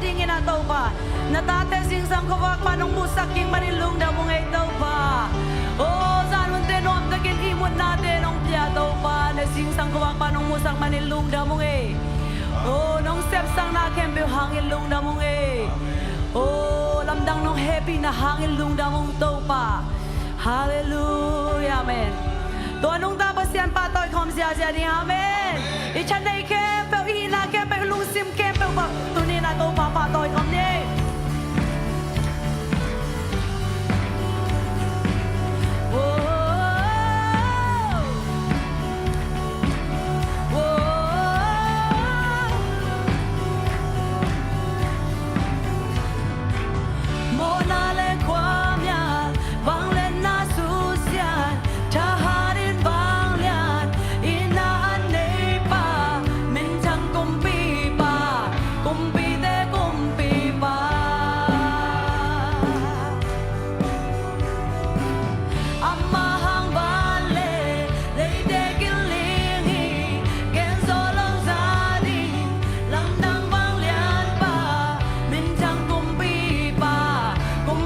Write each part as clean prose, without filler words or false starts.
tingin na daw pa. Natatesing sang kawak manong musaking marilong daw mong ay daw pa. Oh, saan mong tinuap na kinimod natin ang tiya daw pa. Nasing sang kawak manong musak manilong daw mong ay. Oh, nung step sang nakembe hangin lung daw mong ay. Oh, lamdang nung happy na hangin lung daw mong daw pa. Hallelujah, amen.ตัวนุ่งตาบเสียนปาต่อยคอมเสียเสียดีอาเมนอีฉันได้แค่เปล่าอีนาแค่เปล่าลุงซิมแค่เปล่าแบบตัวนี้นะตัวปาต่อยคอมเนี่ยโอ้โอ้โมนาเลความยากบางเลนน่าสูญเสียถ้ากุม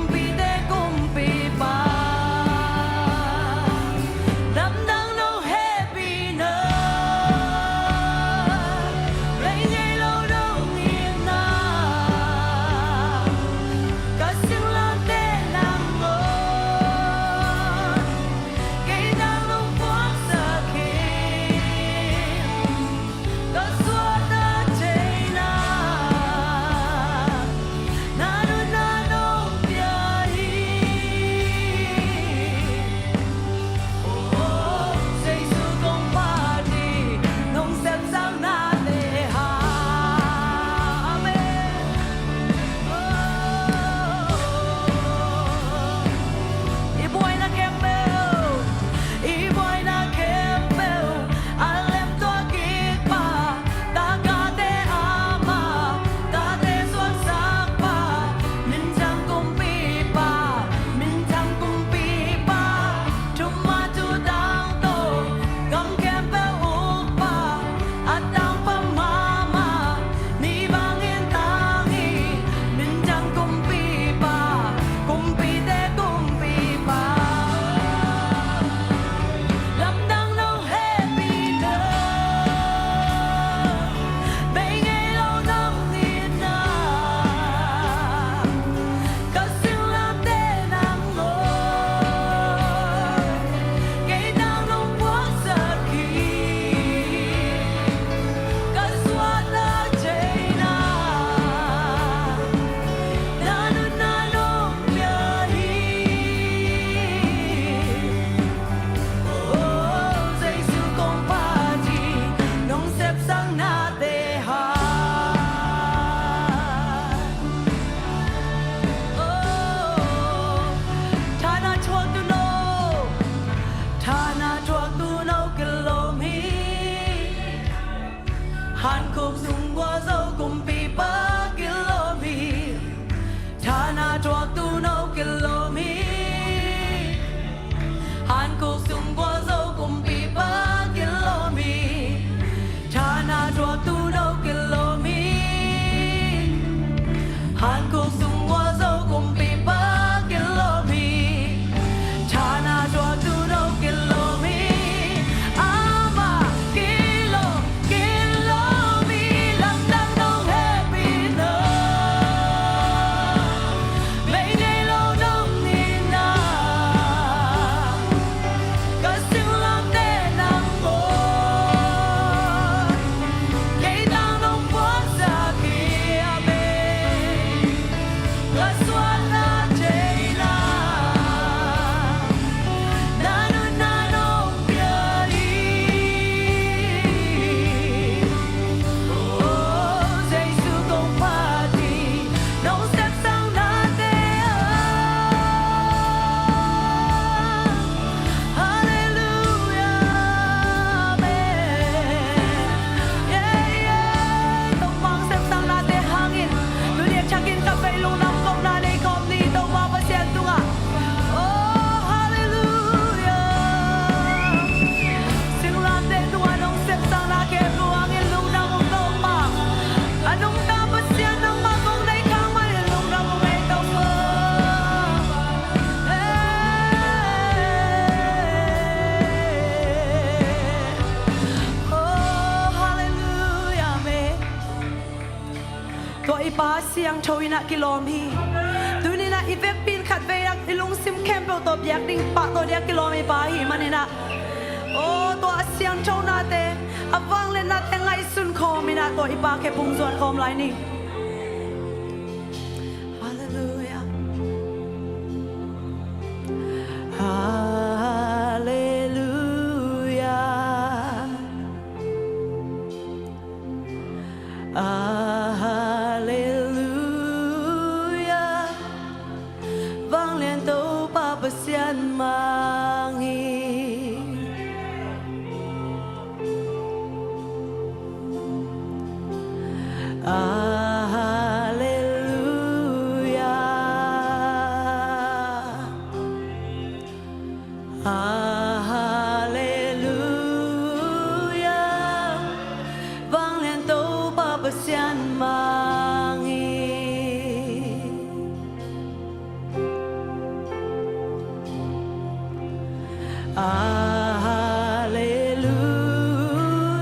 siang choi na kilom hi tu ni na ivek pin khat ve yak ilung sim kem pe to yak ding pa to dia kilom pa hi manina o to siang chau na te awang le na te ngai sun khom mi na to ipa ke pung zuan khom lai ni hallelujah Hallelujah vang lên tâu ba bờ xian mang hi Hallelujah vang lên tâu ba bờ xian mang hi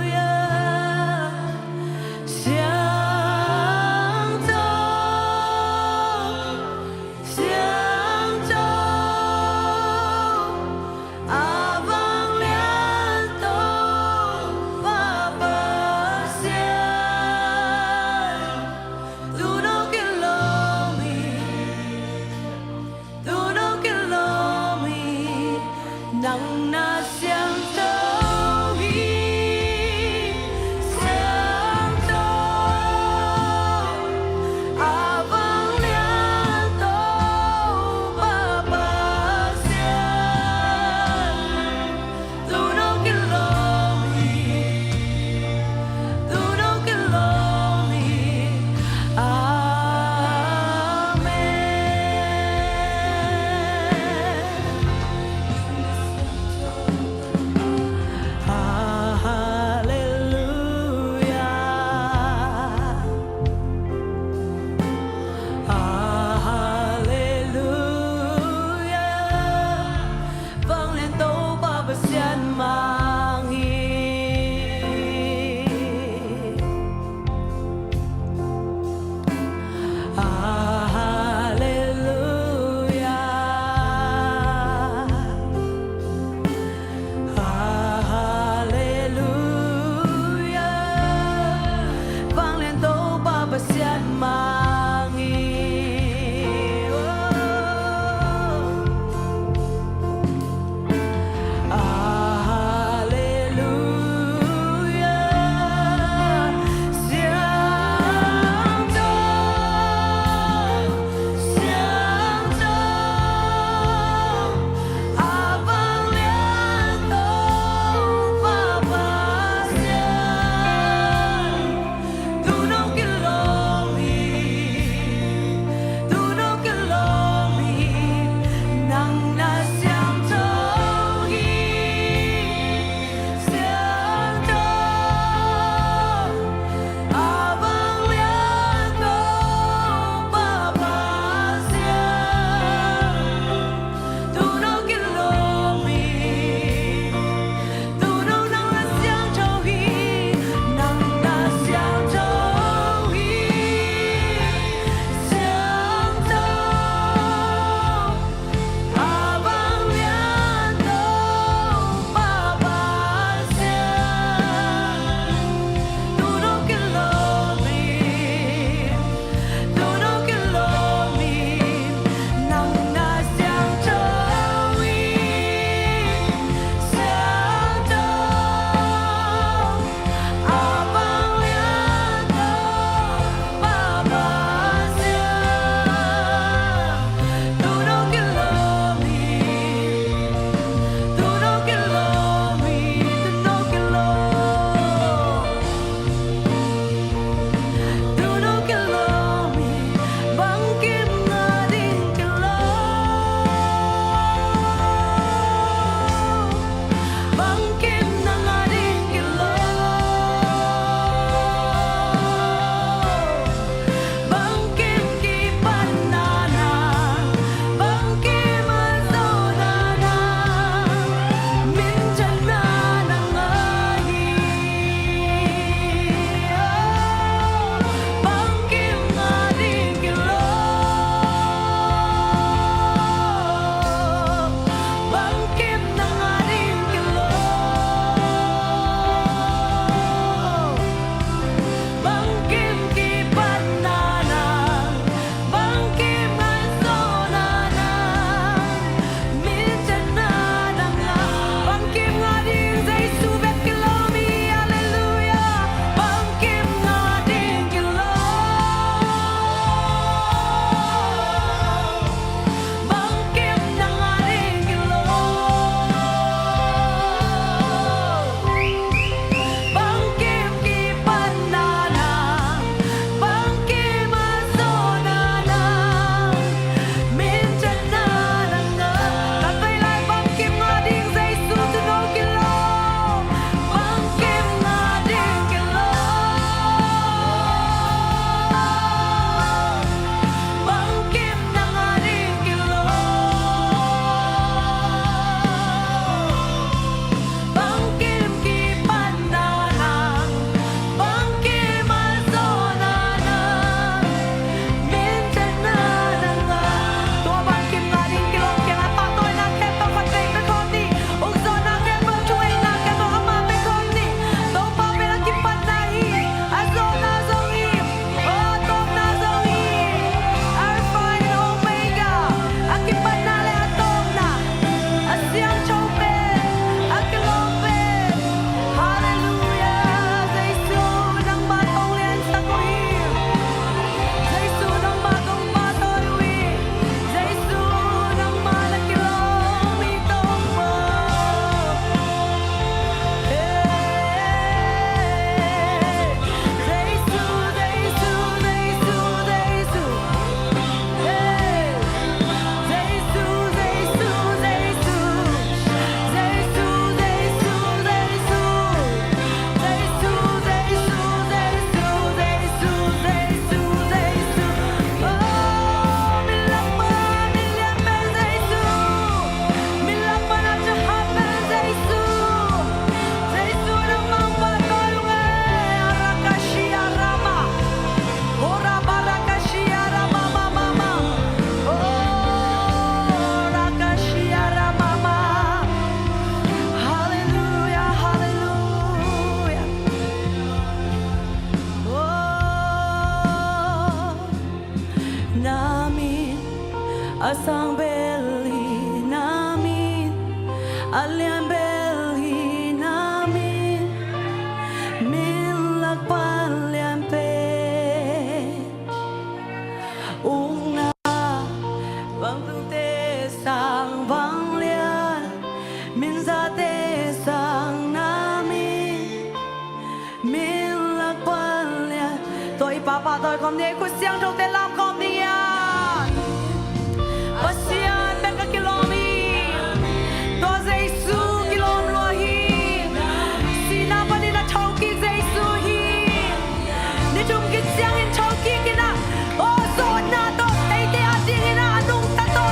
Hallelujah xiang châu vang lên tâu ba bờ xian tu no kilomi nắng na xiang châu hi xiang châu vang lên tâu ba bờ xian tu no kilomi amen Alian belhi namin Milak palian pe Una Bang tu te sang bang lian Min sa te sang namin Milak palian Tôi papa tôi không nhé Cô xiang trong tên làm không đi à Bà xiang bên các km Tôi dây su km lùa hi Xì nà bà đi nà chau kỳ dây su hi Nì chung kì xiang hình chau kỳ kì nà Ô sô nà tô Ê tê à đi hi nà nung ta tô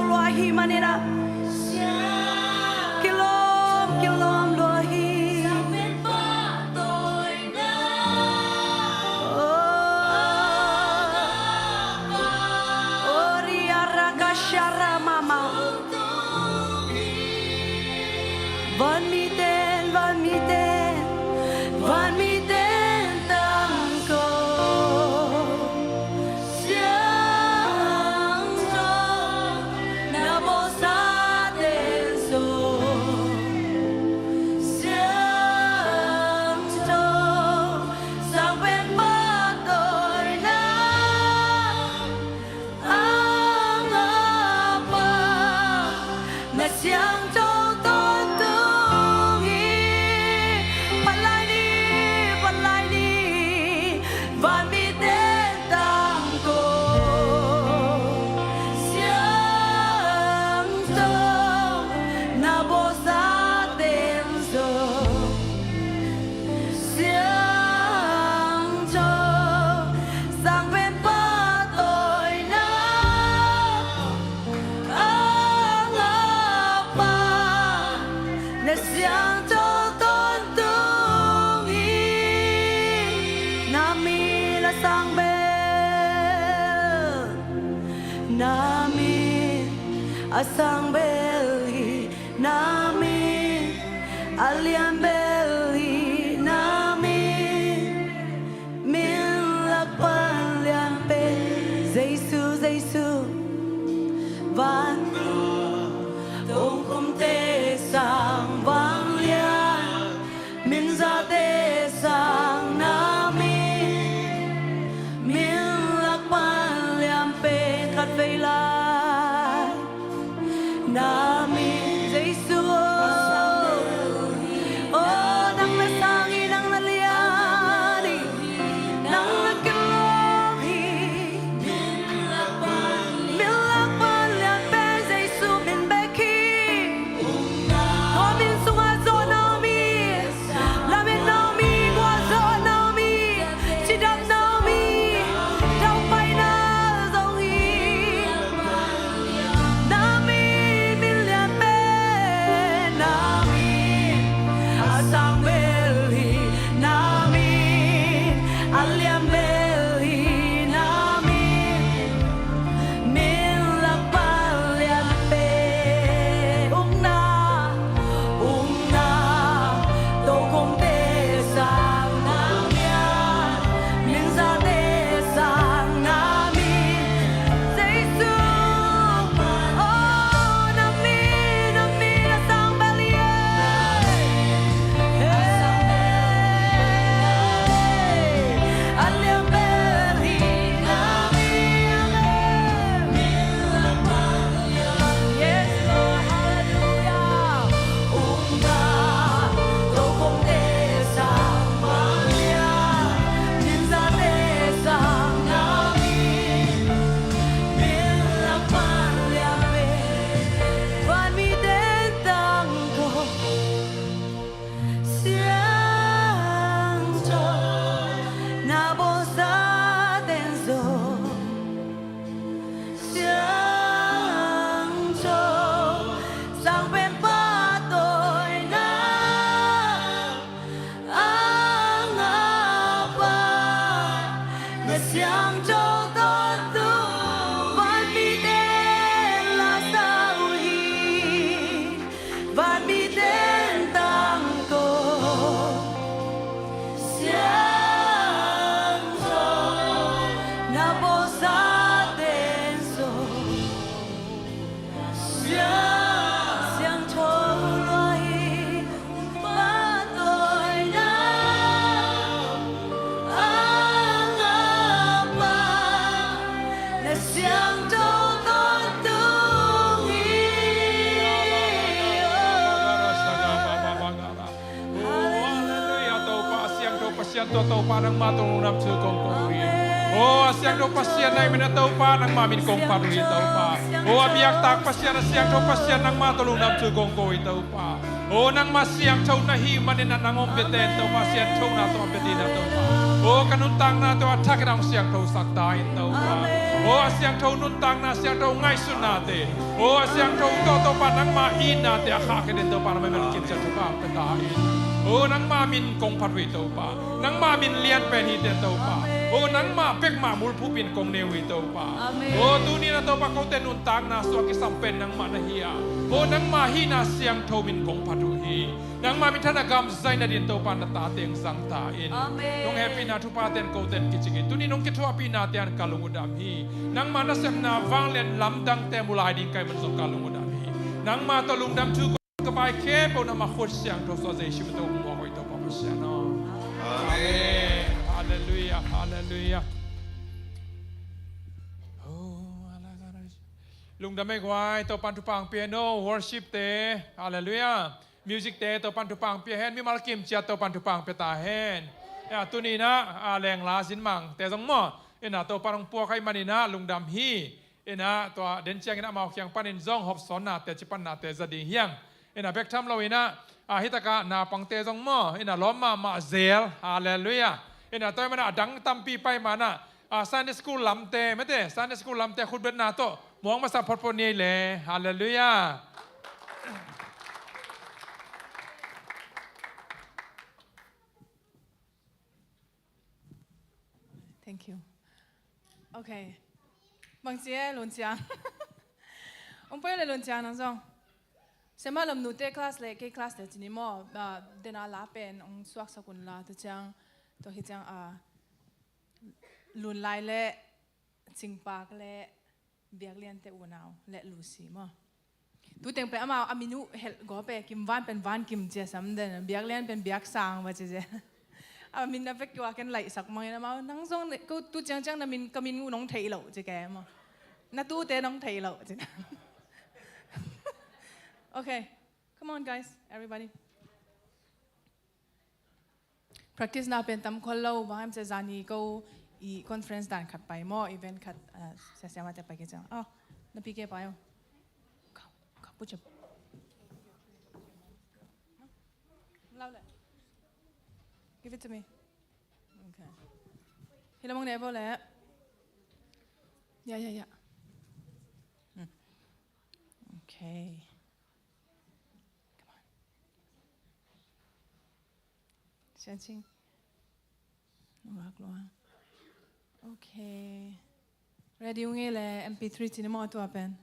loa hi manina kilom kilom loa hi Oria rakashara mama Van miten van miten van miten tangko siang trong na bo sa den so siang trong sang bên ba tôi na ang apa na siang trong tôi tung palai ni van mi den tang ko siang trong na bo sa den so siang trong sang bên ba tôi na ang apa na siang trong tôn tung nami la sang bel nami asang beli nami alian beli nami min lakpan lian pe Giêsu Giêsu van Ông không thể sang vang lian min ra te sang nami min lakpan lian pe khát vây lại nami Giêsu nang na sangi nang na liani nang na kilohi min lakpan lian pe Giêsu min beki có min sunga zo nami la min nami qua zo nami chỉ đam nami đau bay na dòng hi nami min lian pe nami asang beli nami alian beli nami min lakpan lian pe ung na đâu không thể sang nam ya min ra te sang nami Giêsu nami la sang beli alian beli nami min lakpan yes Lord hallelujah đâu không thể sang mang ya min ra te sang nami min lakpan lian pe van mi den tang ko siang trong na bo sa den so siang trong sang bên ba tôi na ang apa na siang trong tôn tung van mi den la sao hi van mi den tang ko siang trong na bo sa den so siang trong loài ba tôi na ang apa na siang trong tôn tung Pasian to tau pa ng matulong nam su kong kuri. Asyang do pasian na imin tau pa ng mamin kong parli tau pa. Abiyak tak pasian asyang do pasian ng matulong nam su kong kuri tau pa. Nang masyang chow na himanin na nang ompeten tau pasian chow na to ompetin na tau pa. Kanuntang na to attack ng siyang tau saktain tau pa. asyang tau nuntang na asyang tau ngaisun nate. Asyang tau toto pa nang main nate akakin ito para may malikin sa tupa petain. Nang mamin kong patwi ito pa. Nang mamin lian penhit ito pa. Nang mapek mamul pupin kong newi ito pa. Tuni na ito pa kong tenuntang na suwaki sampen nang manahiya. Nang mahina siyang tawin kong patuhi. Nang mamin tanagam zay na din ito pa natateng sangtain. Nung happy na tupaten kong ten kichigin. Tuni nung kituapi natin kalungudamhi. Nang manasem na vanglen lamdang temulay din kay mansong kalungudamhi. Nang matulungdam tuko kabay kepo na makhus siyang tosazation ito kung ako ito papasya no. Amen. Hallelujah. Hallelujah. Lungdamay kway ito pantupang piano worship te. Hallelujah. Music te ito pantupang piahen mi malkim chia ito pantupang petahen. Tuni na leng lasin mang te zong mo. Ina to parang po kay manina lungdam hi. Ina to den chiang ina mau kyang panin zong hop son na te chipan na te zadi hiang. Ina bek tham lo ina hitaka na pang te zong mo. Ina loma ma zel. Hallelujah. Ina toy mana adang tampi pai mana. Sunday school lamte mete Sunday school lamte khud ben na to muang masa porponi le. Hallelujah. Thank you. Okay. Bang cie lun chiang. Ông bây giờ lun chiang nang song. Sema lam nute class le ke class le chini mo dena la pen ông suak sakun la tu chiang to hi chiang lun lai le ching pak le biak lian te unao le lucy mo. Tu teng pe ama aminu hel go pe kim van pen van kim che sam den biak lian pen biak sang ba che je. Min na vek wa ken lai sak mai na ma nang song ko tu chang chang na min kamin ngu nong thei lo che ke mo na tu te nong thei lo che. Okay, come on guys, everybody. Practice na pen tam khol lo ba am che zani ko i conference dan khat pai mo event khat se se ma te pai ke chang. Na pi ke pa yo. Ka pu che. Lao le. Give it to me. Okay. Hilamong nebo le. Yeah. Okay. Come on. Sensing. Luang. Okay. Ready yung le MP3 tinimo to apen.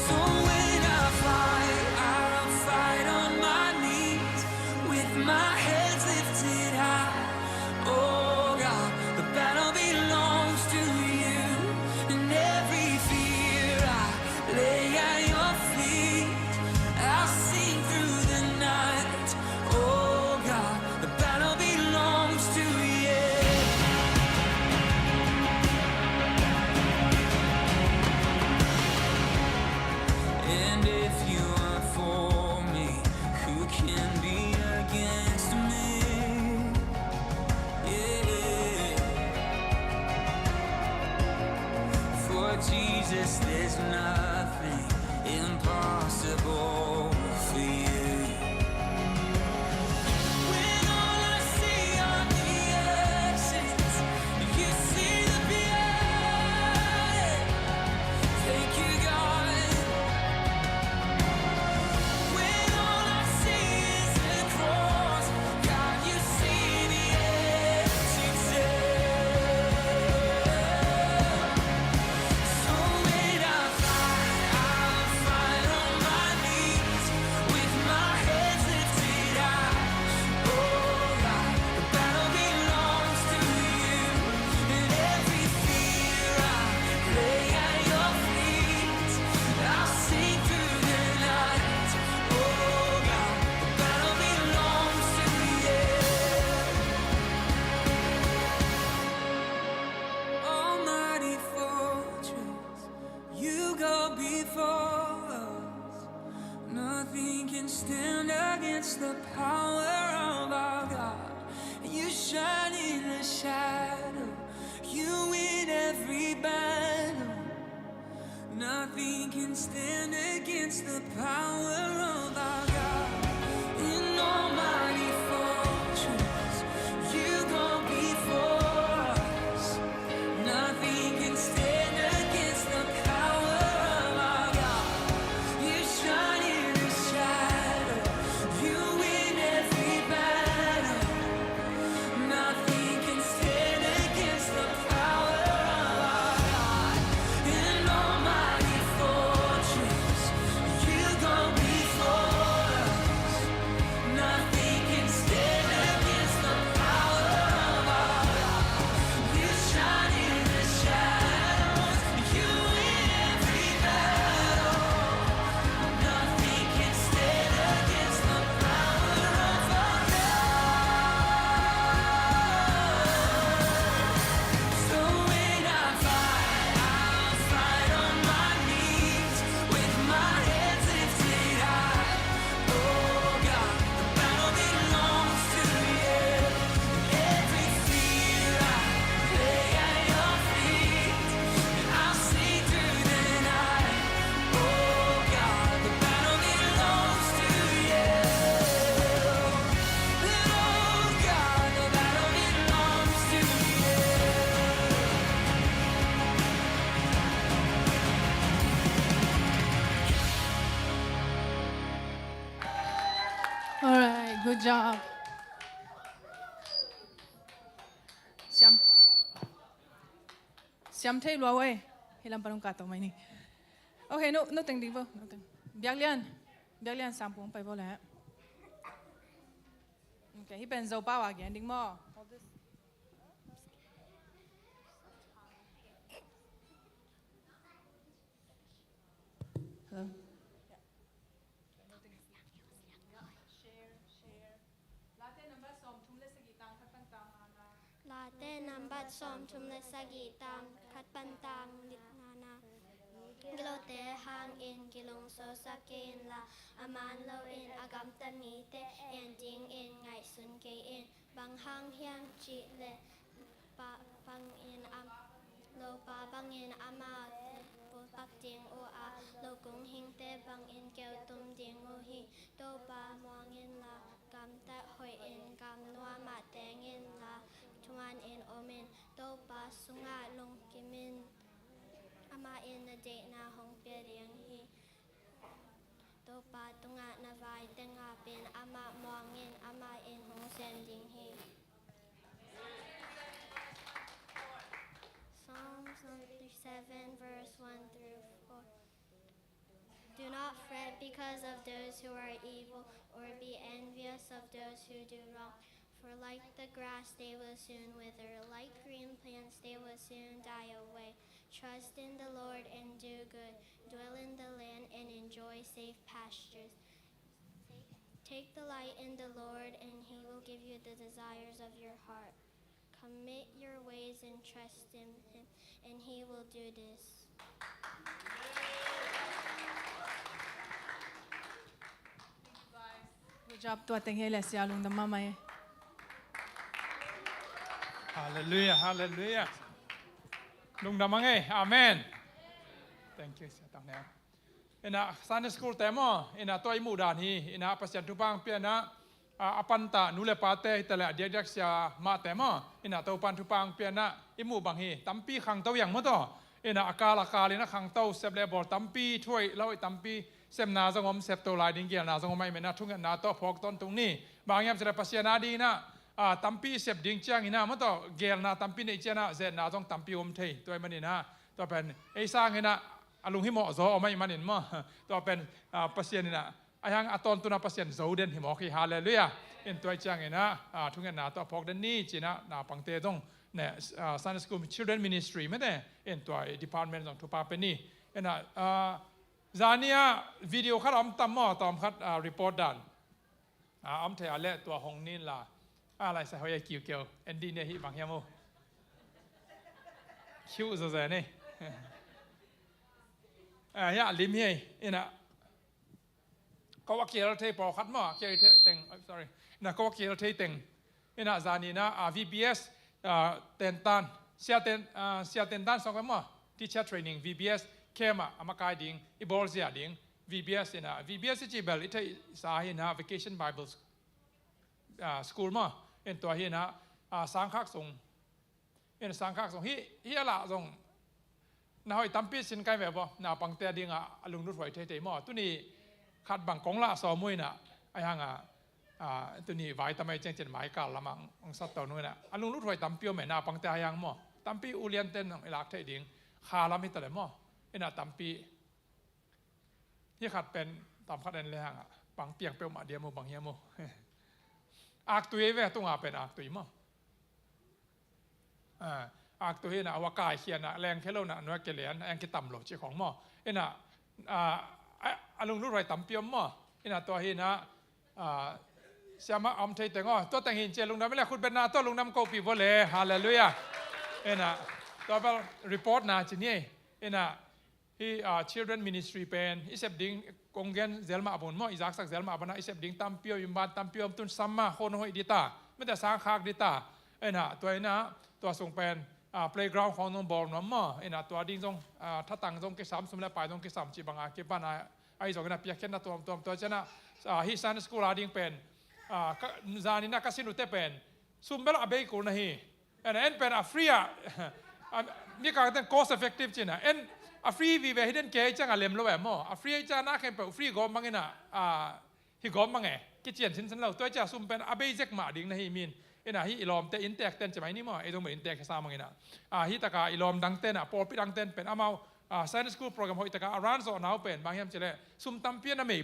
So when Nothing can stand against the power of our God. You shine in the shadow. You win every battle. Nothing can stand against the power of our God. In almighty fortress, you go before us. Nothing can stand against the power of our God. You shine in the shadow. You win every battle. Nothing can stand against the power of our God. In almighty fortress, you go before us. Nothing can stand against the power of our God. You shine in the shadows. You win every battle. Nothing can stand against the power of our God. So when I fight, I'll fight on my knees with my hands lifted high. Oh God, the battle belongs to you. Every fear I lay at your feet, and I'll see through the night. Oh God, the battle belongs to you. And oh God, the battle belongs to you. Alright, good job. Siam Siam thay lo way. Hilang parang kato may ni. Okay, no ting di po. No ting. Biak lian sampung pa po lahat. Okay, hi pen zo pa wa again ding mo. Hold this. Hello. Latte number som tum le sagi tang khat pan tang ana. Latte nambat som tum le sagi tang khat pan tang lit nana. Gilote hang in gilong so sakin la aman lo in agam tami te en ding in ngai sun ke in bang hang hiang chi le pa bang in am lo pa bang in ama po pak ding o a lo kung hing te bang in keo tum ding o hi to pa muang in la gam ta hoi in gam noa ma teng in la tuan in omin to pa sunga long kimin ama in na date na hong piering hi to pa tunga na vai tenga pin ama muang in ama in hong sending hi Psalms 37 verse 1 through 4. Do not fret because of those who are evil, or be envious of those who do wrong. For like the grass they will soon wither, like green plants they will soon die away. Trust in the Lord and do good. Dwell in the land and enjoy safe pastures. Take delight in the Lord, and he will give you the desires of your heart. Commit your ways and trust in him, and he will do this. Good job tua teng he le sia lung da mama ye. Hallelujah, hallelujah. Lung damang amen. Thank you, Siya Tuangneu. Ina Sunday school temo, ina toy mudan hi, ina pasyan tupang piana apanta nule pate tele dia sia ma temo, ina topan tupang piana imu bang hi, tampi khang tau yang mo to, ina akala kalina khang tau seble bor tampi thoi loi tampi sem na zongom sep to lai ding gial na zongom mai mena thung na to phok ton tung ni, bang yam sera pasyan adi na tampi sep ding chang ina mo to gel na tampi nei chena ze na zong tampi om thei toy mani na to pen ei sang ina alung hi mo zo mai manin mo to pen pasien na ayang aton tu na pasien zo den hi mo ki hallelujah in toy chang ina thung na to phok den ni china na pangte dong ne Sunday school children ministry me de in toy department dong tu pa pen ni ina zania video khat am tam mo tom khat report dan am the ale to hong nin laอะไรใส่หอยคิวเกียวเอนดี้เนี่ยฮิบังเฮียโมคิวซะซะนี่ยะลิมเฮอินะ ก็ว่าเกี่ยวเทปอคัดมาเกี่ยวเต็ง sorry นะก็ว่าเกี่ยวเทเต็งนะจานีนะ VBS เต็นตันเสียเต็นตันสองกันมา teacher training VBS เข้มอามากายดิ่งอีบอลเสียดิ่ง VBS นะ VBS ที่เบลอีที่สาเหตุนะ vacation Bible school มาตัวเห็นนะสังฆส่งสังฆส่งฮีละส่งนะหอยตั้มปีสินไกแบบว่านะปังเตียดิ่งลุงรุ่นหอยเทๆมาตัวนี้ขัดบังกงละสอมวยนะไอ้ห่างตัวนี้ไว้ทำไมเจนหมายการละมังสัตว์ตัวนู้นนะลุงรุ่นหอยตั้มปีเอาไหมนะปังเตียยังมาตั้มปีอุเลียนเต้นไอ้หลักเทดิ่งขาละไม่ตัวเลยมาไอ้น่ะตั้มปีที่ขัดเป็นตั้มขัดเอ็นเลยห่างปังเปียงเปียวมาเดียมูบังเฮียมูอักตุยเวตุงอาเป็นอักตุยมั้งอักตุยนะว่ากายเขียนนะแรงแค่เรานะนัวเกลียนแรงแค่ต่ำหลบเจ้าของมั้งเอ็นะลุงรู้ไรต่ำเปียมมั้งเอ็นะตัวเห็นนะเสียมาอมเทยแต่งอ๋อตัวแต่งหินเจลุงน้ำไม่เลยคุณเป็นนาตัวลุงน้ำโกปีบอลเลยฮาเลลูยาเอ็นะตัวเป็นรีพอร์ตนะจีนี่เอ็นะที่children ministry เป็นอิสบดิ้งกงเงินเซลมาบุญมั่งอิจักสักเซลมาบุญนะอิสบดิ้งตั้มเปียวยิมบานตั้มเปียวตุนซัมมาคนหอยดิตาไม่แต่สร้างคากดิตาเอ็นะตัวนี้นะตัวส่งเป็นplayground ของน้องบอลน้องมั่งเอ็นะตัวดิ้งตรงถ้าตั้งตรงกี่สามสมแล้วไปตรงกี่สามจีบังอากี่บ้านไอ้ส่งกันนะเปียกแค่นั้นตัวเจ้านะฮิซันสกูลดิ้งเป็นจานี่นะคาสิโนเตเป็นซุ่มเบลอาเบย์กูนะฮีเอ็นเป็นฟรีมีการเป็น cost effective จีน่ะเอ็นฟรีวีเวฮิเดนเกย์จังอะไรเล่มแล้วแบบมั้งฟรีจ้าน่าแค่เป็นฟรีกอมบางเงี้ยนะฮิกอมบางเงี้ยกิจเจียนสินสันเราตัวจ้าซุ่มเป็นอาเบย์เจ็กมาดิ้งนะฮีมินเอ็นะฮิอิลอมเตอินเตกเต้นจะไหมนี่มั้งไอ้ตรงเหมือนอินเตกแค่สามบางเงี้ยนะฮิตากาอิลอมดังเต้นปอลปิดังเต้นเป็นอามาscience school program ฮิตาการ้านสอนเอาเป็นบางอย่างเจริญซุ่มตั้มเปียนะไม่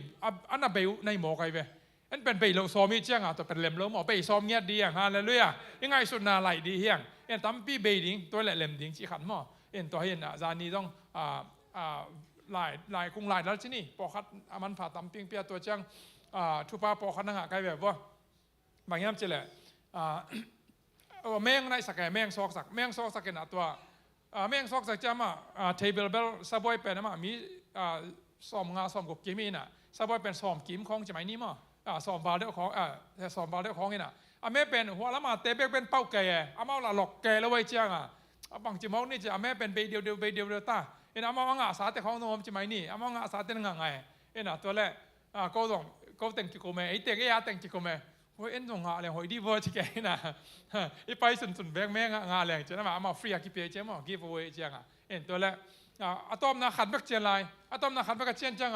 อันน่ะเบลในหมอใครเว้อันเป็นเบลเราซ้อมมีเจียงตัวเป็นเล่มแล้วหมอเบลซ้อมเงี้ยดีอ่ะฮะเลยอ่ะยังไงสุดน่าไหลดีเฮียงเอ็นตั้มปีเบลดิ้งตัวแหละเล่มดิ้งจีขันหม้อเอ็นตัวเห็นจานีต้องลายกุ้งลายแล้วที่นี่ปอคัดมันผ่าตั้มปิ้งเปียตัวเจียงทุปาปอคัดนั่งหาใครแบบว่าบางอย่างเจริญแมงในสักแก่แมงซอกสักแมงซอกสักกันตัวแมงซอกสักจะมาเทเบิลเบลซาบอยเป็นนะมามีซ้อมงาซ้อมกบกิมีน่ะซาบอยเป็นซ้อมกิมของจะไหมนี่มั้งซ้อมบาเดียวของซ้อมบาเดียวของนี่น่ะแม่เป็นหัวละมาเตะเป็นเป้าแก่มาละหลอกแก่แล้วไว้เจียงบางจิมองนี่จะแม่เป็นเบเดียวตาเอ็นมางาสาแต่ของโน้มจะไหมนี่มางาสาแต่งไงเอ็นตัวแรกก็แต่งกิโกเมไอเตะก็ยาแต่งกิโกเมโอ้ยเอ็นตรงงาเลยหอยดีเวอร์จิแกนะอีไปสุนแบงแม่งาแรงเจ้ามาฟรีกิเปียเจ้ามากิฟต์เวย์เจ้าเอ็นตัวแรกอะตอมนะขันแบกเจียนไลอะตอมนะขันแบกเจียนจัง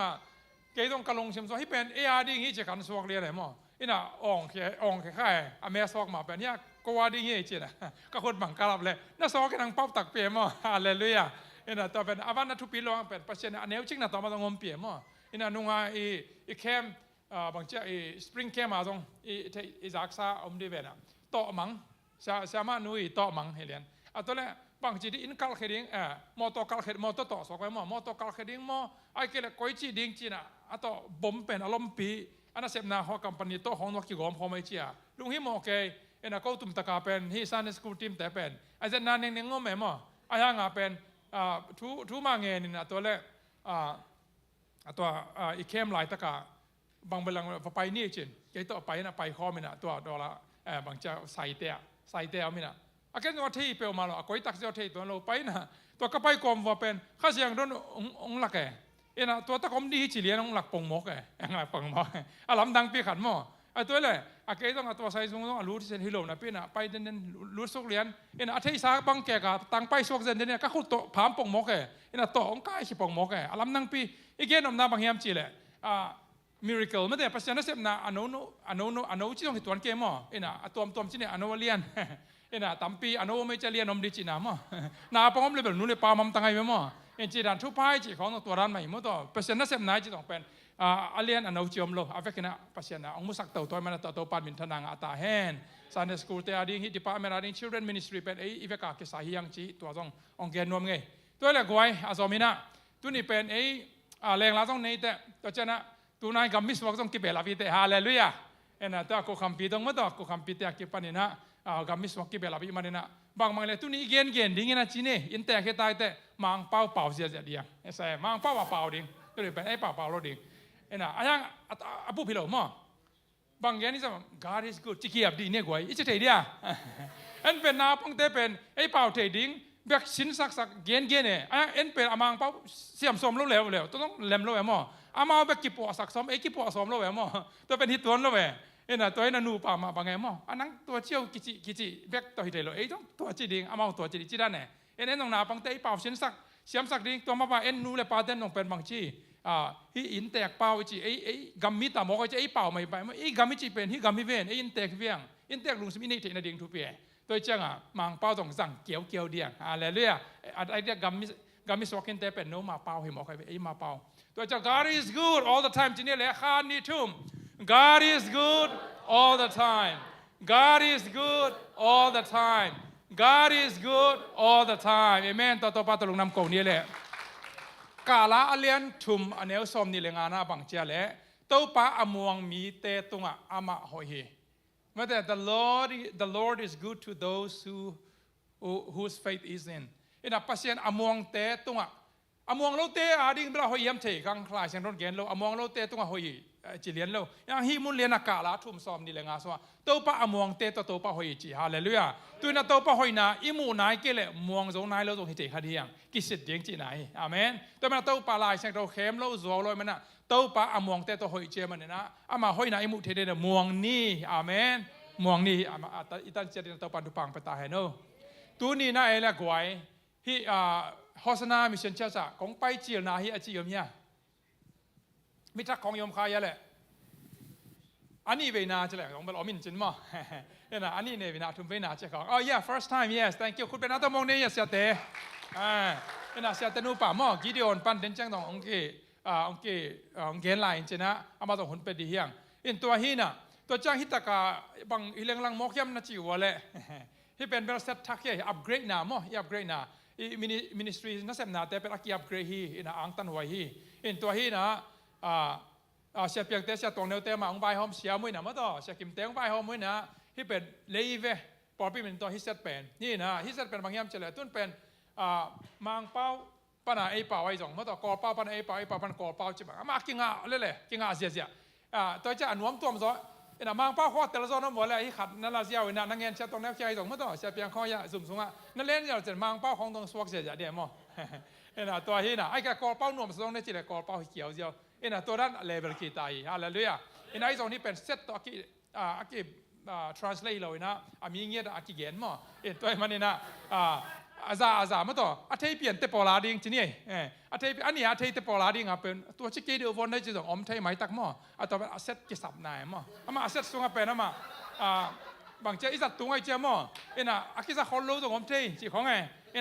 เกยต้องกระลงเชื่อมโซ่ให้เป็นดิ้งฮีจะขันสวกเรียอะไรมั้งอิน่ะอ่องแค่อเมซอกมาเป็นเนี่ยก็ว่าดิ้งฮีเจ้าก็คนบังกลับเลยน่าสวกกันทางเป้าตักเปียมั้งฮาเลลูยาอิน่ะตัวเป็นอาวันนัทุปีลองเป็นประเทศอันนี้จริงนะต่อมาต้องงมเปียมั้งอิน่ะนุ่งอีแคมบางเจ้าสปริงแคมมาตรงอีจากซาอมดีเวนะต่อมังสามานุยต่อมังเฮเลียนตัวแรกบางจีดีอินคัลเคดิ้งมอตอคัลเคดมอตอต่อสอกไว้มอตอคัลเคดิ้งมอไอเกลก้อยจีดิ้งจีน่ะตัวบ่มเป็นอารมณ์ปีอันนั้นเสพนาหัวกัมปนีโตของนักกิจกรรมพอไม่เชียลุงฮิโมเกย์น่ะเขาตุ่มตะกาเป็นฮิซันสกูลทีมแต่เป็นไอ้เจ้านั่นเองงงไหมมอไอ้ห่างเป็นทูมาเงินนี่นะตัวแรกตัวอีเข้มหลายตะกาบางเวลาไปนี่จินเกย์ต่อไปนะไปคอมินะตัวดอลลาบางเจ้าใส่เตะมินะอาเกนตัวที่เปลมาหรอก้อยตักเจ้าที่ตัวเราไปนะตัวก็ไปกรมว่าเป็นข้าเสียงโดนองหลักเอ็นะตัวตะกมดีที่เลียนองหลักปงมกองหลักปงมกลำดังปีขันหม้อไอ้ตัวเลยอาเกย์ต้องตัวใส่ทรงต้องรู้ที่เซนฮิโลนะพี่นะไปเดินรู้สุกเลียนเอ็นะอาทิตย์สาบังแกกตังไปสุกเซนเนี่ยก็ขุดโตผามปงมกเอ็นะโตองกายสิปงมกลำดังปีอีเกนอมนาบางเฮียมจีเลยmiracle ไม่ได้ปัจจัยนั้นเสพนาอนุที่ต้องหิตวันเกมเอ็นะตัวที่เนี่ยอนุเลียนเอ็นะตั้มปีอนุไม่จะเลียนอมดีจีน่ะมั้งนาปงมเลยแบบนู้นเลยปามัมตั้งไงมั้งเอ็นจีดันทุพายจีของตัวร้านใหม่มั้งตัวปัจจัยนั้นเสพนาจีต้องเป็นเลียนอนุจิอมโลอาเวกนะปัจจัยนั้นองมุสักตัวมันตัวปานมินทนางอัตาแฮนซันเดสคูลเตอร์ดิ้งฮิตดิปาร์เมนต์ดิ้ง children ministry เป็นอีเวกาเกสาฮิยังจีตัวต้ององเกนนวมไงตัวแรกไว้อาซอมินะตัวนี้เป็นแรงลาต้องในแต่ตัวเจ้านะตัวนายกัมมิสวกต้องกิเปลาพิเตฮาเลลูยาเอ็นะตัวกูคำปีต้องมาตัวกูคำปีเตะกิปนินะกัมมิสวกกิเปลาพิมันนะบางเลยตัวนี้เกนดิ้งนะจีเน่อินเตะแค่ตายแต่มังเป้าเสียเดียงเออใช่มังเป้าดิ้งตัวนี้เป็นเป้าเราดิ้ง นะยังอาบุพิโลมอบางอย่างนี่สม God is good จิเกียบดีเนี่ยกว่าอีจะเทียดีอ่ะอันเป็นนาปังเตเป็นไอ้เป่าเทียดิ้งเบียกสินสักเกียนเนี่ยอันเป็นอามังเป่าเสียมสมแล้วต้องเล็มแล้วมั้งอามาเบียกกิปวสักสมกิปวสมแล้วมั้งตัวเป็นฮิตตัวแล้วนะตัวนั้นนูป่ามาบางอย่างมั้งอันนั้นตัวเชี่ยวกิจิเบียกตัวฮิตเลยต้องตัวจิดิ้งอามาตัวจิด้านเนี่ยอันต้องนาปังเตไอ้เป่าสินสักเสียมสักดิ้งตัวมาป่านูเลยป่าเต้นต้องเป็นบางชีฮิอินแตกเป่าจีไอ้กัมมิตามอกจะไอ้เป่าไม่ไปไอ้กัมมิจีเป็นฮิกัมมิเวนไอ้อินแตกเวียงอินแตกลุงสมินี่เทนดิ่งทุเปียตัวเจ้ามังเป่าต้องสั่งเกี่ยวเดียงอะไรเรื่อยไอ้เดียกัมมิสวกินเตเป็นโนมาเป่าหิมอกไอ้มาเป่าตัวเจ้า God is good all the time จีนี่เลยข้านี่ทุ่ม God is good all the time God is good all the time God is good all the time Amen ตัวป้าตัวลุงนำโกนี่เลยกาลาอเลียนทุมอันเนวสมนิเลงานาบังเจเลตัวป้าอมวงมีเตตุงะอามาหอยเมื่อแต่ the Lord is good to those whose faith is in อินาปัสยันอมวงเตตุงะอมวงเราเตอาดิ่งเวลาหอยยำเถกังคลายเสียงรถเกณฑ์เราอมวงเราเตตุงะหอยจีเลียนเราอย่างฮิมุนเลียนกาลาทุมสมนิเลงาสวะตัวป้าอมวงเตตัวป้าหอยจีฮาเลลูยาตัวนั้นตัวป้าหอยนาอิมูนายเกเลมวงจงนายเราจงหิเตขัดเฮียงกิสิทธิ์เดียงจีนายอาเมนตัวมันตัวป้าลายเสียงเราเข้มเราจัวลอยมันนะตัวป้าอมวงเตตัวหอยเจมันเนี่ยนะอามาหอยนาอิมูเทเดนมวงนี่อาเมนมวงนี่อามาอิตันเจดินตัวปันทุปังไปตาเฮโนตัวนี้น่าเอละกวยฮิฮอสนามิเชนเชซ่าของไปเจียนาฮิอจิยมเนี่ยมิตรของยมคายแหละอันนี้เวนาใช่ไหมของเบลอมินจินมั้งเนี่ยนะอันนี้เนี่ยเวนาทุ่มเวนาใช่ของyeah first time yes thank you คุณเป็นนักตะมงเนี่ยเสียเตะเนี่ยนะเสียเตนูป่ามั้งกิเดียนปันเดินจังตององเกนไลน์จินะอามาตองหุ่นเป็นดีเฮียงอินตัวฮีน่ะตัวจ้างฮิตากาบางฮิเลงลังมอกยำนัจิวะเลยที่เป็นเบลเซตทักเย่อัปเกรดน่ะมั้งอัปเกรดน่ะมินิสทรีนั่นเสพน่ะแต่เป็นอักอัปเกรดฮีอินอังตันไว้ฮีอินตัวฮีน่ะเสียเปียกเตะเสียตรงเนวเตะมาองใบหอมเสียมวยนะมั้งต่อเสียกิมเตะองใบหอมมวยนะที่เป็นเลเวปอปีเป็นตัวฮิสเซตเป็นนี่นะฮิสเซตเป็นบางอย่างเฉลี่ยต้นเป็นมังเป้าปนาไอเป้าไอสองมั้งต่อกอเป้าปนาไอเป้าปนกอเป้าจิบมากิงอ่ะเลยกิงอ่ะเสียตัวจะอันวมตัวมันซะนะมังเป้าข้อแต่ละโซนนั่นหมดเลยที่ขัดนั่นละเสียวนั่นนั่งเงินเสียตรงแนวเสียไอสองมั้งต่อเสียเปียงข้อยาสุ่มสูงอ่ะนั่นเล่นเราจะมังเป้าของตรงสวกเสียเดี๋ยวมั้งนะตัวที่น่ะไอ้แกกอเป้าหนุ่มตรงนี้จิเลยกอเป้าเขียวเสียวตัวนั้นเลเวลกี่ตายฮาเลลูยาไอ้ตรงนี้เป็นเซตตัวกี่translate เลยนะมีเงี้ยกี่เขียนมั้งตัวมันนี่นะอาซามาต่ออาเทย์เปลี่ยนเตปอลาดิ้งจีนี่อาเทย์อันนี้อาเทย์เตปอลาดิ้งเป็นตัวชิคกี้เดียววนได้จีตรงอมเทย์ไม้ตักมั้งตัวเป็นเซตกี่สับนายมั้งมาเซตส่งเป็นมั้งบางเจ้าอีสัตว์ตัวไอ้เจ้ามั้งอาคิซาคอลโลตรงอมเทย์จีของไง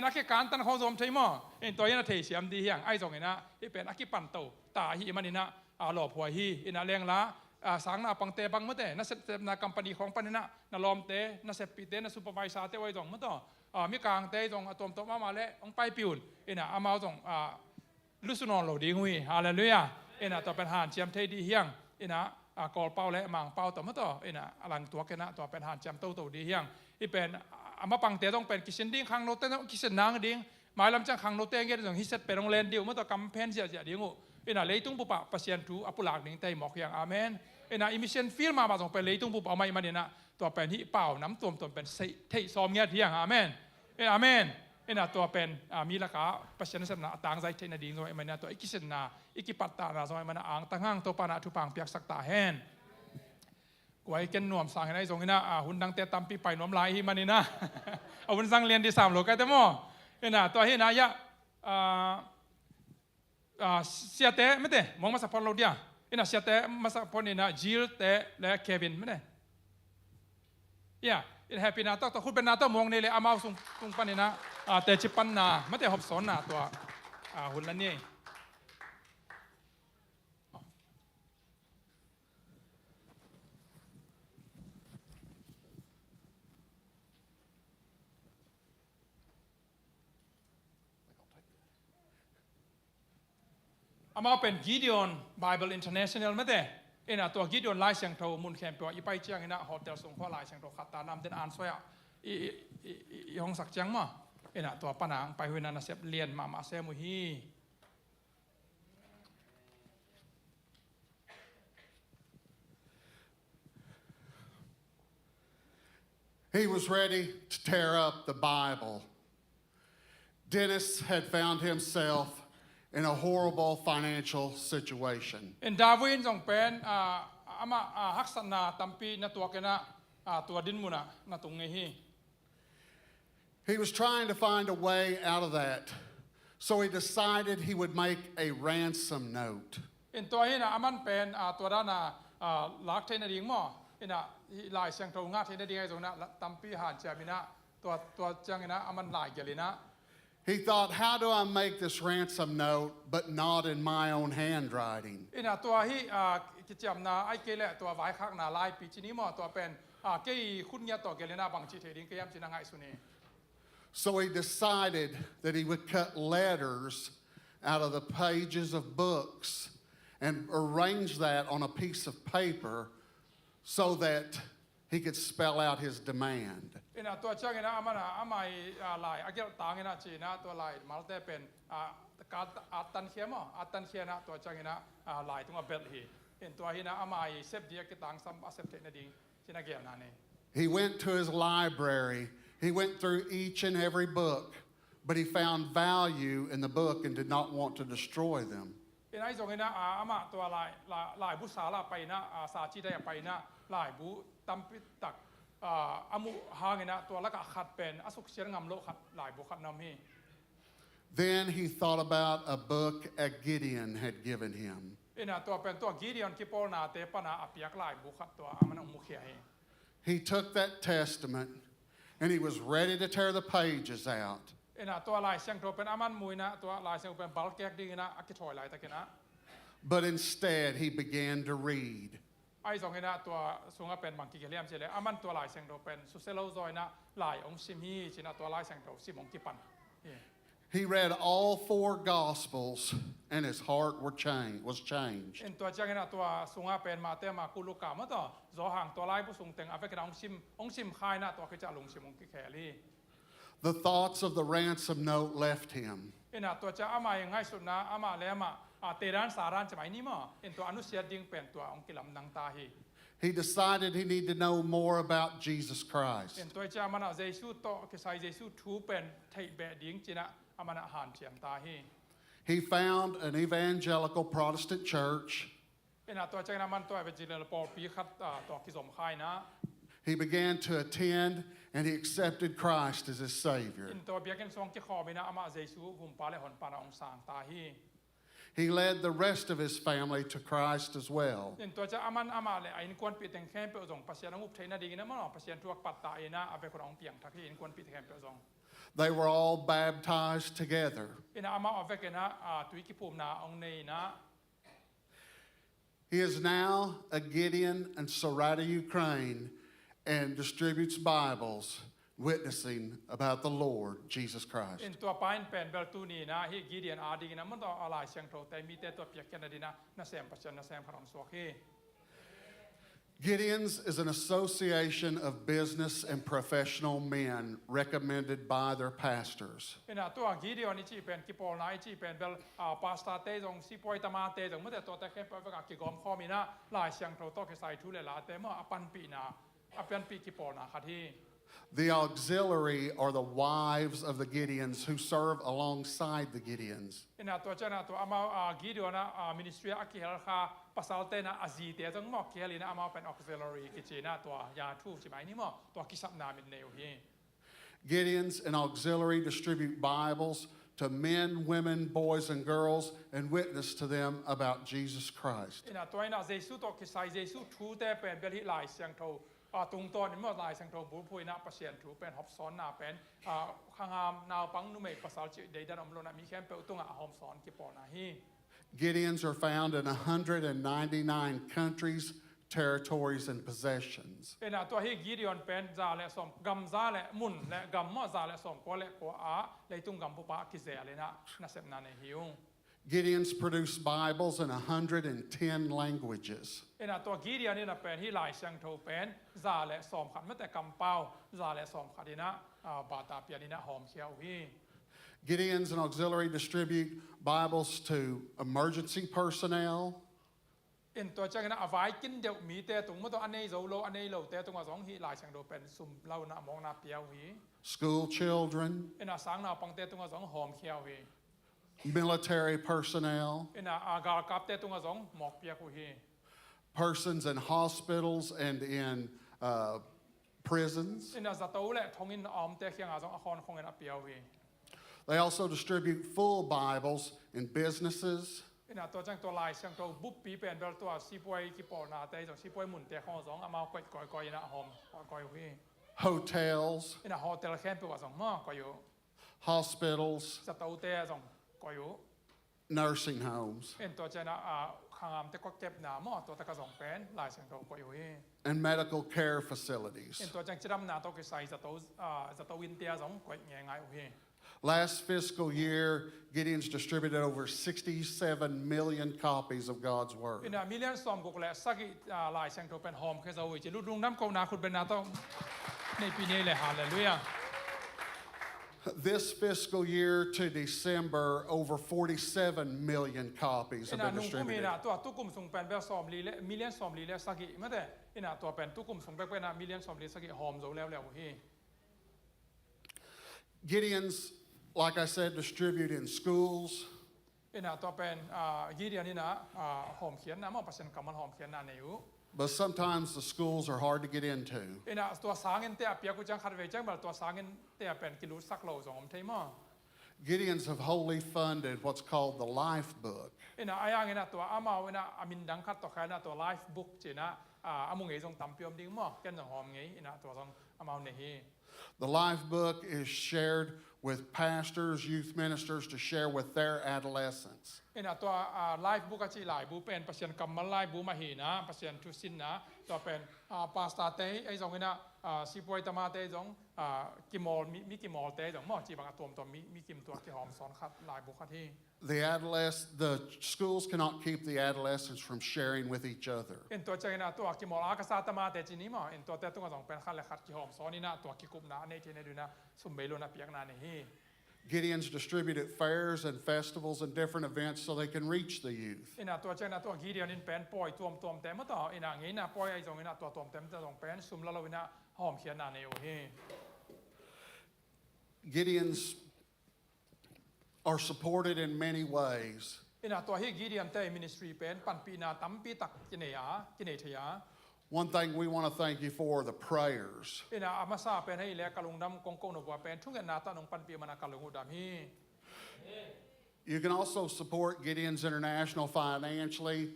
อาคิการตันของอมเทย์มั้งตัวยันเทย์เสียมดีอย่างไอ้ตรงนี้นะที่เป็นอาคิปันโตตาฮีมันนี่นะหล่อผัวฮีเลี้ยงละสังนาปังเตบังมะเตน่าเสพนาคัมปานีของปนินะน่าลอมเตน่าเสพปีเตน่าซูเปอร์ไวซ์เตไว้ตรงมะต่อมีกลางเตตรงตัวตัวมาเลยองไปปิวน์อามาตรงลุสุนอนโหลดีงุยฮาเลลูยาตัวเป็นหานเจียมเทดีเฮียงกอลเป้าและมังเป้าต่อมะต่ออลังตัวกันนะตัวเป็นหานเจียมโตดีเฮียงที่เป็นมาปังเตต้องเป็นกิเชนดิ้งขังโนเตต้องกิเชนนางดิ้งหมายลำจังขังโนเตเงี้ยตรงฮิเซตเป็นโรงเรียนเดียวมะต่อกำแพงเสียดิ้งเลยตุ้งปุปะปัสยันทูอปุลากหนึ่งเตยหมอกอย่างอาเมนอิมิเชนฟิลมาส่งไปเลยตุ้งปุปะเอาไม่มาเนี่ยนะตัวเป็นที่เปล่าน้ำตัวเป็นเทยซอมเงี้ยเที่ยงอาเมนอาเมนตัวเป็นมีราคาปัสยันสนะต่างใจเทนดีส่งไปมันตัวอิกิเซนนาอิกิปัตตานาส่งไปมันอ่างตั้งห้างตัวปานาทุปังเปียกสักตาแห้งกวยเกนนวมสั่งให้ส่งนะหุ่นดังเตะตามปีไปนวมลายที่มันนี่นะเอาหุ่นสั่งเรียนที่3โลกไกแต่หม้อตัวที่นายะเสียเตะไม่เตะมองมาสักพอเราเดียเสียเตะมาสักพอนี่นะจิลเตะและเควินไม่เตะแฮปปี้นะตัวคุณเป็นนาตัวมองนี่เลยอามาส่งปันนี่นะเตะชิปันนาไม่เตะหอบสอนนะตัวหุ่นละนี่ อามาเป็นกิเดียน Bible International ไม่ได้ตัวกิเดียนไล่เสียงโทมุนแคมป์ตัวอีไปเจียงโฮเทลส่งข้อไล่เสียงโทขัดตานำเดินอ่านสวยอีห้องสักเจียงมั้งตัวปนังไปหุยนันเสพเรียนมาเซมุฮี He was ready to tear up the Bible. Dennis had found himself in a horrible financial situation. เอ็นดาวินจงเป็นอามาฮักษณาตัมปีนตัวเกนะตัวดินมุนะนตุงเงฮี He was trying to find a way out of that, so he decided he would make a ransom note. เอ็นตัวฮีนะอามันเป็นตัวด้านะลักเทนดิ่งมั้งเอ็นลายเสียงตรงงาเทนดิ่งไอ้ตรงนั้นตัมปีหันเจมินะตัวจังนะอามันลายเกลินะ He thought, how do I make this ransom note, but not in my own handwriting? เอ็นตัวฮีกิจกรรมนะไอ้เกลตัวไว้ข้างนาลายปีจินี้มั้งตัวเป็นเกี่ยคุณยาตัวเกลินะบางจิตเทดิ่งเกี่ยมจินังไงสุนี So he decided that he would cut letters out of the pages of books and arrange that on a piece of paper so that he could spell out his demand. เอ็นตัวจังนะอามันอาไม่ลายเกี่ยวต่างนะจีนะตัวลายมาเลเตเป็นการตันเขียมั้งตันเขียนะตัวจังนะลายตรงเบลฮีเอ็นตัวฮีนะอาไม่เซฟเดียกิตังซัมเซฟเทนดิ่งจินักเกี่ยมนั่นเอง He went to his library. He went through each and every book, but he found value in the book and did not want to destroy them. เอ็นไอ้ตรงนี้นะอามาตัวลายบุษาลาไปนะสาจีได้ไปนะลายบุตัมปิตักอามุหางนะตัวละกะขัดเป็นอสุกเชียงงามโลขัดลายบุขัดน้ำฮี Then he thought about a book that Gideon had given him. เอ็นตัวเป็นตัวกีเดียนกิปอลนาเตปนาอภิยักลายบุขัดตัวอามันองมุขเขีย He took that testament and he was ready to tear the pages out. เอ็นตัวลายเสียงตัวเป็นอามันมุยนะตัวลายเสียงเป็นบัลแกกดีนะอักขิถอยลายตะกินะ But instead, he began to read. ไอ้สองนะตัวสูงเป็นบางกิเกลียมเฉลยอามันตัวลายเสียงตัวเป็นสุเซโลซอยนะลายองซิมีจินะตัวลายเสียงตัวซิมองกิปัน He read all 4 Gospels and his heart was changed. เอ็นตัวจังนะตัวสูงเป็นมาเตมากุลูกามาต่อจอห่างตัวลายผู้สูงเต็งอาเวกนะองซิมคายนะตัวคือจะลงซิมองกิแคลี The thoughts of the ransom note left him. เอ็นตัวจะอามายังไงสุดนะอามาแล้วมาเตรันสารันจะไม่นี่มั้งเอ็นตัวอนุเสียดิ่งเป็นตัวองกิลำนังตาฮี He decided he needed to know more about Jesus Christ. เอ็นตัวจะมันเยซูโตคือใส่เยซูทูเป็นไทยแบบดิ่งจีนะอามันหันเฉียมตาฮี He found an evangelical Protestant church. เอ็นตัวจังนะมันตัวเป็นจีนปอปีขัดตัวกิสมคายนะ He began to attend and he accepted Christ as his Savior. เอ็นตัวเบียกันซองกิขอบินะอามาเยซูหุ่มปาเลหอนปานาองสางตาฮี He led the rest of his family to Christ as well. เอ็นตัวจะอามันอามาเลยไอ้นควรปิดแตงแคมเปอร์ซองปัสยานุบไทยนาดีนะมั้งปัสยาทุกปัตตาเอนะอาเปคนองเปียงทักฮีเอ็นควรปิดแคมเปอร์ซอง They were all baptized together. เอ็นอามาเอาเวกนะตุยกิปูมนาองเนนะ He is now a Gideon in Sarata, Ukraine, and distributes Bibles witnessing about the Lord Jesus Christ. เอ็นตัวปายเป็นเบลตูนีนะฮีกีเดียนอาดีนะมันต้องอะไรเสียงโทแต่มีแต่ตัวเปียกกันนะดีนะน่าแซมปัจจัยน่าแซมขนมสวกฮี Gideon's is an association of business and professional men recommended by their pastors. เอ็นตัวกีเดียนนี่จีเป็นกิปอลนะจีเป็นเบลปาสตาเตจงซิปอยตามาเตจงเมื่อแต่ตัวแต่แค่ไปกับกิกอมข้อมีนะลายเสียงโทต้องใส่ทุเลลาแต่เมื่อปันปีนะปันปีกิปอลนะค่ะที่ The auxiliary are the wives of the Gideons who serve alongside the Gideons. เอ็นตัวเจ้านะตัวอามากีเดียนะมินิสทรีอากิเฮลคาภาษาเตนะอาจีเตจงมอกเกลีนะอามาเป็น auxiliary กิจีนะตัวยาทูใช่ไหมนี่มั้งตัวกิสับนามินเนวฮี Gideons and auxiliary distribute Bibles to men, women, boys, and girls and witness to them about Jesus Christ. เอ็นตัวนี้นะเยซูตัวกิใส่เยซูทูแต่เป็นเบลฮิลายเสียงโทตรงตัวนี่เมื่อลายเสียงโทบุพยนะประเสียนทูเป็นฮอบซ้อนนาเป็นข้างหามนาวปังนุ่มเอกภาษาจีเดดันอมโลนะมีแค่เป็นตุงหอมซ้อนกิปอนาฮี Gideons are found in 199 countries, territories, and possessions. เอ็นตัวฮีกีเดียนเป็นซาและสมกัมซาและมุนและกัมมอซาและสมก็และก็เลยตุงกัมปุปะกิเซเลยนะน่าเสพนาในหิว Gideons produce Bibles in 110 languages. เอ็นตัวกีเดียนนี่นะเป็นที่ลายเสียงโทเป็นซาและสมขัดไม่แต่กัมเปาซาและสมขัดดีนะบาตาเปียดีนะหอมเขียวฮี Gideons and auxiliary distribute Bibles to emergency personnel, in to chang na avai kin deu mi te tung mo to anei zo lo anei lo te tung a zong hi lai chang do pen sum lau na mong na piao hi school children, in a sang na pang te tung a zong hom khiao hi military personnel, in a agar kap te tung a zong mok pia ku hi persons in hospitals and in prisons. in a za to le thong in om te khiang a zong a khon khong in a piao hi They also distribute full Bibles in businesses, in a to chang to lai chang to bup pi pen bel to si poi ki po na te zong si poi mun te khong zong a mau koi in a hom koi hi hotels, in a hotel khen pe wa zong mo koi yu hospitals, za to te zong koi yu nursing homes, in to chang na khangam te ko kep na mo to ta ka zong pen lai chang to koi yu hi and medical care facilities. in to chang chiram na to ki sai za to win te zong koi nge ngai hi Last fiscal year, Gideon's distributed over 67 million copies of God's Word. in a million som ko le sagi lai chang to pen hom khe zo wi chi lu dung nam ko na khut ben na to nei pi nei le hallelujah This fiscal year to December, over 47 million copies have in a been nung ko mi distributed. na to tu kum sung pen be som li le million som li le sagi ma de in a to pen tu kum sung be pen a million som li sagi hom zo le hi Gideon's, like I said, distribute in schools, in a to pen gideon in a hom khian na mo pasen kamal hom khian na ne yu but sometimes the schools are hard to get into. in a to sangin te a pia ku chang khat ve chang bal to sangin te a pen ki lu sak lo zong om thei mo Gideons have wholly funded what's called the Life Book. in a ayang in a to amao in a amin dang khat to kha na to life book chi na amung ei zong tam piom ding mo ken zong hom ngei in a to zong amao ne hi The Life Book is shared with pastors, youth ministers to share with their adolescents. in a to life book a chi lai bu pen pasien kamal lai bu ma hi na pasien tu sin na to pen pasta te ai zong in a si poi tama te zong ki mol mi ki mol te zong mo chi bang atom to mi kim to ki hom son khat lai bu khat hi The schools cannot keep the adolescents from sharing with each other. in to chang na to ki mol a ka sa tama te chi ni mo in to te tung zong pen khat le khat ki hom son ni na to ki kup na ne ti ne du na sum be lo na piak na ne hi Gideon's distributed fairs and festivals and different events so they can reach the youth. in a to chang na to gideon in pen poi tuom te mo to in a ngi na poi ai zong in a to tuom tem te zong pen sum la lo in a hom khian na ne yo hi Gideons are supported in many ways. in a to hi gideon te ministry pen pan pi na tam pi tak ki ne the ya One thing we want to thank you for the prayers. in a amasa pen hei le kalung dam kong kong no wa pen thung na ta nong pan pi mana kalung dam hi You can also support Gideon's International financially.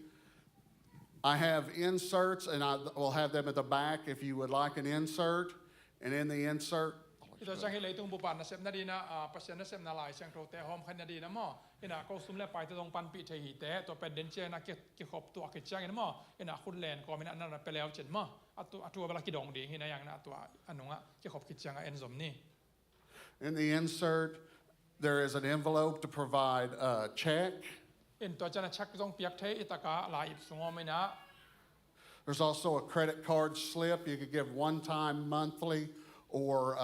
I have inserts, and I will have them at the back if you would like an insert. And in the insert, ito chang hi le tung bu pan na sem na di na pasien na sem na lai chang to te hom khan na di na mo in a ko sum le pai te dong pan pi the hi te to pen den che na ki khop to ki chang in mo in a khun len ko min an na pe leo chen mo atu bala ki dong ding hi na yang na to anunga ki khop ki chang en zom ni in the insert, there is an envelope to provide a check. in to chana chak dong piak the itaka la ip sungom ina There's also a credit card slip. You could give one time, monthly, or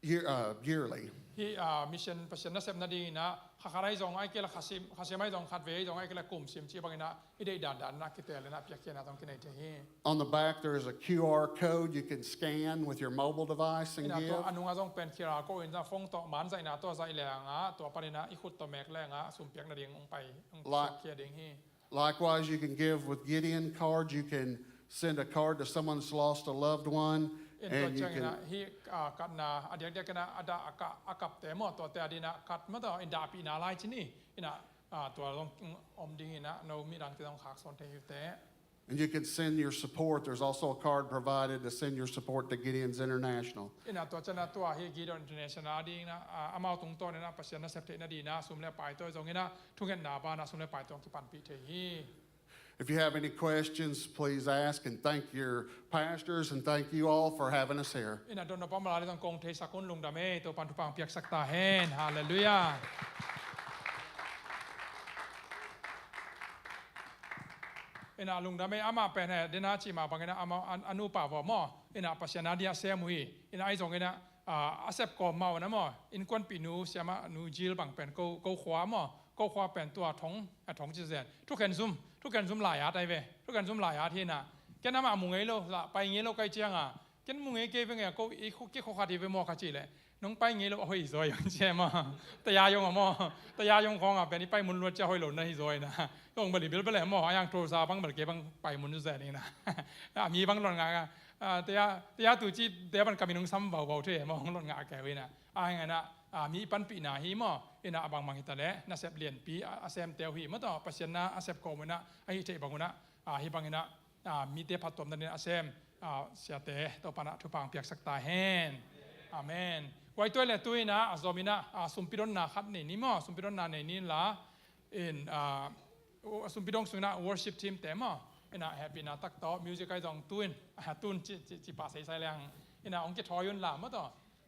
yearly. hi mission pasien na sem na di na khakarai zong ai ke la khasim ai zong khat ve zong ai ke la kum sim chi bangina idei dan na ki te le na piak ke na dong ki nei the hi On the back, there is a QR code you can scan with your mobile device and ina to give. anunga zong pen kira ko in za phong to man za ina to za ile nga to panina i khut to mek le nga sum piak na ding ong pai ong kia ding hi Likewise, you can give with Gideon cards. You can send a card to someone that's lost a loved one, in to and you chang na can hi kat na adia dia kana ada akap te mo to te adina kat ma to in da pi na lai chini ina to long om ding ina no mi ran ki dong khak son te hi te and you can send your support. There's also a card provided to send your support to Gideon's International. ina to chana to hi Gideon International ding na amao tung to na pasien na sep te na di na sum le pai to zong ina thungen na ba na sum le pai tong ki pan pi the hi If you have any questions, please ask, and thank your pastors and thank you all for having us here. ina don no pam la le tong kong the sakun lung da me to pan tu pang piak sak ta hen hallelujah ina lung da me ama pen he dina chi ma bang ina ama anu pa wa mo ina pasiana dia se mui ina ai zong ina asep ko ma na mo in kon pi nu siama nu jil bang pen ko khwa mo ก็ความเป็นตัวท้องจีเซนทุกคนซุ่มหลายอาได้เว้ทุกคนซุ่มหลายอาที่น่ะแกน้ำมามุงไงโลละไปงี้โลใกล้เจียงอ่ะแกมุงไงเก็บไงก็อีกเกี่ยวกับที่ไปมอคาจีเลยน้องไปงี้โลโอ้ยสวยอย่างเช่มาแต่ยายงอ่ะมอแต่ยายงของอ่ะเป็นนี่ไปมุนรถจะห้อยหล่นนะที่สวยนะยงบริบิลไปเลยมออย่างโทรศัพท์บังบริเก็บังไปมุนจุเซนนี่นะมีบังหล่นงาแต่ยาตู่จีแต่บันกามินุงซ้ำเบาๆเท่มองหล่นงาแกไว้นะไงนะมีปันปีนาฮีมอเอ็นะบางมังฮิตาเล่น่าเสพเลียนปีอาเซมเตียวฮีมาต่อปัศยนะอาเซปโกมุนะไอเจบังมุนะฮีบังนะมีเตพัดตอมนั่นอาเซมเสียเตต่อปนะทุพังเปียกสักตาเฮนอาเมนไว้ตัวเล่ตัวนะอาซอมินะสุมปิดอนนาขัดนี่มอสุมปิดอนนานี่ละสุมปิดองสุนะ worship team เต็มเอ็นะแฮปปี้นะตักต่อมิวสิกไอจองตุนจีปัสใส่แรงเอ็นะองค์เกทอยุนละมาต่อ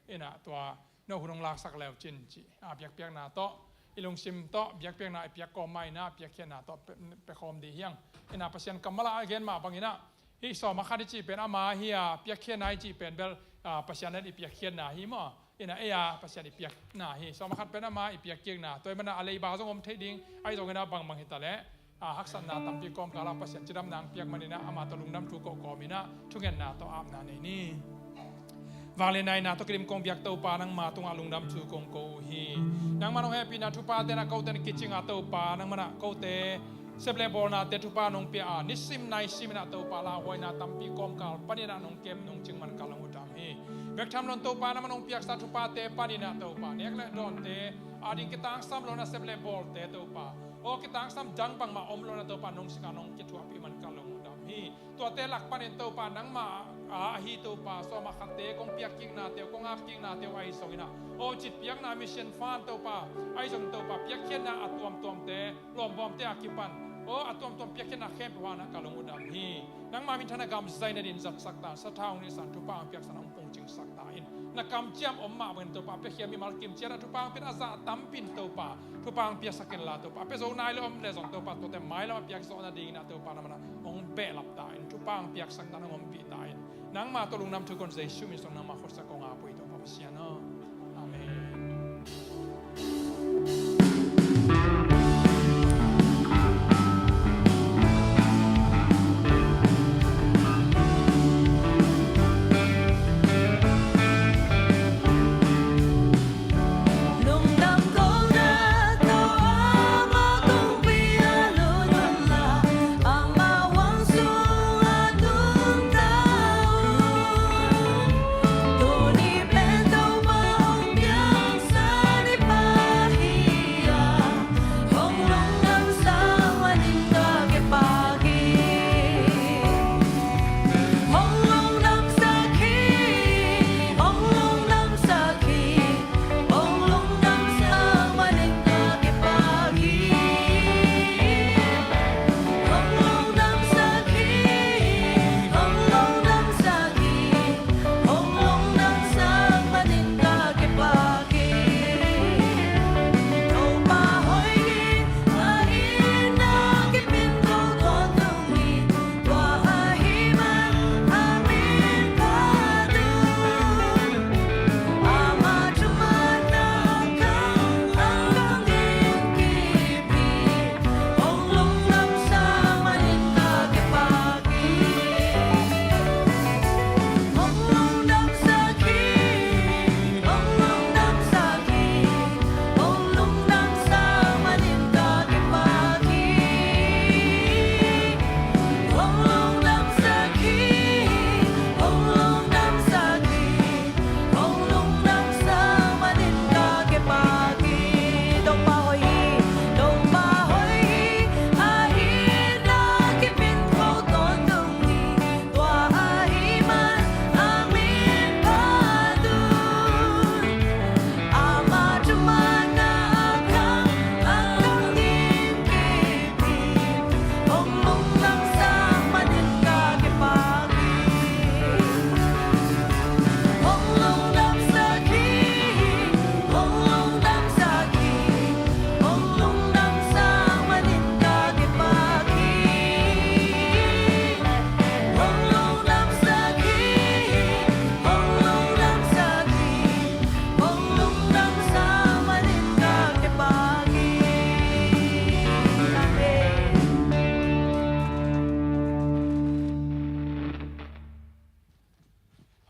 เอ็นะตัวโน้หุ่นลากสักแล้วจินจีเปียกนาโตอีลงซิมโตเปียกนาเปียกกอไม่นาเปียกเขียนนาโตไปคอมดีเฮียงอินาปัศยันกัมมาลาเกนมาบางอินะฮิสอมาคาดิจีเป็นอามาเฮียเปียกเขียนนาจีเป็นเบลปัศยันนั้นอีเปียกเขียนนาฮิมออินะปัศยันอีเปียกนาฮิสอมาคัดเป็นอามาอีเปียกเกียงนาตัวมันอะไรบางสงมเทดิ้งไอตรงนั้นบางฮิตาเล่ฮักษณะตัมปีกอมกาลาปัศยันจิดำนางเปียกมันนะอามาตลุงน้ำทุกกอมินะทุกเงินนาโตอาบนาในนี้วาเลนายนาตกริมกงเบียกเตาปานังมาตรงอาลุงดำชูกงโกฮีนังมันแฮปปี้นาทุปาเตนะเขาเตนกิจิงอาเตาปานังมันเขาเตเซเบลบอลนาเตทุปานงเปียนิสิมนายสิมนาเตาปาลาหอยนาตัมปีกอมกาลปานินานงเกมนงจิงมันกาลังอุดามฮีเบกทำลนเตาปานังมันงเปียกสาทุปาเตปานินาเตาปาเนกเลดอนเตอาดิงกิตังซัมลนาเซเบลบอลเตเตาปาโอกิตังซัมจังบังมาอมลนาเตาปานงสิกานงกิทัวปีมันกาลังอุดามฮีตัวเตลักปานินเตาปานังมาฮีเตาปาโซมาขัดเตกงเปียกกิงนาเตกงอากิงนาเตไอโซกินาโอจิตเปียกนามิเชนฟานเตาปาไอจงเตาปาเปียกเขียนนาอัตวมตวมเตลอมบอมเตอากิปันโอ้อัตวมตวมเปียกเขียนนาเข้มปวานะกาลงอุดามฮีนังมามินธนกรรมไซนดินจักสักตาสะท้าวนิสันทุปางเปียกสนองปงจิงสักตาอินนักกรรมเจียมอมมาเวนเตาปาเปียกเขียนมีมาลกิมเจระทุปางเป็นอาซาตัมปินเตาปาทุปางเปียกสักเกนลาเตาปาเปโซนายเลอมเลสองเตาปาตัวเต็มไม้แล้วเปียกโซนาดีนาเตาปานามันองเปะหลับตาอินทุปางเปียกสักตานองปีตาอินนังมาตลุงนำทุกคนใจชุ่มมิสงนำมาขดสักกงอาปุยตัวพระเสียนะอาเมน Hãy subscribe cho kênh Ghiền Mì Gõ để không bỏ lỡ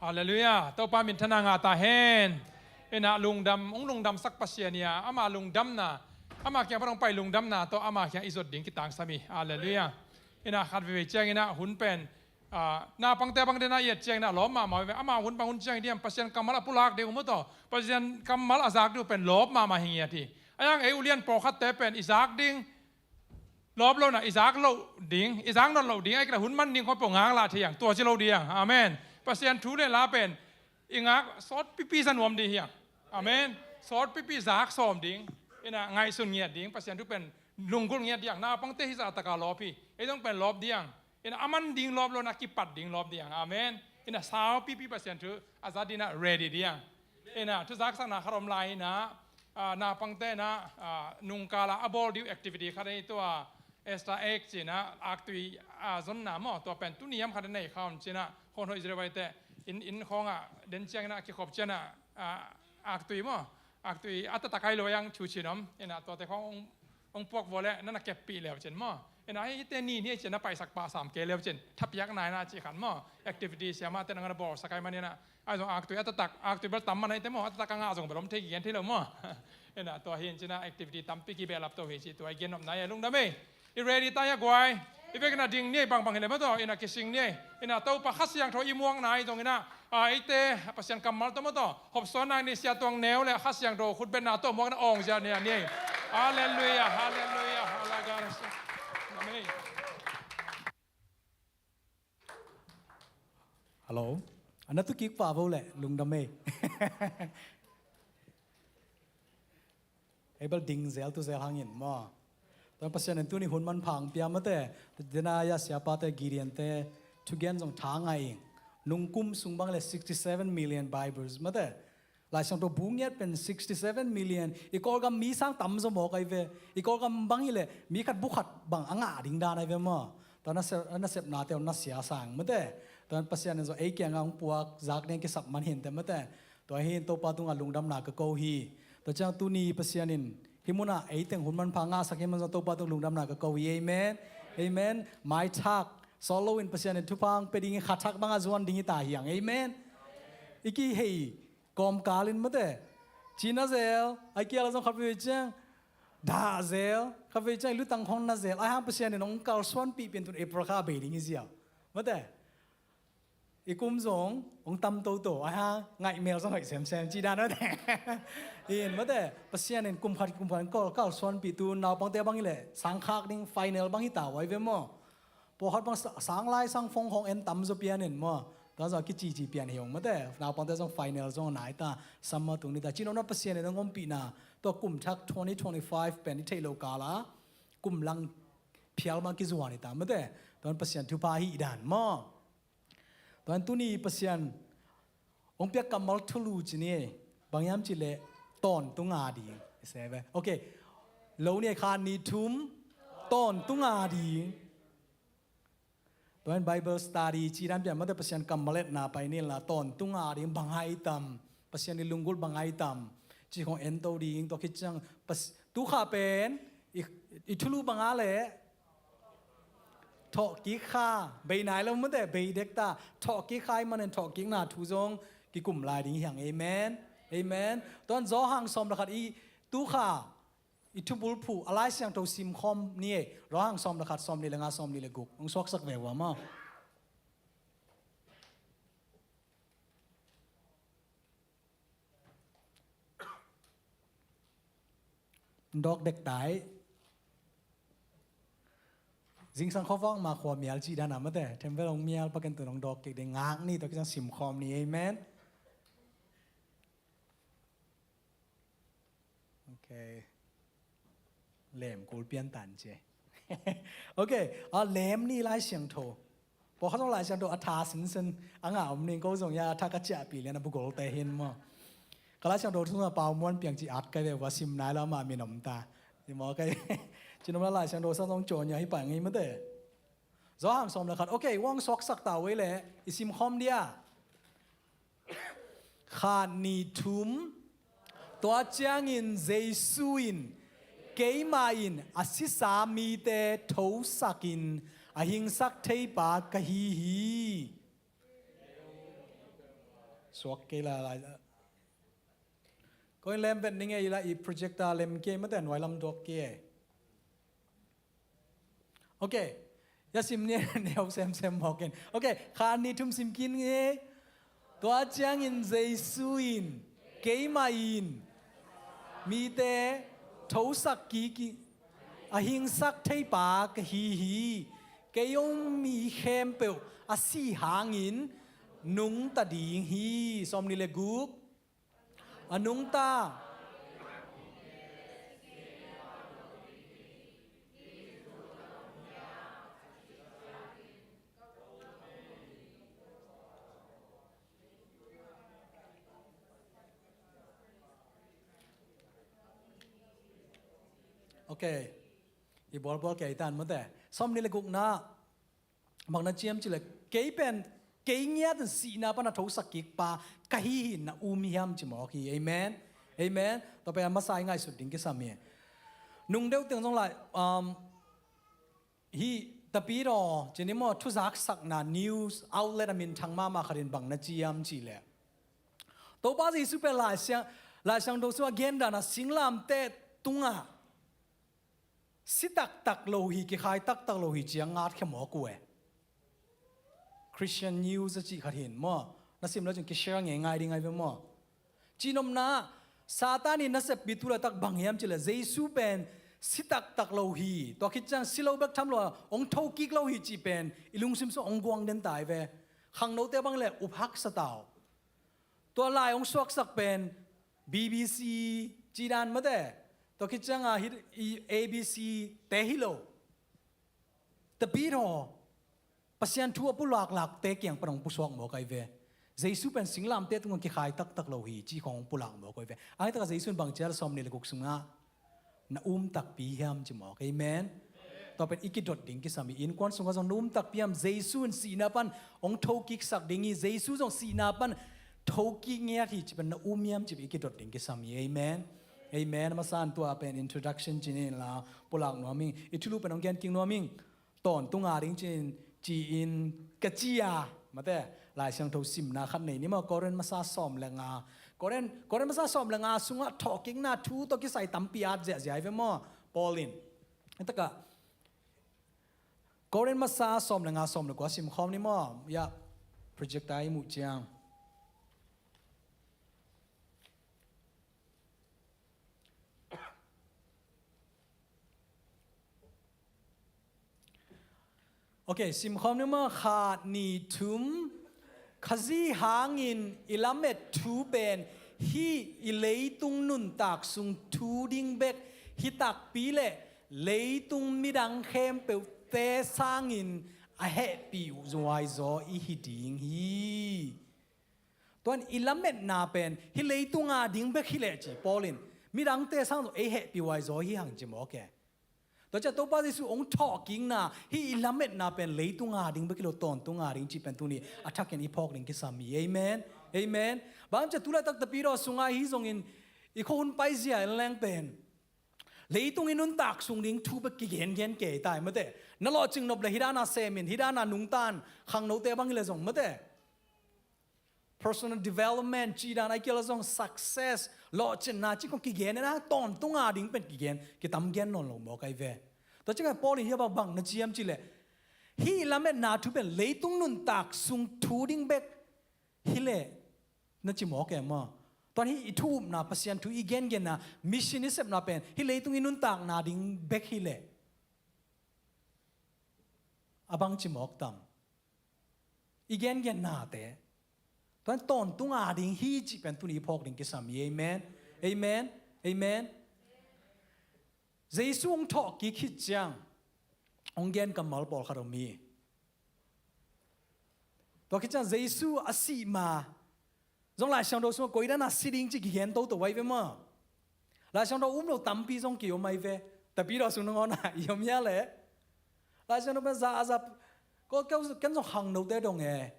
ฮาเลลูยาเต้าปามินทนางาตาเฮนเอ็นะลุงดำลุงดำสักปัสเซียเนียอามาลุงดำนะอามาเกี่ยงพระองค์ไปลุงดำนะตัวอามาเกี่ยงอิสดดิ่งกิตังสามีฮาเลลูยาเอ็นะขัดเวเจียงเอ็นะหุ่นเป็นนาปังเตปังเดนาเอียดเจียงนะล้อมมาอามาหุ่นปังหุ่นเจียงเดียมปัสเซียนกำมัลปุลักเดียวมุตโตปัสเซียนกำมัลอาซากดูเป็นล้อมมาเฮียทียังเออุเลียนโปรคัตเตเป็นอิซากดิ่งลบเรานะอิซากเราดิ่งอิซากนั่นเราดิ่งไอ้กระหุ่นมันดิ่งเขาปงหางลาเทียงตัวที่เราเดียงอาเมนปัสเซียนทูเล่ลาเป็นอิงักซอดปีสนวมดีเฮียอาเมนซอดปีซากสอมดิ่งเอ็นะไงสุนเงียดดิ่งปัสเซียนทูเป็นลุงกุลเงียดดิ่งนาปังเตฮิสาตะกาลอพี่ไอ้ต้องเป็นลบดิ่งเอ็นะอามันดิ่งลบเรานะกิปัดดิ่งลบดิ่งอาเมนเอ็นะสาวปีปัสเซียนทูอาซาดีนะ ready ดิ่งเอ็นะทุกสักสักนาคารมไลนะนาปังเตนะนุงกาลาอบอลดิวแอคทิวิตี้คดีตัวเอสตาเอ็กจีนะอักตุยจนน้ำตัวเป็นตุนิยมคดีในข้าวจีนะคนอิสราเอลเตอินของเดนเชียงนะที่ขบจีนะอักตุยอักตุยอัตตะไคร้ลอยยังชูชินอมเอ็นะตัวแต่ขององพวกวอลเลนั่นเก็บปีแล้วเจนเอ็นะไอ้เตนี่เจนไปสักป่า3 เกลียวเจนทับยักนายนะจีขันแอคทิวิตี้เสียมาเตนังกระบอกสกายมันเนี่ยนะไอ้ตรงอักตุยอัตตุยบัลตัมมันไอ้เต็มอัตตะกังอาส่งไปล้มเทกินที่เราเอ็นะตัวเห็นจีนะแอคทิวิตี้ตั้มปีกีเบลับตัวเฮจิตัวไอ้เกนอมนายลุงดำเองอีเรดี้ตายกวยอีเวกน่ะดิ่งเนี่ยบางเห็นเลยมั้ยตัวอีน่ะกิสิงเนี่ยอีน่ะเต้าปะขัสยังทออีม่วงนายตรงนี้นะไอ้เต้ปัสยันกำมัลตัวมั้ยตัวหอบซ้อนนายนี่เสียตัวแนวเลยขัสยังโดขุดเป็นหน้าตัวม่วงน่ะอ่องจ้ะเนี่ยฮาเลลูยาฮาเลลูยาฮาลาการสอาเมนฮัลโหลอันนั้นตุกิกป่าโบแหละลุงดำเมไอ้บัลดิงเซลตุเซลหางเงินมาตอนปัสยานันตุนี่หุ่นมันพังเปียมาเตะเดนายาเสียปาเตกิริยันเตทุกอย่างส่งทางไงนุ่งกุมสุงบังเลย67 million Bibles มาเตะหลายช่างตัวบุ้งยัดเป็น67 million อีกอลกัมมีสร้างต่ำสมองไอเวอีกอลกัมบังอีเลยมีขัดบุขัดบังอ่างดิ่งดานไอเวมาตอนนั้นเสพนาเตลนัสเสียสั่งมาเตะตอนปัสยานันส่งไอ้เกียงอ่างปวกจากเนี่ยกิสับมันเห็นแต่มาเตะตัวเห็นตัวปาตุงอ่ะลุงดำหนักก็โกฮีตัวจังตุนีปัสยานินฮิมุนะไอ้เต็งหุ่นมันพังอาสักฮิมันจะตัวปาตุงลุงดำหนักก็โกฮีเอเมนเอเมนไม้ทักโซโลวินปัสยานินทุพังเป็นดิ่งขัดทักบังอาจวนดิ่งตาเหียงเอเมนอีกเฮกอมกาลินมาเตะจีน่าเซลไอ้เกี่ยวกับขับวิจังดาเซลขับวิจังลุตังฮอนน่าเซลไอ้ห้างปัสยานินองค์การสวนปีเป็นตัวเอปราคาเบดิ่งเสียวมาเตะอีกุมสงองตำโตโตไอ้ห่าไงเมลสังหารแซมจีดานนั่นแหละเห็นมั้ยแต่ปัสยานินกุมพันก็ส่วนปีตูนาวปังเตบังนี่แหละสังขากนิ่งไฟแนลบังฮิตาไว้เว้มั้งพอฮัดบังสังไล่สังฟงของเอ็นตำจะเปียนินมั้งตอนจะกิจีเปียนเหี่ยวมั้งแต่นาวปังเตสังไฟแนลสังไหนตาสัมมาตรงนี้แต่จีนนั้นปัสยานินงมปีน่ะตัวกุมทัก2025เป็นที่โลกาละกุมลังเพียลมากิจวันิตามั้งแต่ตอนปัสยานิทุพาหิดานมั้งตอนตุนีปัสยันองเปียกกำมัลทุลูจีนี่บางยามจิเลตอนตุงาดีเสบโอเคเราเนี่ยคานีทุมตอนตุงาดีตอนไบเบิลสตาดีจีรันเปียมันแต่ปัสยันกำมัลเล็ดนาไปนี่ละตอนตุงาดีบางไอตัมปัสยันนิลุงกุลบางไอตัมจีของเอ็นโตดีตัวคิดจังตุขาเป็นอีทุลูบางอะไรทอกิข้าใบไหนแล้วมันแต่ใบเด็กตาทอกิข้ามันเป็นทอกิหน้าทุจงกิกลุ่มลายดิ่งอย่างเอเมนเอเมนตอนจ้อหางซอมระคัดอีตุข้าอีทุบุลผู้อะไรเสียงตัวซิมคอมนี่ร้อหางซอมระคัดซอมนี่ละงาซอมนี่ละกุกองซอกสักแววว่ามั้งดอกเด็กได้จิงสังเขาฟังมาขวาเมียลจีดานามาแต่เทมเวลงเมียลประกันตัวน้องดอกเก็กเด้งงากนี่ตัวก็จะสิมคอมนี่เอเมนโอเคเล่มกูเปลี่ยนตันเจโอเคเล่มนี่ไล่เสียงโทพอเขาต้องไล่เสียงโทอัฐาสินสันอ่างผมนี่ก็ส่งยาทักกะจ่าปีเลยนะบุกโกลเตเห็นมั้งก็ไล่เสียงโททุกคนเป่าม้วนเปียงจีอัดกันเลยว่าซิมนายแล้วมามีหนมตาที่หมอกันจีนมาหลายเสียงโดนต้องโจรอย่าให้ไปงี้มั้งเด้จ้าหางสมเลยครับโอเคว่างซอกสักตาไว้เลยอิสิมคอมเดียขานีทุมตัวเจียงอินเจสุอินเกยมาอินอาศิสามีเตทูสักินอาหิงสักเทปากะฮีฮี swak ke la la ko lem ben ninge ila I projector lem ke ma ten wai lam dok ke okay ya sim ne neo sem moken okay khan ni thum sim kin nge tua chang in jesuin ke ma in mi te thau sak ki a hing sak thei pa ka hi ke yong mi khem pe a si hangin nung ta ding hi som ni le guk anung ta okay I bol ke tan ma te som ni le guk na mang na chiam chi le ke pen ke nya den si na pa na thau sak ki pa ka hi na hiam chi mo ki amen amen to pe ma sai ngai su ding ke sam ye nung deu teng jong lai hi ta pi ro chi ni mo thu zak sak na news outlet amin thang ma kharin bang na chiam chi le to ba ji su pe lai sang do su again da na singlam te tunga si tak lo hi ki khai tak lo hi chiang ngat khe mo ku e Christian news chi kharin mo na sim lo jung ki share ngai ding ai ve mo chinom na satani na se pitula tak bang yam chile jesu pen si tak lo hi to khit chang silo bak tham lo ong thau ki lo hi chi pen ilung sim so ong gwang den tai ve khang no te bang le uphak sa taw to lai ong swak sak pen BBC chi dan ma de to khit chang a ABC te hi lo ta pi ro pasian thu pu lak te kyang prong pu swak mo kai ve jesu pen singlam te tung ki khai tak lo hi chi khong pu lak mo kai ve ai ta jesu bang chal som ni le guk sunga na tak pi hiam chi mo amen to pen ikidot ding ki sami in kon sunga jong tak piam jesu si na pan ong thau ki sak dingi jesu jong si na pan thau ki nge thi chi pen na hiam chi ikidot ding ki sami amen amen ma san to pen introduction chin la pulak no ming itulu pen ong gen king no ming ton tunga ring chin chi in kachia mate lai sang tho sim na khan nei ni ma koren ma sa som la nga koren ma sa som la nga sunga talking na thu to ki sai tam piat je jai ve mo polin etaka koren ma sa som la nga som la ko sim khom ni mo ya project ai mu chiang okay sim khom ni ma kha ni thum khazi hangin ilamet thu ben hi ileitung nun tak sung thu ding bek hi tak pi le leitung midang khem pe te sangin a he pi zoi zo I hi ding hi ton ilamet na pen hi leitung a ding bek hi le chi polin midang te sang zo e he pi wai zo hi hang chi mo ke to cha to pa su ong talking na hi ilamet na pen leitunga ding be kilo ton tunga ring chi pen tu ni attack and ipok ring ki sami amen amen bang cha tula tak ta piro sunga hi zong in I khon pai zia leng pen leitung in un tak sung ding thu be ki gen ke tai ma de na lo ching nop la hirana semin hirana nungtan khang no te bang le zong ma de personal development chi dan ai kila zong success lo chen na chi ko ki gen na ton tunga ding pen ki gen ki tam gen non lo mo kai ve to chi ka poli hi ba bang na chiam chi le hi lamet na thu pen leitung nun tak sung thu ding bek hi le na chi mo ke ma ton hi thu na pasian thu i gen na mission isep na pen hi leitung inun tak na ding bek hi le abang chi mok tam i gen na te ton tunga ding hi chi pen tu ni phok ding ki sam amen amen amen jesu ong tho ki khit chang ong gen kamal pol kharomi to ki chang jesu asi ma zong lai shang do so koi da na sitting chi ki gen to to wai ve ma lai shang do lo tam pi zong ki o mai ve ta pi do sung no na yom ya le lai shang do ba za ko kan zong hang no te dong e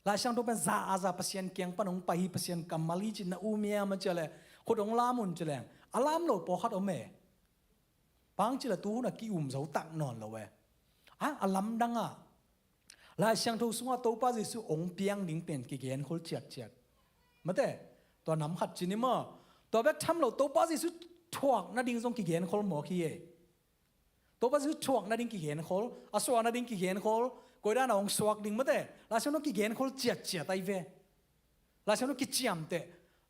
lai shang do pen za pasien kyang panong pahi pasien kamali chi na umia ma chale khodong lamun chale alam lo po khat ome pang chi la tu na ki zo tak non lo we alam danga lai shang do sunga to pa jesu ong piang ding pen ki gen khol chat มาแต่ตัวน้ำขัดจีนี่มั้งตัวแบบทำเราตัวป้าสิสุดถ่วงนาดิ้งทรงกี่เห็นคนหมอขี้ตัวป้าสิสุดถ่วงนาดิ้งกี่เห็นคนอาสวานาดิ้งกี่เห็นคนก็ได้น่ะองสวกดิ้งมาแต่ลาชนกกี่เห็นคนเจียไตเวลาชนกกี่เจียมแต่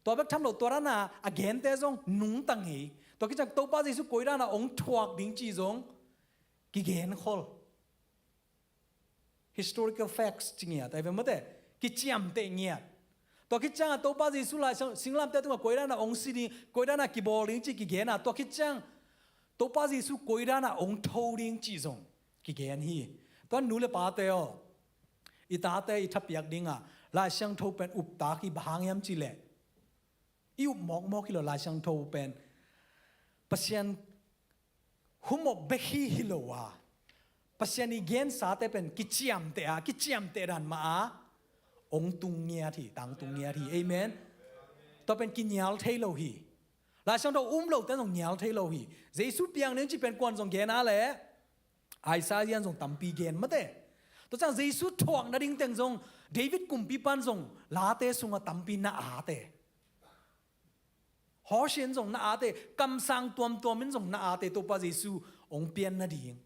ตัวแบบทำเราตัวนั้นน่ะอาเห็นแต่ทรงนุ่งตังหีตัวกี่จังตัวป้าสิสุดก็ได้น่ะองถ่วงดิ้งจีทรงกี่เห็นคน historical facts จริงๆแต่เป็นมาแต่กี่เจียมแต่เงี้ยตัวคิดจังตัวป้าจีสุลาสิงลามแต่ตัวกอยด้านะองค์สิดีกอยด้านะกี่บอลิงจีกี่เกนะตัวคิดจังตัวป้าจีสุกอยด้านะองค์ทอลิงจีซงกี่เกนฮีตัวนู้นเลยป้าเตออีตาเตอีทับยักดิงอ่ะลายช่างทอเป็นอุปตากี่บางยามจีเล่อีอุปมอกกี่เราลายช่างทอเป็นปัศยันหุมบเบคีฮิโลวาปัศยันอีเกนสาเตเป็นกิจยามเตะกิจยามเตะดันมาองตุงเงียที่ต่างตุงเงียที่เอเมนตัวเป็นกินยาลเทโลฮีหลายช่างตัวเราแต่ต้องยาลเทโลฮีเจสุเปียงเนี่ยจีเป็นกวนส่งเกณฑ์อะไรไอซาเยียนส่งตั้มปีเกณฑ์มาเต้ตัวจังเจสุถ่วงนาดิ้งเต็งส่งเดวิดกุมปีปันส่งลาเตส่งตั้มปีน่าอาเต้ฮอเชนส่งน่าอาเต้กำสังตัวมันส่งน่าอาเต้ตัวป้าเจสุองเปียนนาดิ้ง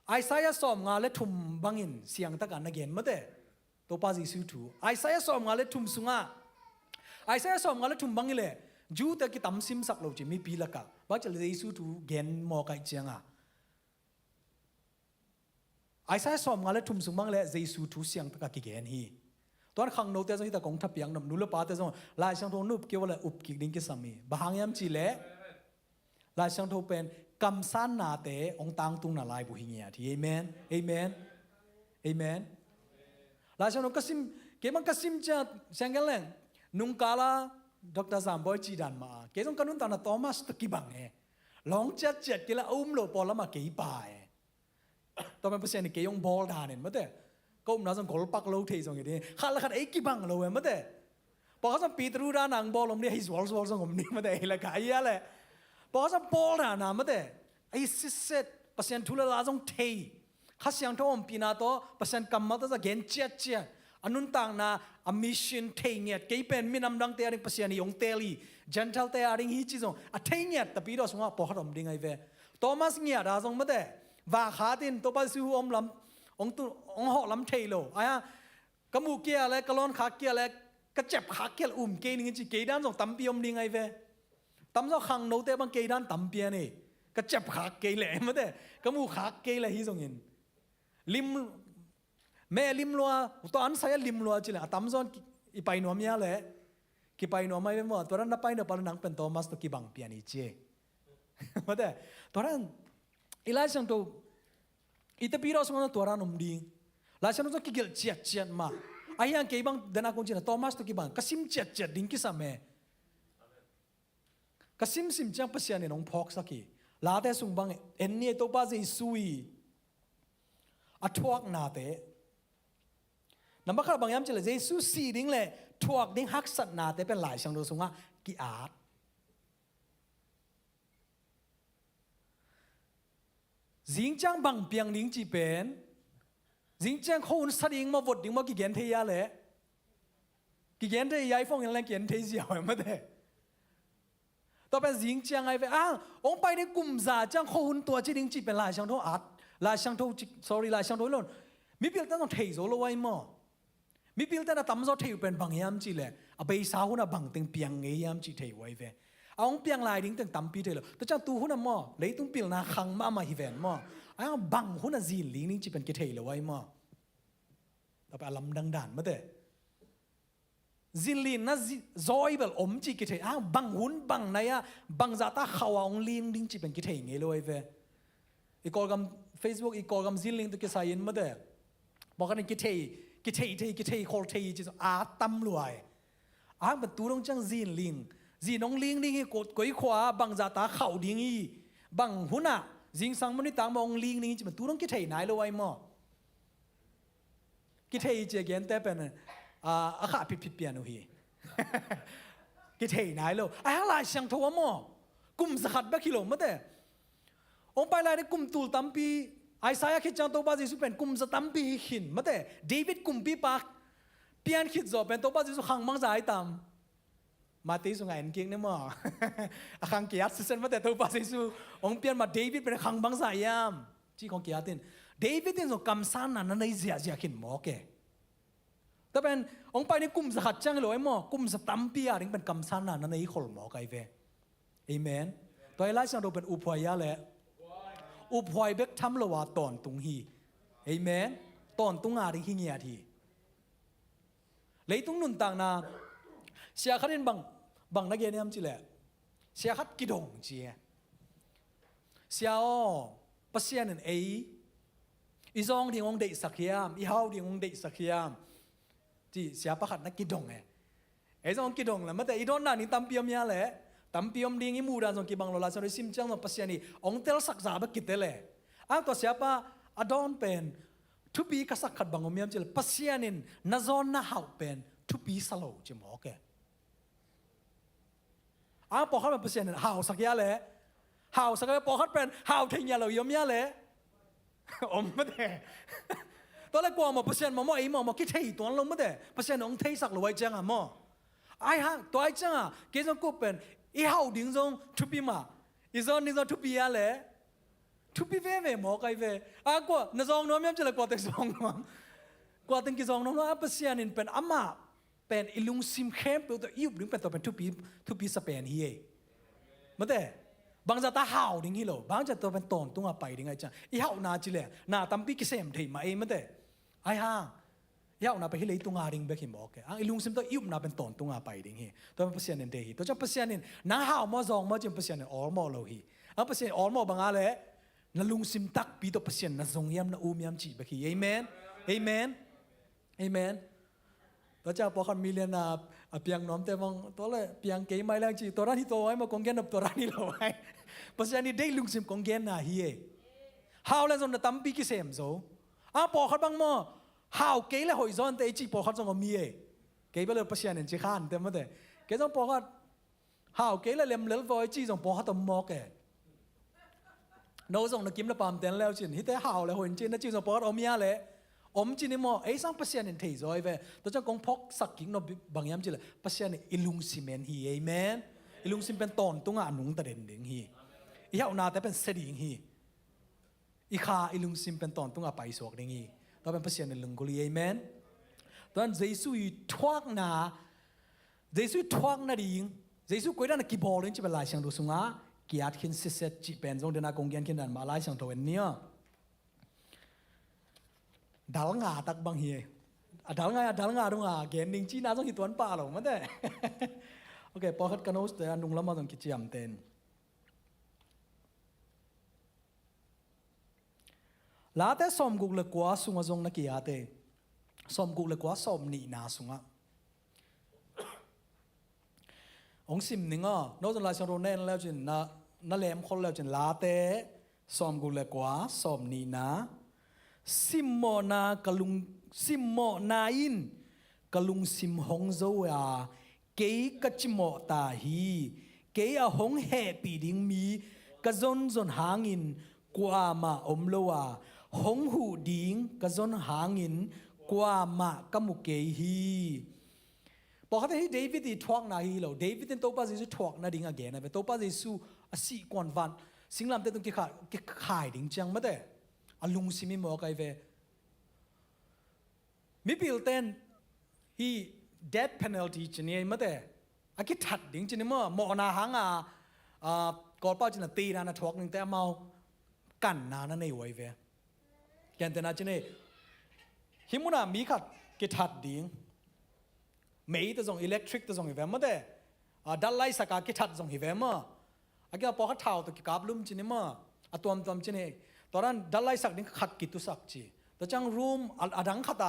ไอซายาสอมงาเลทุมบังอินเสียงตะกันนักเกณฑ์มาเต้ตัวป้าจีสุทูไอซายาสอมงาเลทุมสุงาไอซายาสอมงาเลทุมบังอิเลจูแต่กิตามซิมสักโลจิมีปีละกะบ้าจะเลยสุทูเกณฑ์มอไกเจียงอ่ะไอซายาสอมงาเลทุมสุงบังเลเจสุทูเสียงตะกันกิเกณฑ์ฮีตอนขังโนเตจงฮิตะกงทับยังนำนุลป้าเตจงลายช่างทงนุบเกี่ยวกับอุบกิดิ้งกิสามีบางยามจีเลลายช่างทงเป็นกำสันนาเตองตังตุงนาลายบุหิเงียที่เอเมนเอเมนเอเมนลายช่างทงกสิมเกี่ยมันกสิมจะเสียงกันแรงนุงกาลาดรสามบอยจีดันมาเกี่ยต้องกันนุนตานาโทมัสตะกี้บังลองเจ็ดเกี่ยละอุ้มโลปอลมาเกี่ยป่าตอนเป็นเปอร์เซ็นต์เกี่ยงบอลดานมาเต้ก็อุ้มน่าจะกอลปักโลเทส่งอย่างนี้ขัดละขัดไอ้กี่บังโลมาเต้พอเขาจะปีตรูดานังบอลมเนี่ยฮิสวอลส่งผมนี่มาเต้ละกายอะไรพอจะบอลนะมาเต้ไอ้สิเซตเปอร์เซ็นต์ทุเรศส่งเทข้าเสียงทอมปีนาโตเปอร์เซ็นต์กำมาตัวจะเกณฑ์เจียอันนู้นต่างนะอมิชันเทเนี่ยเกี่ยเป็นมีนำดังเตอริงเปอร์เซ็นต์ยงเตลีเจนทัลเตอริงฮิจิซงอ่ะเทเนี่ยแต่ปีเราส่งว่าพอเขาทำดิ้งไอ้เวโทมัสเนี่ยดาส่งมาเต้ว่าขาดินตัวปัสสิวอมลำองตุองหอลำเทโลไอ้ฮะกมูเกียอะไรกะลอนขาเกียอะไรกระเจ็บขาเกียเกนิงจีเกด้านส่งตั้มปีอมดิ้งไอ้เวตั้มส่งขังโนเตบังเกด้านตั้มปีนี่กระเจ็บขาเกยแหล่มาเต้กมูขาเกยแหล่ฮิซงยินลิมแม่ลิมลัวตัวอันใส่ลิมลัวจิละตั้มส่วนอีไปหนัวเมียเลยกี่ไปหนัวไม่เป็นหมดตัวนั้นนับไปเนปาลนังเป็นโทมัสตัวกี่บังปีนี่เจมาเต้ตัวนั้นอีไลช่างตัวอีแต่ปีเราสมัยนั้นตัวนั้นนุ่มดีไลช่างตัวกี่เกลเจียดมาไอ้ยังกี่บังเดินอากุญจินะโทมัสตัวกี่บังกสิมเจียดดิ้งกี่สามเมกสิมจังเปอร์เซ็นต์เนี่ยน้องพอกสักกี่ลาเตสุงบังเอ็นเนี่ยตัวป้าเจสุยอัทวกนาเตน้ำบักระบางยามเจริญเจสุสีดิ้งเลยทวกดิ้งฮักสัตนาเตเป็นหลายช่างตัวสุงะกี่อาร์ตจิงจังบังเปียงดิ้งจีเป็นจิงจังคนสดิ้งมาบดดิ้งมากี่เกณฑ์เทียเลยกี่เกณฑ์เทียไอฟงยังแรงเกณฑ์เทียเสียวไม่ได้ต่อไปจิงจังไอ้เว้องไปในกลุ่มจ่าจังคนตัวจีดิ้งจีเป็นลายช่างทออาร์ตลายช่างทอsorry ลายช่างทอล้นมีเพียงแต่ต้องเทโซโลไว้มั้งมีเพียงแต่ตั้มโซเทเป็นบางยามจีเลยเอาไปสาวหุ่นบังตึงเปียงเงียมจีเทไว้เว้เอาเปียงลายดิ้งตึงตั้มปีเทเลยแต่จังตูหุ่นมั้งเลยตุ้งปีนาขังมาฮิเวนมั้งเอาบังหุ่นจีลิงนิ่งจีเป็นกิเทเลยไว้มั้งต่อไปลำดังด่านมาเต้จิลินนะจอยเบลอมจีกิเทบังหุ่นบังนายบังจัตตาขาวองลิงดิ้งจีเป็นกิเทเงี้ยเลยเว้อีกอลกัม Facebook อีกอลกัมจิลินตัวกิสายินมาเต้บอกกันกิเทคอลเทจีอาตั้มรวยมันตัวน้องจังจิลินจีน้องลิงดิ้งกดก้อยขวาบังจัตตาขาวดิ้งบังหุ่นอ่ะจิงสังมันนี่ต่างมองลิงดิ้งจีมันตัวน้องกิเทไหนเลยไว้มั้งกิเทจีเกนแต่เป็นอาขาผิดเปลี่ยนหนูฮีกิเทไหนเลยอะไรช่างทัวมั้งกลุ่มสกัดแบบกิโลมาเต้องไปไล่ในกลุ่มตูลตั้มปีไอซายาคิดจังตัวบ้าจิสุเป็นกลุ่มสตั้มปีหินมาเต้เดวิดกลุ่มปีปาก เปียนคิดจบเป็นตัวป้าจิสุขังมังสายตามมาตีสุงไงเอ็นกิ้งเนี่ยมั้งขังเกียรติเส้นมาแต่ตัวป้าจิสุองเปียนมาเดวิดเป็นขังมังสายามจีของเกียรตินเดวิดเนี่ยส่งกำสันนั่นในเสียขินหมอแกแต่เป็นองไปในกลุ่มสกัดจังเลยมั้งกลุ่มสตัมปีอาริงเป็นกำสันนั่นในคนหมอไกเวเอเมนตัวไอ้ไล่สังเราเป็นอุปยาแหละอุปยเบกทำละว่าตอนตุงฮีเอเมนตอนตุงอาริงฮีเงียทีเลยตุงนุนต่างนาเสียขัดเองบังนักเรียนเนี่ยมั้งจีแหละเสียขัดกิดงจีเสียอ๋อปัสยานันเออีซองที่องเด็กสักยามอีเฮาที่องเด็กสักยามจีเสียประคัดนักกิดงไอ้ซองกิดงแหละแต่อีโดนน่ะนี่ตั้มเปียมยาแหละตั้มเปียมดิ้งอีมูดานซองกิบังโลลาซอนซิมจังซองปัสยานี่องเตลสักษาบักกิดเลยตัวเสียปะอดอนเป็นทุบีกษักขัดบังอมยามจีปัสยานินนาซอนน่าเฮาเป็นทุบีสโลจิมโอเคพอเขาเป็นปัสยานินเฮาสักยาเลยเฮาสักยาพอเขาเป็นเฮาทิ้งยาเรายมยาเลยไม่ได้ตอนแรกกลัวมาเปอร์เซ็นต์มาไอ้มาคิดให้ตัวเราไม่ได้เปอร์เซ็นต์องเทสักเราไว้จังอ่ะมาไอ้ฮะตัวไอ้จังอ่ะเกี่ยวกับกูเป็นอีเฮาดิ้งซงทุบีมาอีซอนดิ้งซงทุบีอะไรทุบีเว่มาใครเว่กว่าในซองน้องยังจะเลิกกว่าแต่ซองน้องกว่าแต่กี่ซองน้องเปอร์เซ็นต์นี่เป็นอามาเป็นอิลุงซิมเข้มเป็นตัวอิบดิ้งเป็นตัวเป็นทุบีสเปนเฮียไม่ได้บางจะตาห่าวดิ้งฮิโลบางจะตัวเป็นตอนตุ้งไปดิ้งไงจังอีห่าวนาจิเล่นาตั้มปีกิเซมที่มาเองไม่ได้ไอ้ห่างอีห่าวนาไปฮิเลยตุ้งดิ้งเบกิมบอกแกอีลุงซิมตัวอิบนาเป็นตอนตุ้งไปดิ้งฮีตัวเป็นเปอร์เซ็นต์นี่เดฮีตัวจะเปอร์เซ็นต์นี่นาห่าวมาซองมาจิมเปอร์เซ็นต์นี่ออลมอลโลฮีเปอร์เซ็นต์ออลมอบางอะไรนาลุงซิมตักปีตัวเปอร์เซ็นต์นาซงยามนาอูมยามจีเบกีเอเมนเอเมนเอเมนตัวเจ้าพอคนมีเรียนเพียงน้อมแต่มองตัวเลยเพียงเก๋ไม่แรงจีตัวนั้นที่ตัวไว้มากงเกนตัวนั้นนี่เราไว้เพราะฉะนั้นได้ลุงซิมกงเกนน่ะเฮียฮาวแล้วจนตั้มปีกิเซมโซพอเขาบังมั่วฮาวเก๋เลยหอยซ้อนแต่จีพอเขาจงมีเก๋ไปเลยเพราะฉะนั้นจีข้านแต่ไม่ได้เก๋จงพอเขาฮาวเก๋เลยเลี้ยมเลี้ยไว้จีจงพอเขาต้องมอกแกโน้ตจงนักกิมละปามเต็นแล้วจีนที่แต่ฮาวเลยหอยจีนนั่นจีจงพอเขาเอามีอะไรจีนี่มั่วสังเปอร์เซ็นต์นี่ที่ซอยเว้ตัวจังกงพกสักกิ่งนบางยามจีเลยเปอร์เซ็นต์นี่อิลุงซิเมนฮีเอเมนอิลุงซิมเป็นตอนตุ้งนุ่งตะเด่นดิ่งฮีอีเอานาแต่เป็นเสดิ่งฮีอีขาอิลุงซิมเป็นตอนตุ้งไปสวกดิ่งฮีตัวเป็นเปอร์เซ็นต์ในลุงกุลีเอเมนตอนเยซูทวักนาดิ่งเยซูคุยด้านกีบอลนี่จะเป็นลายเสียงดูสุงากีอาร์คินซิเซตจีเป็นจงเดินนากงเกียนคินดันมาลายเสียงตัวเนี้ยดัลงาตักบางเฮียดัลงาตรงเกณฑ์นิ่งจีน่าต้องหิตวันป่าหรอไม่ได้โอเคพอคัดกันโน้ตแต่นุ่งละมาต้องกิจยามเต้นลาแต่สมกุกเล็กกว่าสุงจงนักยาเตสมกุกเล็กกว่าสมนีนาสุงะองซิมนิงอ่ะโน้ตลายสโรเนนแล้วจินนาเลมคนแล้วจินลาแต่สมกุกเล็กกว่าสมนีนาซิมโมนาอินกลุงซิมฮงโซอาเกยกัจโมตาฮีเกยฮงเฮปีดิงมีกะจนหางินกว่ามาอมโลวาฮงหูดิงกะจนหางินกว่ามากะมุเกยฮีพอเขาที่เดวิดทวักนาฮีเราเดวิดตัวป้าเยซูทวักนาดิงagainนะตัวป้าเยซูสีกวนวันสิ่งลำแต่ต้องเกี่ยขายดิงจังไม่ได้ลุงซิมิมอกไอเวมิพิลเตนฮี death penalty จีนี่ไม่ได้อากิทัดดิ้งจีนี่มั่วนาหังกอดเป้าจีน่ะตีนาทวักหนึ่งแต่เมากันนาในไว้เวแกนแต่นาจีนี่ฮิมุนามีขัดกิทัดดิ้งไม่ตัวส่งอิเล็กทริกตัวส่งอีเวไม่ได้ดัลไลสักกิทัดส่งอีเวมั่วอากิพอขัดเท้าตัวกิกาบลุ่มจีนี่มั่วตัวจีนี่ตอนนั้นดัลไลสักนี่ขัดกิตุสักจีแต่จังรูมอดังขัด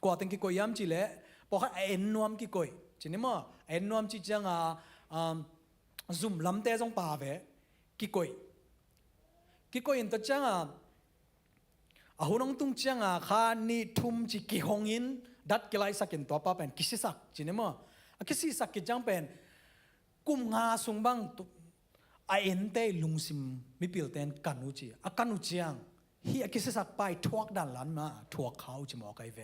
กว่าตั้งกี่กอยย้ำจีเล่พอเขาเอ็นนวมกี่กอยจีนี่มั้งเอ็นนวมจีจังซุ่มลำเตะจงป่าเวกี่กอยอินตัวจังหุ่นองตุ้งจังข้านี่ทุ่มจีกี่หงอินดัดกี่ไลสักอินตัวป้าเป็นกิสิสักจีนี่มั้งกิสิสักกี่จังเป็นกุมงาสุงบังเอ็นเตลุงซิมมิพิลเตนกันอุจีกันอุจียังฮีกิสิสักไปทวักดันลันมาทวักเขาจีมอกไอเว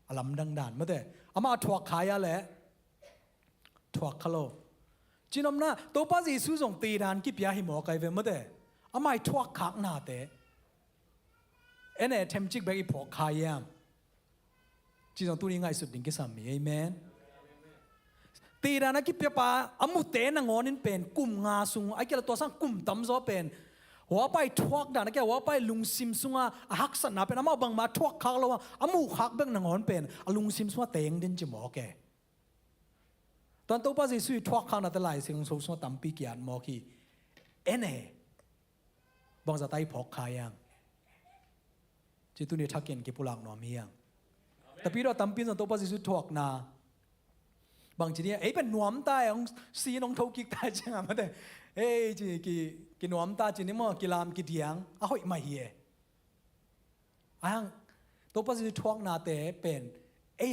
อลัมดังด่านมาแต่อามาถวกขายาแหละถวกขโลจีนอมนะตัวป้าจีสุส่งตีดานกิบยาหิมอไกเวมาแต่อามาถวกขากหน้าแต่เอ็นเอเทมจิกแบบอีพอขายามจีนตัวนี้ง่ายสุดดิ่งกิสามีเอเมนตีดานะกิบยาปาอามุเตนงอนินเป็นกุมงาซุงไอ้เกลตัวสร้างกุมตั้มซอเป็นหัวไปทวกด่านนะแกหัวไปลุงซิมซุงหักสนาเป็นอามาบังมาทวกขากแล้วว่าอามูขากเบงนงอนเป็นลุงซิมซุงเตงเดินจิหมอแกตอนตัวป้าจีสุยทวกขากนั่นแต่ไหลเสียงโซ่ซุงตั้มปีกียนหมอคีเอ็นเอบังจะไต่พอกขายยังจิตุนี่ทักเกินกิปุลังนอมียังแต่พี่เราตั้มปีนตัวป้าจีสุยทวกนาบางทีเนี่ยเป็นหนวมตายของซีน้องทกิกตายจังอ่ะมาแต่จีกีหนวมตาจีนี่มั้งกีลามกีเดียงหอยมาเฮียตัวปัจจุบันทวกนาเตเป็น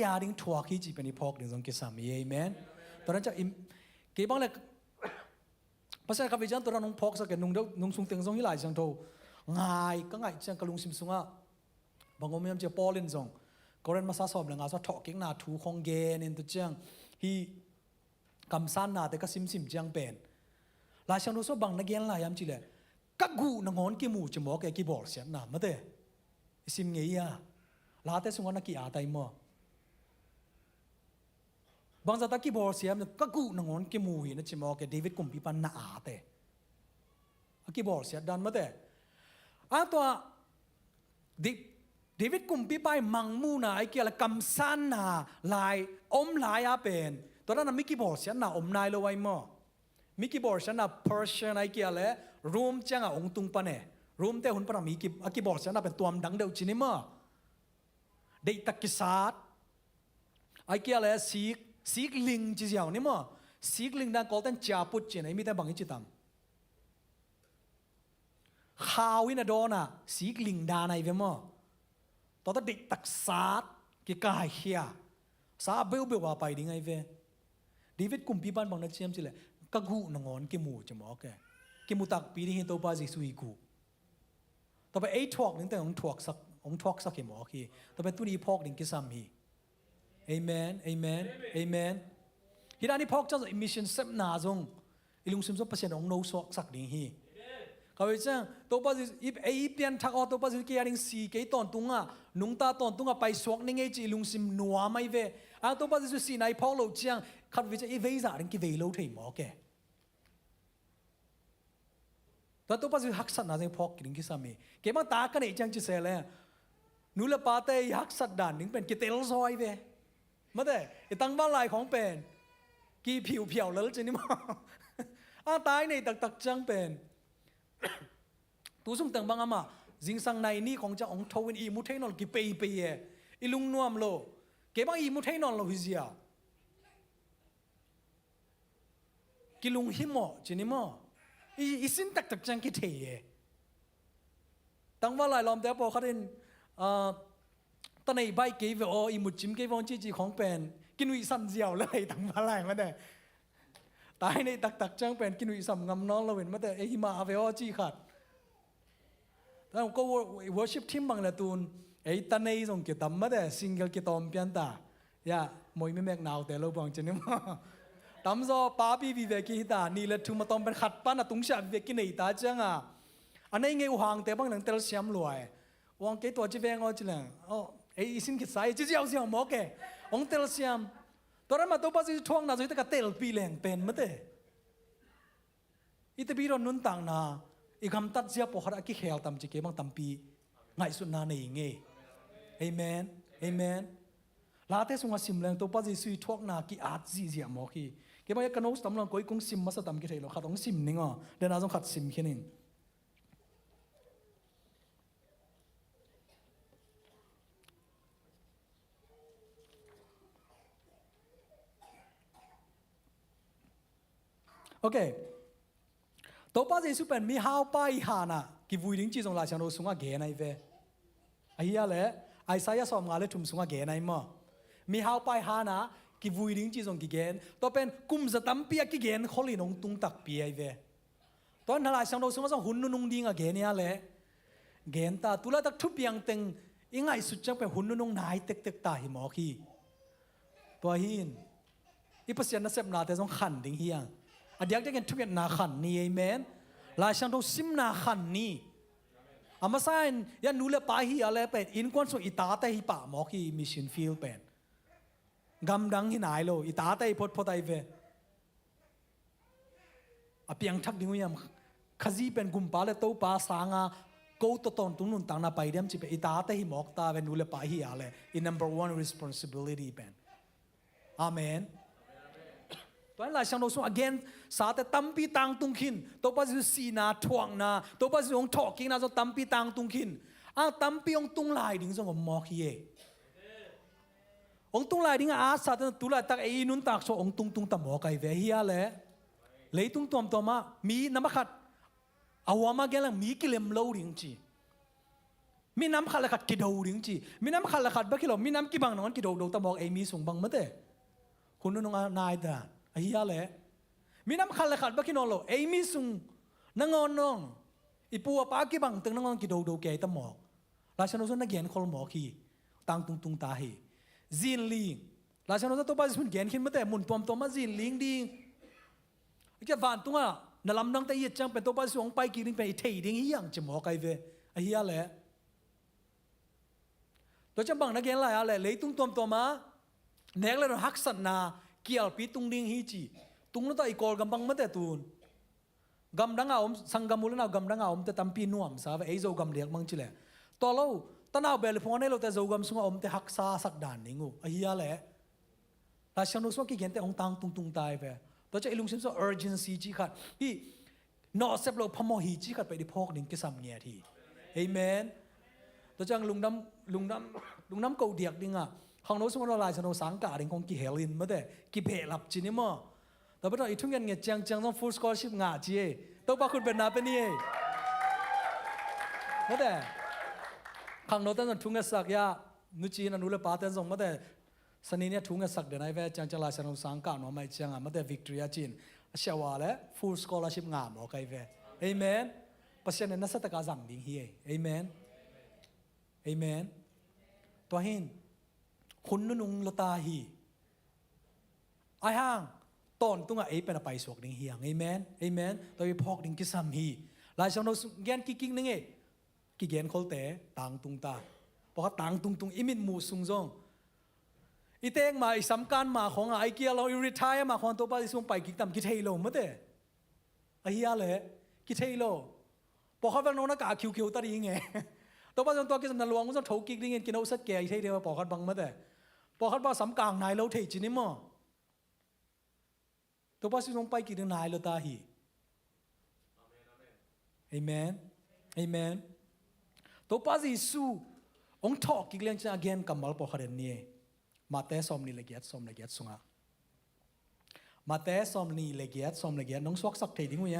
ยาดิ้งทวกที่จีเป็นอีพอกดิ้งสงกิสามีเอเมนตอนนั้นจะกีบางเลยภาษาข้าพเจ้าตัวนั้นน้องพอกสักแกนุ่งสุงเตียงสงที่หลายจังโตง่ายก็ง่ายจังกระลุงซิมซุงอ่ะบางคนไม่ยอมจะปอลินซงก็เรนมาซาสอบเลยงาซาทอกเก่งนาทูคงเกนินตัวจังฮีกำสันนาแต่ก็ซิมจังเป็นลายช่างดูสบังนักเรียนลายยามจีเลยกักกูนังอนกิมูจะหมอแกกีบอลเสียหนามาเตะซิมเงียลาเตสุงนักกีอาไตมอบางสัตว์กีบอลเสียมกักกูนังอนกิมูหินะจะหมอแกเดวิดกุมพิปันนาอาเตะกีบอลเสียดันมาเตะตัวเดวิดกุมพิไปมังมูนาไอเกียละกำสันนาลายอมลายอาเป็นตอนนั้นมิกีบอลเสียหนาอมนายเลยไว้มอมิกิบอร์ชันน่ะ Persian ไอเกียเลยรูมจังอ่ะองตุงปะเนี่ยรูมเตหุ่นปะมิกิบอร์ชันน่ะเป็นตัวดังเดียวจินิมะเด็กตะกิสาดไอเกียเลยซีกลิงจีเจียวนี่มะซีกลิงนั่นก็ต้องจ่าปุจจินไอมีแต่บางอิจิตามข้าวินาโดน่ะซีกลิงดานไอเวมะตอนนั้นเด็กตะกิสาดกิกายเฮียซาเบลว่าไปดิ้งไอเวเดวิดกุมปีบันบางนัดเชียมจิเลยกักูนงอนกิมูจะหมอแกกิมูตักปีนี้เห็นตัวป้าจิสุยกูต่อไปทวกนึงแต่องทวกสักเห็นหมอคีต่อไปตัวนี้พอกนึงกิสามีเอเมนเอเมนเอเมนฮิดานี่พอกจังอิมิชันเซมนาจงอิลุงซิมซอประเสริฐองโนสอกสักดิ้งฮีเขาไปจังตัวป้าจิเปลี่ยนทักอตัวป้าจิเกียริงสีเกยตอนตุงอ่ะนุงตาตอนตุงอ่ะไปสวกนึงไอจีลุงซิมนัวไม่เวตัวป้าจิสีนายพอกโลจังขัดวิจัยเวซ่าริงกิเวโลเทหมอแกตอนตัวป้าจะหักสัตว์น่าจะพอกกินกิสามีเก็บมาตากันเองจังจิเสเลยนูละปาเตยหักสัตว์ด่านนึงเป็นกิเตลซอยเว้มาเด้ไอ้ตั้งบ้านลายของเป็นกีผิวเพียวแล้วจะนี่มั้งตายในตักจังเป็นตัวสุ่มตั้งบางอามาจิงสังในนี่ของเจ้าองทวินอีมุเทนอลกิเปย์อีลุงนัวมโลเก็บมาอีมุเทนอลโลฮิเซียกิลุงหิมอจะนี่มั้งอีสินตักจังกิเทยตั้งว่าหลายลมแต่พอเขาเดินตอนในใบเกย์ว่าอีมุจิมเกย์วันจีของเป็นกินวิสันเจียวเลยตั้งว่าหลายมาแต่ตายในตักจังเป็นกินวิสัมงำน้องเราเห็นมาแต่หิมาเวอจีขัดแต่ก็วอร์ชิปทีมบางละตูนตอนในส่งกิตามมาแต่ซิงเกิลกิตอมเปียนตายามวยไม่แมกนาวแต่เราบางจะเนี่ยตามซอป้าพี่วิเวกิตานี่แหละทุ่มมาตอมเป็นขัดป้านะตุงชาวิเวกินไอตาจังอันนี้ไงอุหังแต่บางหลังเตลเสียมรวยวังเกตัวจีเวงเอาจีเลยสินกิสายจีเอาเสียงหมอแกองเตลเสียมตอนนั้นมาตัวป้าจีทวงน่าจะตะกัดเตลปีแหลงเป็นมั้งเต้อีตบีรอนนุนต่างนาอีกคำตัดเสียปอหัดกิเขลตามจีเกบังตามปีไงสุดนาในเงี้ยเอเมนเอเมนลาเตสุงาสิมแรงตัวป้าจีสุยทวงนากีอาจจีเสียหมอคีเก็บไว้กันโน้ตตำลังก้อยกุ้งซิมมาสตามกิเทโลขัดต้องซิมนึงเดี๋ยวน่าจะขัดซิมแค่นึงโอเคตัวป้าจีสุเป็นมีฮาวไปหานะกิวุยดิ้งจีจงลาชันโรสุงาเกนไอเวไอ้ยาเล่ไอซายาสอมงาเลทุ่มสุงาเกนไอมั้งมีฮาวไปหานะกิวุยดิ้งจีจงกิเกนตัวเป็นกุมสตัมเปียกิเกนขลินงตุงตักเปียไอเวตอนทลายชันโรสุงาส่งหุ่นนุ่งดิ้งอะเกนยาเล่เกนตาตุลาตักทุบยังเต็ง อีไงสุดจังเป็นหุ่นนุ่งนายเต็กตาหิมอคีตัวหินอีปัสยานาเซบนาแต่ต้องขันดิ่งเฮียงอดียกจะเห็นทุกอย่างนาขันนี่เอเมนลายช่างต้องซิมนาขันนี่อามาไซน์ยันนูเลปาฮีอะไรเป็นอินควันส่งอิตาแต่ฮิปะหมอคีมิชชันฟิลเป็นกำดังหินายโลอิตาแต่พดไอเวอเปียงทักดิ้งยามขจีเป็นกุมปาเลโตปาสางากูตตอนตุนุนต่างนาไปเดียมจิเป็นอิตาแต่หิมอกตาเวนูเลปาฮีอะไร in number one responsibility เป็นอาเมนตัวนั้นหลายช่างเราส่ง again สาแต่ตั้มปีตังตุงขินตัวปัจจุสีนาทวงนาตัวปัจจุองทอกิงนาส่งตั้มปีตังตุงขินตั้มปีองตุงลายดิ้งส่งมอคีเอองตุงลายดิ้งอาสาแต่ตุลายตักนุนตักส่งองตุงตั้มมอไกเวฮีอะไรเลยตุงตัวมามีน้ำขัดอาวามาเกลังมีกิเลมโลดิ้งจีมีน้ำขัดละขัดกิดาวดิ้งจีมีน้ำขัดละขัดบักกิโลมีน้ำกิบังนอนกิดาวตั้มมอมีส่งบังมาเต้คุณนุ่งนายด่าเฮียเลยมีน้ำขัดละขัดบักกิโนโลมีส่งนังอนน้องอีปัวปากิบังตึงนังอนกิดาวแก่ตั้มมอราชนส่วนนักเรียนคนหมอขีตังตุงตาเฮจีนลิงราชนส่วนตัวบ้านส่วนเรียนขึ้นมาแต่หมุนตัวมาจีนลิงดิ้งแค่ฝันตัวนั่นลำดังแต่ยี่จังเป็นตัวบ้านส่วนไปกินไปเที่ยดิ้งเฮียงจะหมอไกเวเฮียเลยตัวจำบังนักเรียนอะไรเลยตุงตัวมาเน็กเลยเราฮักสันนาเกี่ยวปีตุงดิ้งฮีจีตุงนั่นตัวอีกอลกำบังมาแต่ตูนกำดังเอาสังกำมุลน่ากำดังเอาแต่ตั้มปีนุ่มสาวไอ้โจกำเลียกมังจิเลตัวเราตอนเอาเบลพอนให้เราแต่โจกำสุงเอาแต่ฮักซาสักด่านนิ่งเฮียเลยแต่ฉันรู้สึกกี่เห็นแต่องตังตุงตายไปตัวจะอิลุงซิมส์ urgency จีขัดที่นอเซฟเราพมหีจีขัดไปดิพอกนิ่งกิสัมเนียทีเอเมนตัวจังลุงน้ำเกาเดียกดิ่งอ่ะห้องโน้ตสมรลายสนุสังกัดดิ่งของกิเฮลินมาแต่กิเพลับจีนี่มั้งแต่เป็นอีทุ่งเงินเงี้ยจังต้อง full scholarship งาจีตัวป้าคุณเป็นนาเป็นนี่มาแต่ห้องโน้ตตั้งทุ่งเงินสักยานุจีนันนุเลปาเต้นส่งมาแต่สนิเนี่ยทุ่งเงินสักเดี๋ยวไหนเวจังลายสนุสังกัดน้องไม่จังอ่ะมาแต่ victoria จีนเชื่อว่าเลย full scholarship งามโอเคเวเอเมนปัจจัยนั้นสัตย์การสั่งดิ่งเฮียเอเมนเอเมนตัวหินคุณนุ่งลตาฮีไอ้ห่างตอนตุ้งไอ้เป็นไปสวกดิ่งเฮียงเอเมนเอเมนตัวไปพอกดิ่งกิสัมฮีหลายช่วงเราแกนกิ๊กนึงกิ๊กแกนคนแต่ต่างตุงตาเพราะต่างตุงอิมิตมูสุงจงอีเตงมาอีสำคัญมาของไอ้เกียร์เราอีริทายมาของตัวป้าที่ส่งไปกิ๊กตามกิ๊กเทโลมั้งเต้ไอ้เฮียเลยกิ๊กเทโลพอเขาเป็นน้องนักการคิวตัดยังไงตัวป้าตัวกินนันลวงก็ต้องถูกกิ๊กดิ้งกินเอาสัตว์แก่ใช่เดียวปอคัดบังมาแต่ปอคัดป้าสำกลางนายเราเทจินิมั้งตัวป้าสิ่งไปกินนายเราตาหีเอเมนเอเมนตัวป้าสิสู้องทอกกิ๊กเลี้ยงจะ again กำมัลปอคัดนี่มาแต่สมนี่เลกียดสมเลกียดสุงะมาแต่สมนี่เลกียดสมเลกียดน้องสวกสักเทดิ้งมั้ย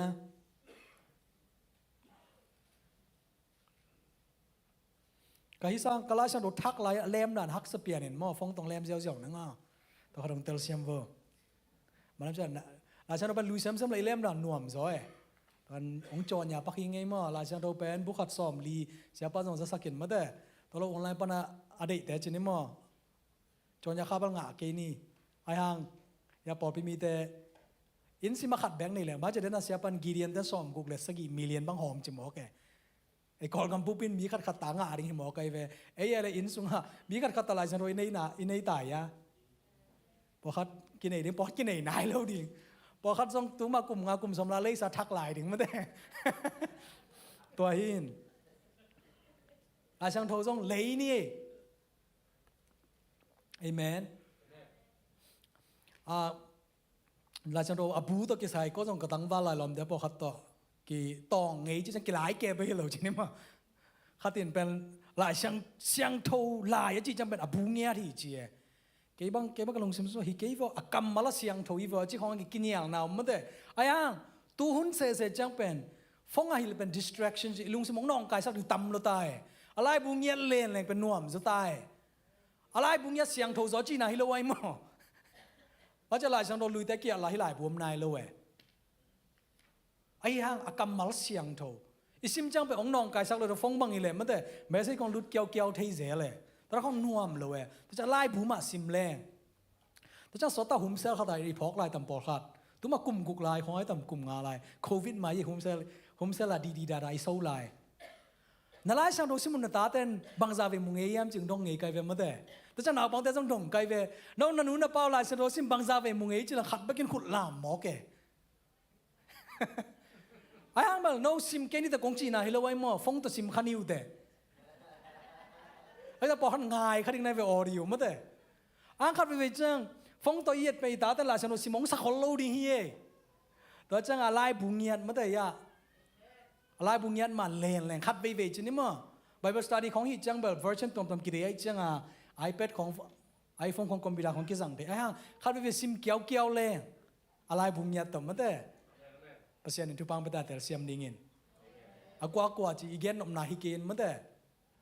ก็ฮิสังกลาชันรถทักไล่เล่มด่านฮักสเปียนเห็นมั้งฟงตรงเล่มเจียวๆนั่งอ่ะตัวเขาต้องเตลเซียมเวอร์มันนั่นจะลาชันรถเป็นลุยเซมเล่มด่านหน่วมซอยตอนองจอนอย่าปักยังไงมั้งลาชันรถเป็นบุคคลสอมลีเสียป้าจงจะสักกินมาแต่ตัวเราออนไลน์ปนะอดีตแต่จีนี่มั้งจอนอย่าข้าบังงะเกนี่ไอ้ห่างอย่าปอดไปมีแต่อินสิมาขัดแบงค์นี่แหละมาจะเดินน่ะเสียปันกีเรียนแต่สอมกุกเลสกี่มิลเลียนบังหอมจิหมอแกไอ้กอลกำปูปินมีขัดตางาดิ่งหมอไกเวไอ้อะไรอินสุงะมีขัดตลายฉันโดยในตายะพอขัดกินไหนดิ่งพอกินไหนนายแล้วดิ่งพอขัดส่งตัวมากลุ่มงากลุ่มสมราเลยสะทักหลายดิ่งมาแต่ตัวหินอาชังโทส่งเลยนี่เอเมนราชังโทอบูตัวกิสายก็ส่งกระตังบ้าลายลมเดี๋ยวพอขัดต่อกี่ตองไงจะจังกี่หลายแกไปเหรอจีนี่มั้งข้าตินเป็นหลายช่างโทหลายจีจังเป็นอบูเงียที่จีเกี่ยบังก็ลงซิมส์ว่าฮิเกี่ยวกำมาละช่างโทอีว่าจีของกินอย่างน่ามันเด้ไอ้ยังตู้หุ่นเสจังเป็นฟงอะไรเป็น distraction จีลุงสมองน้องกายสักถึงต่ำเราตายอะไรบูเงียเล่นเลยเป็นน่วมจะตายอะไรบูเงียช่างโทจะจีน่าฮิโลไว้มั้งว่าจะหลายช่างโทลุยแต่เกี่ยอะไรหลายบวมนายเลยไอ้ห่างอากำมัลเสียงโถอ isim chang pe ong nong kai sak lo phong bang ile mate me sai kong lut kiao thei ze le ta kong nuam lo e ta cha lai bu ma sim leng ta cha sota hum sel kha dai ri phok lai tam por khat tu ma kum guk lai khoi tam kum nga lai covid ma yi hum sel la di da dai so lai na lai sang do simun na ta ten bang za ve mung e yam ching dong nge kai ve mate ta cha naw bang te jong dong kai ve no na nu na pau lai sang do sim bang za ve mung e chi la khat ba kin khut lam mo ke ai hang mal no sim ke ni ta kong chi na hi lo wai mo phong to sim khaniu te ai ta po han ngai khading nai ve audio ma te ang khat ve chang phong to yet pe ta ta la sang do sim ong sa khol lo ding hi e to chang a lai bu ngiat ma te ya lai bu ngiat ma len khat ve ve chi ni mo Bible study ของ hi chang bel version tom tom ki de ai chang a iPad ของ iPhone ของคอมพิวเตอร์ของki sang de ai hang khat ve sim kiao le a lai bu ngiat to ma te pasien itu pang beta tel siam dingin akwa chi igen nom na hikin mate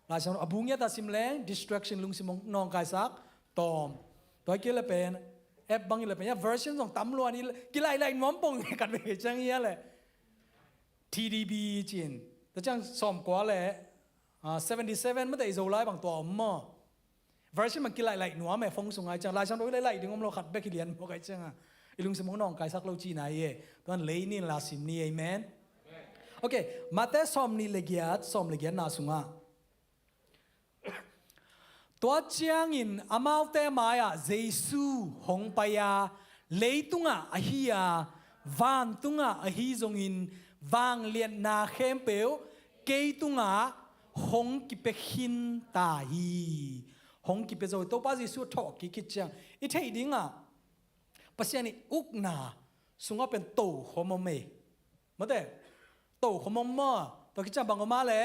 la sang abungya ta sim leng distraction lung simong nong kai sak tom toy ke le pen app bang le pen ya version song tam lo ani ki lai nom pong kan ve chang ya le TDB chin ta chang som kwa le 77 mate zo lai bang to mo version man ki lai nuam me phong sung ai chang la sang doi lai ding om lo khat be ki lian mo kai chang ilung simong nong kai sak lo chi na ye ton lei ni la sim ni amen okay mate som ni legiat na sunga tua chiang in amau te maya jesu hong paya leitunga ahia van tunga ahi zong in wang lian na khem peu keitunga hong ki pe hin ta hi hong ki pe zo to pa jesu tho ki chang I thei dinga pasiani ukna sunga pen to homome mate to homoma to ki chang bangoma le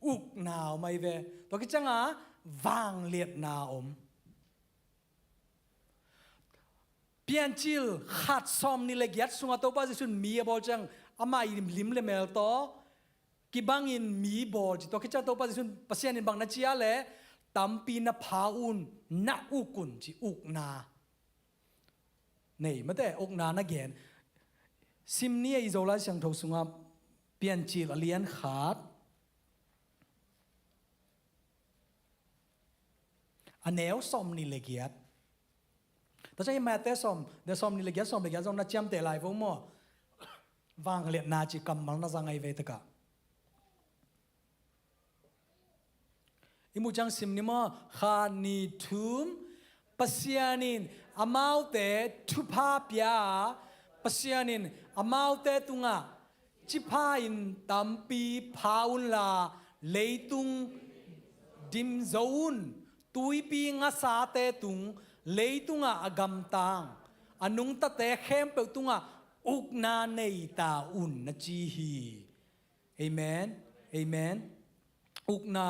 ukna mai ve to ki changa wang liet na om pian chil khat som ni le gyat sunga to pa jisun mi bol chang ama lim le mel to ki bangin mi bol to ki chang to pa jisun pasiani bang na chia le tampi na phaun na ukun chi ukna nei mate okna na gen sim ni ai zola sang tho sunga pian chi alian khat aneu som ni legiat ta chai ma te som de som ni legiat jong na cham te lai vo mo wang le na chi kamal na zangai ve ta ka imu chang sim ni mo kha ni thum pasianin amau te thupa pya pasianin amau te tunga chipa in tampi phaun la leitung dim zone tuipi nga sa te tung leitunga agam tang anung ta te khem pe tunga ukna nei ta un na chi hi amen ukna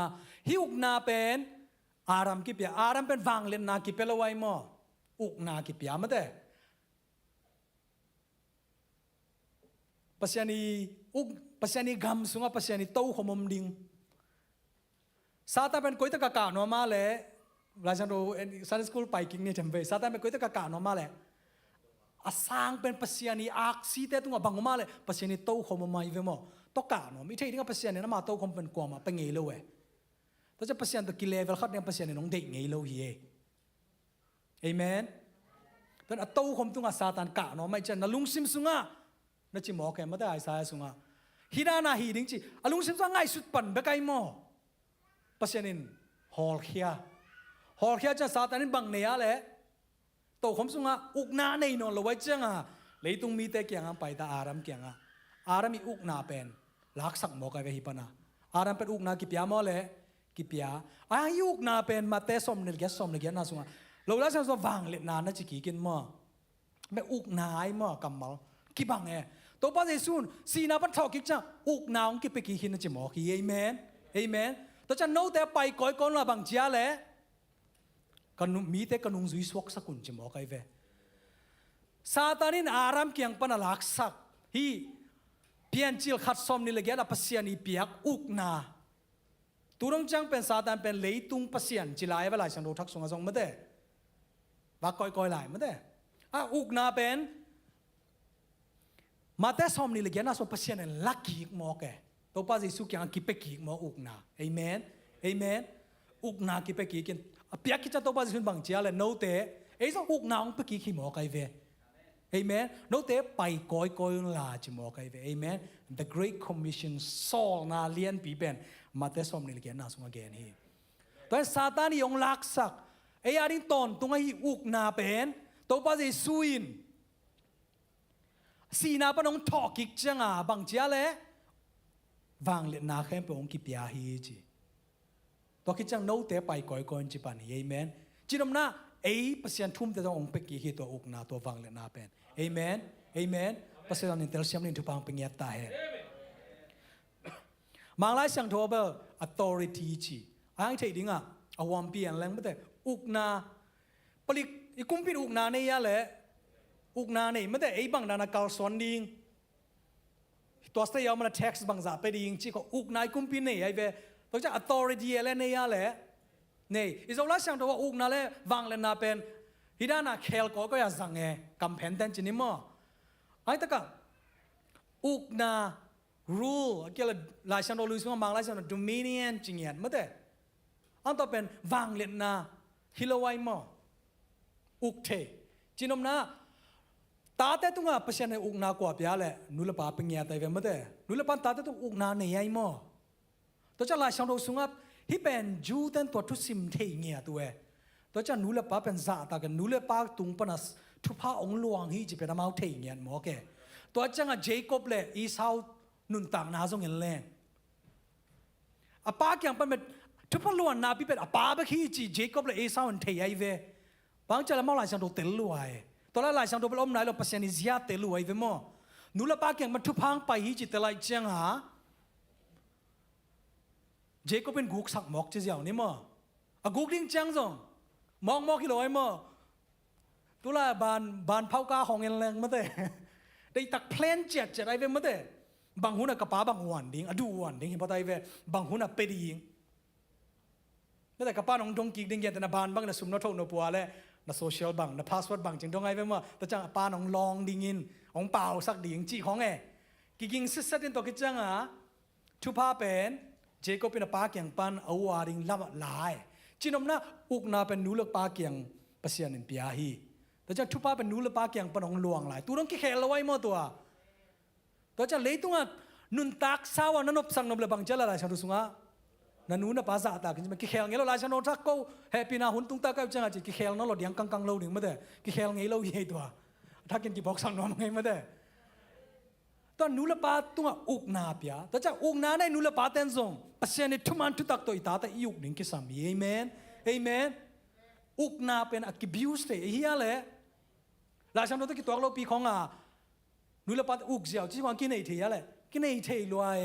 hi ukna pen aram ki pya aram pen wang len na ki pelawai mo ukna ki pya mate pasiani gam sunga pasiani to homom ding sata pen koi ta ka no ma le rajan ro Sunday school piking ni jambe sata pen koi ta ka no ma le asang pen pasiani ak si te tunga bangoma le pasiani to homom mai ve mo to ka no mi thei dinga pasiani na ma to khom pen kwa ma pe ngei lo we to cha pasian to ki level khat ne pasiani nong dei ngei lo hi amen ton a to khom tunga satan ka no mai chen na lung sim sunga na chi mo ke ma da ai sa sunga hina na hi ding chi alung sim sunga ngai sut pan be kai mo pasianin hol khia cha satanin bang ne ya le to khom sunga ukna nei no lo wai changa leitung mi te kyang pai ta aram kyang aram i ukna pen lak sak mo ka ve hi pana aram pen ukna ki pya mo le ki pya ai ukna pen ma te som ne ge na sunga lo la sa so wang le na na chi ki kin mo me ukna ai mo kamal ki bang e to pa jesun si na pan thok ki cha ukna ong ki pe ki hin na chi mo ki amen to cha no te pai koi kon la bang chia le kan mi te kanung zui swak sakun chi mo kai ve satanin aram kyang pan alak sak hi pian chil khat som ni le gya la pasian i piak ukna turong chang pen satan pen leitung pasian chilai ba lai sang do thak sunga song mate ba koi lai mate a ukna pen mate som ni le gya na so pasian en lucky mo ke ตัวป้าสิสุกยังกิเปกิมออุกนาเอเมนเอเมนอุกนากิเปกิกินเปียกกิจะตัวป้าสิสุนบังเจียเลยโนเตเอ้ยอุกนาองเปกิขี้มอไกเวเอเมนโนเตไปก้อยลาจิมอไกเวเอเมน The Great Commission ซอลนาเลียนปีเป็นมาเตสอมนิลเกนนาสุงเกนฮีตัวซาตานยองลักษักเอ้ยอารินตอนตรงไอ้อุกนาเป็นตัวป้าสิสุยนสีนาปนองทอกิกจังบังเจียเลยวางเล็นาเข้มไปองกิปยาฮีจีตัวกิจังโน้ตเตไปก่อยก่อนจีปันเอเมนจีนมนะเอ้เปอร์เซ็นต์ทุ่มแต่ต้ององไปกี่ฮีตัวอุกนาตัววางเล็นาเป็นเอเมนเอเมนเปอร์เซ็นต์นี้เตลเซียมนี่ทุพังเป็นเงียบตาเฮมังไลสังทอเบอร์ authority จีไอ้เทดิ้งอ่ะอวามเปลี่ยนแรงไม่แต่อุกนาผลิตอีกุมพิดอุกนาเนี่ยแหละอุกนาเนี่ยไม่แต่ไอ้บางนานาเกาสอนดิ้งตัวสเตียมัน text บางจากไปดิ้งจีก็อุกนายกุมพินเนี่ยไอ้เวตัวจะ authority อะไรเนี่ยแหละเนี่ยอิสระช่างตัวอุกนาเลวางเลนาเป็นฮิดานาเคลก็อยากสั่งเงกำแพงเต็นจีนิมอไอ้ตะกะอุกนา rule เกี่ยวกับหลายช่างตัวลุยส์มาบางหลายช่างตัว dominion จริงเงี้ยไม่แต่อันต่อเป็นวางเลนาฮิโลไวมออุกเทจีนมนาตาเตตุงะเปอร์เซ็นต์ในอุกนากว่าเปียแหละนุลปาเป็นเงียแต่เวมเตนุลปาตาเตตุอุกนาในยัยมอตัวจะลายช่างโดสุงะฮิเป็นจูเตนตัวทุสิมเทเงียตัวตัวจะนุลปาเป็นซาตากันนุลปาตุงปนัสทุพาองลวงฮีจิเป็นมาเทเงียมอแกตัวจังะเจคอบเลยอีสาวนุนต่างนาซงเงินแรงอปาเกียงเป็นทุพลวนนาพิเป็นอปาบะฮีจิเจคอบเลยอีสาวเทยัยเวบางจะละมาลายช่างโดเตลลวยตัวละลายช่างตัวเป็นอมไหนเราเปอร์เซ็นต์นิยาเตลุไอ้เวมอนุละปากอย่างมันทุพังไปฮิจิตลายเจียงหาเจก็เป็นกุกสักหมอกเจียวนี่มอกุกดิ้งเจียงซงมองกิโลไอ้มอตัวละบานเผากาของเงินแรงมาเต้ได้ตักเพลนเจ็ดไอ้เวมาเต้บางหุ่นกระป๋าบางวันดิ้งอดูวันดิ้งเห็นพอไอ้เวบางหุ่นเป็ดดิ้งไม่แต่กระป๋าน้องดงกิกดิ้งเย็นแต่นาบานบางน่ะสุ่มนอทกนอปัวเลยนะโซเชียลบังนะพาสเวิร์ดบังจึงต้องไงไปว่าแต่จังป้าน้องลองดิ่งินองเปล่าสักดิ่งจีของไงกิ่งสิสัดเป็นตัวกิจังทุพาเป็นเจก็เป็นป้าเกียงปันเอาวาริงลำลายจีนอมนะอุกนาเป็นนูเลือกป้าเกียงเปอร์เซ็นต์เปียฮีแต่จังทุพาเป็นนูเลือกป้าเกียงปันองลวงหลายตัวต้องขี้เขลไว้หมดตัวจะเลยตัวนุนตักสาวันนั้นอบสังนบเลยบังเจริญอะไรฉันรู้สึกว่านันนู้นภาษาตากินมันกิเคลเงี้ยเราลายชนทักก็แฮปปี้นะหุ่นตุ้งตาก็จังจิกิเคลนั่นเราเดียงกังเราหนึ่งไม่ได้กิเคลเงี้ยเราเย่ตัวถ้ากินกิบอกสังนมไงไม่ได้ตอนนู้นละปาตุ้งอุกนาเปียแต่จะอุกนาในนู้นละปาเต้นซงปัจเจกทุมันทุตักตัวอิตาแต่ยุกหนึ่งกิสามีเอเมนเอเมนอุกนาเป็นอักบิวส์เตเฮียเลยลายชนตัวกิตัวเราปีของนู้นละปาอุกเสียวที่ว่ากินไอเทียเลยกินไอเทียรวย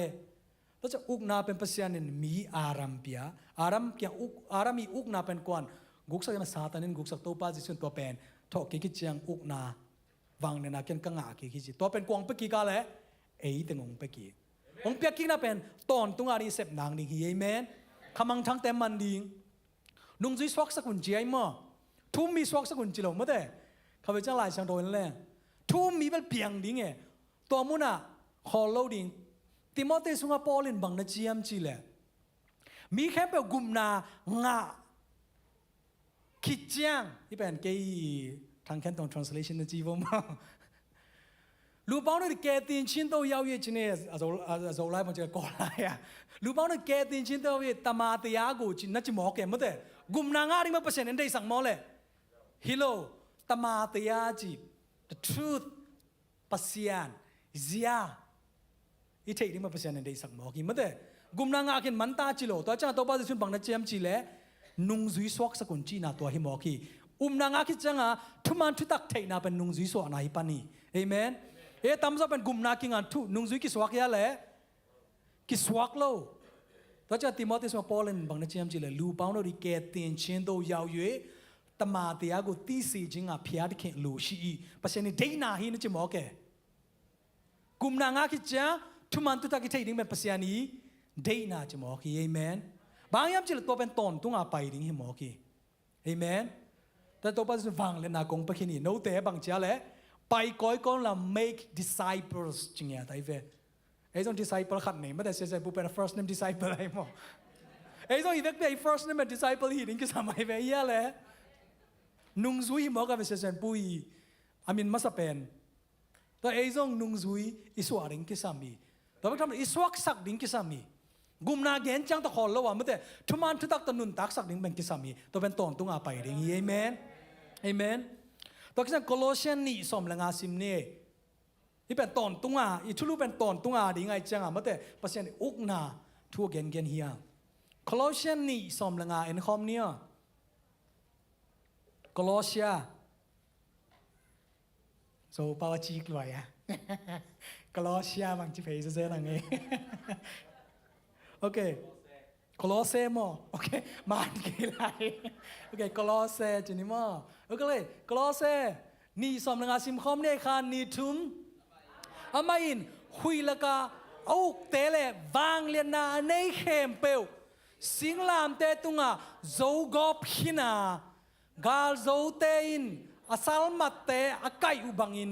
ตัวจะอุกนาเป็นภาษาหนึ่งมีอารัมเปียอารัมเกี่ยอุกอารัมมีอุกนาเป็นกวนกุกสักมาซาตานินกุกสักตัวป้าจิส่วนตัวเป็นทอกกิจจังอุกนาวางในนาเกี่ยกังอากิจิตัวเป็นกวางเปกิกาเลยเอ้ยแต่งงเปกิองเปียกินาเป็นตอนตุงอารีเสพนางดิ่งฮีเอเมนขมังทั้งเต็มมันดิ่งนุ่งจุยสวักสกุลจีไอมอทุ่มมีสวักสกุลจีหลงไม่ได้ข้าพเจ้าหลายช่างโดนแรงทุ่มมีเป็นเปียงดิ่งไงตัวมุน่ะคอโลดิ่งติโมเตสุงาปอลินบังนาจียมจีเลมีแค่เป็นกุมนางาคิดจังที่เป็นเกย์ทางแค่ตรง translation นะจีวมาลูกบ้านนี่เกย์ตีนชิ้นโตยาวเยจีเนี่ยอาจไล่มันจะก่อไล่อะลูกบ้านนี่เกย์ตีนชิ้นโตเยตมาตยากูจีน่าจะหมอเกย์มั้งแต่กุมนางาที่มันเปอร์เซ็นต์ได้สั่งหมอเลยฮิโลตมาตยาจี the truth ปัสยานเซียอีเทนี่มาเปอร์เซ็นต์ในสักหมอกี่มั้งแต่กุมนางากินมันตาจิโลตัวจ้าตัวป้าจะชุนบังนัดเจียมจิเลนุ่งจุยสวกสกุลจีน่าตัวหิมอกี่นางาคิดจังทุมันทุตักเทน่าเป็นนุ่งจุยสวกนาฮิปานีเอเมนตามซะเป็นกุมนากิงานทุนุ่งจุยกิสวกยาเลกิสวกโลตัวจ้าติโมเตสมาปอลเลนบังนัดเจียมจิเลลูปาวโนริเกตินเชนโตยาวเย่ตมาเตียกูตีสีจิงพิอาดิเคนลูชีเปอร์เซ็นต์ในเดน่าฮินจิหมอแกกุมนางาคิดจังทุมันตุตักที่ดิ้งเป็นภาษานี้ได้น่าจะหมอกี้เอเมนบางยามจิตตัวเป็นตอนตุงอาไปดิ้งให้หมอกี้เอเมนแต่ตัวปัจจุบันเลยนากงไปแค่นี้โน้ตแต่บางเจ้าเลยไปก้อยก้อนละ make disciples จริงๆแต่เอ ไอ้จง disciple ขัดไหนไม่แต่เสียใจปูเป็น first name disciple ไอ้หมอไอ้จงอีเวกเป็น first name disciple ฮีดิ้งก็สมัยไปเยอะเลยนุ่งซุยหมอกับเสียใจปุยอามินมาสเปนตัวไอ้จงนุ่งซุยอิสวาดิ้งก็สามีตัวไม่ทำอิสวักสักดิ้งก็สามีกุมนาเกนจังตะขอลแล้วว่าไม่แต่ทุมันทุตักตะนุนตักสักดิ้งเป็นก็สามีตัวเป็นตอนตุ้งอาไปดิ้งเอเมนเอเมนตัวก็จะโคลอสเซียนนี่สมละงาซิมเนี่ยที่เป็นตอนตุ้งอาอีชุลุเป็นตอนตุ้งอาดิ้งไงจังอ่ะไม่แต่ภาษาอุกนาทั่วเกนเกนเฮียโคลอสเซียนนี่สมละงาเอ็นคอมเนี่ยโคลอสเซียโซปาวจีกลอยอ่ะโคลอสเซียบางทีเพย์เซ่ๆนั่งเองโอเคโคลอสเซมอโอเคมาอันกี่ไรโอเคโคลอสเซจีนี่มอโอเคเลยโคลอสเซนี่สมละงาซิมคอมเนี่ยค่ะนี่ทุมอามาอินหุยละกาเอาเตเลวางเลียนาในเข้มเปลสิงลามเตตุงาโจกอบหินากาลโจเตอินอาซัลมัตเตอาไกอุบังอิน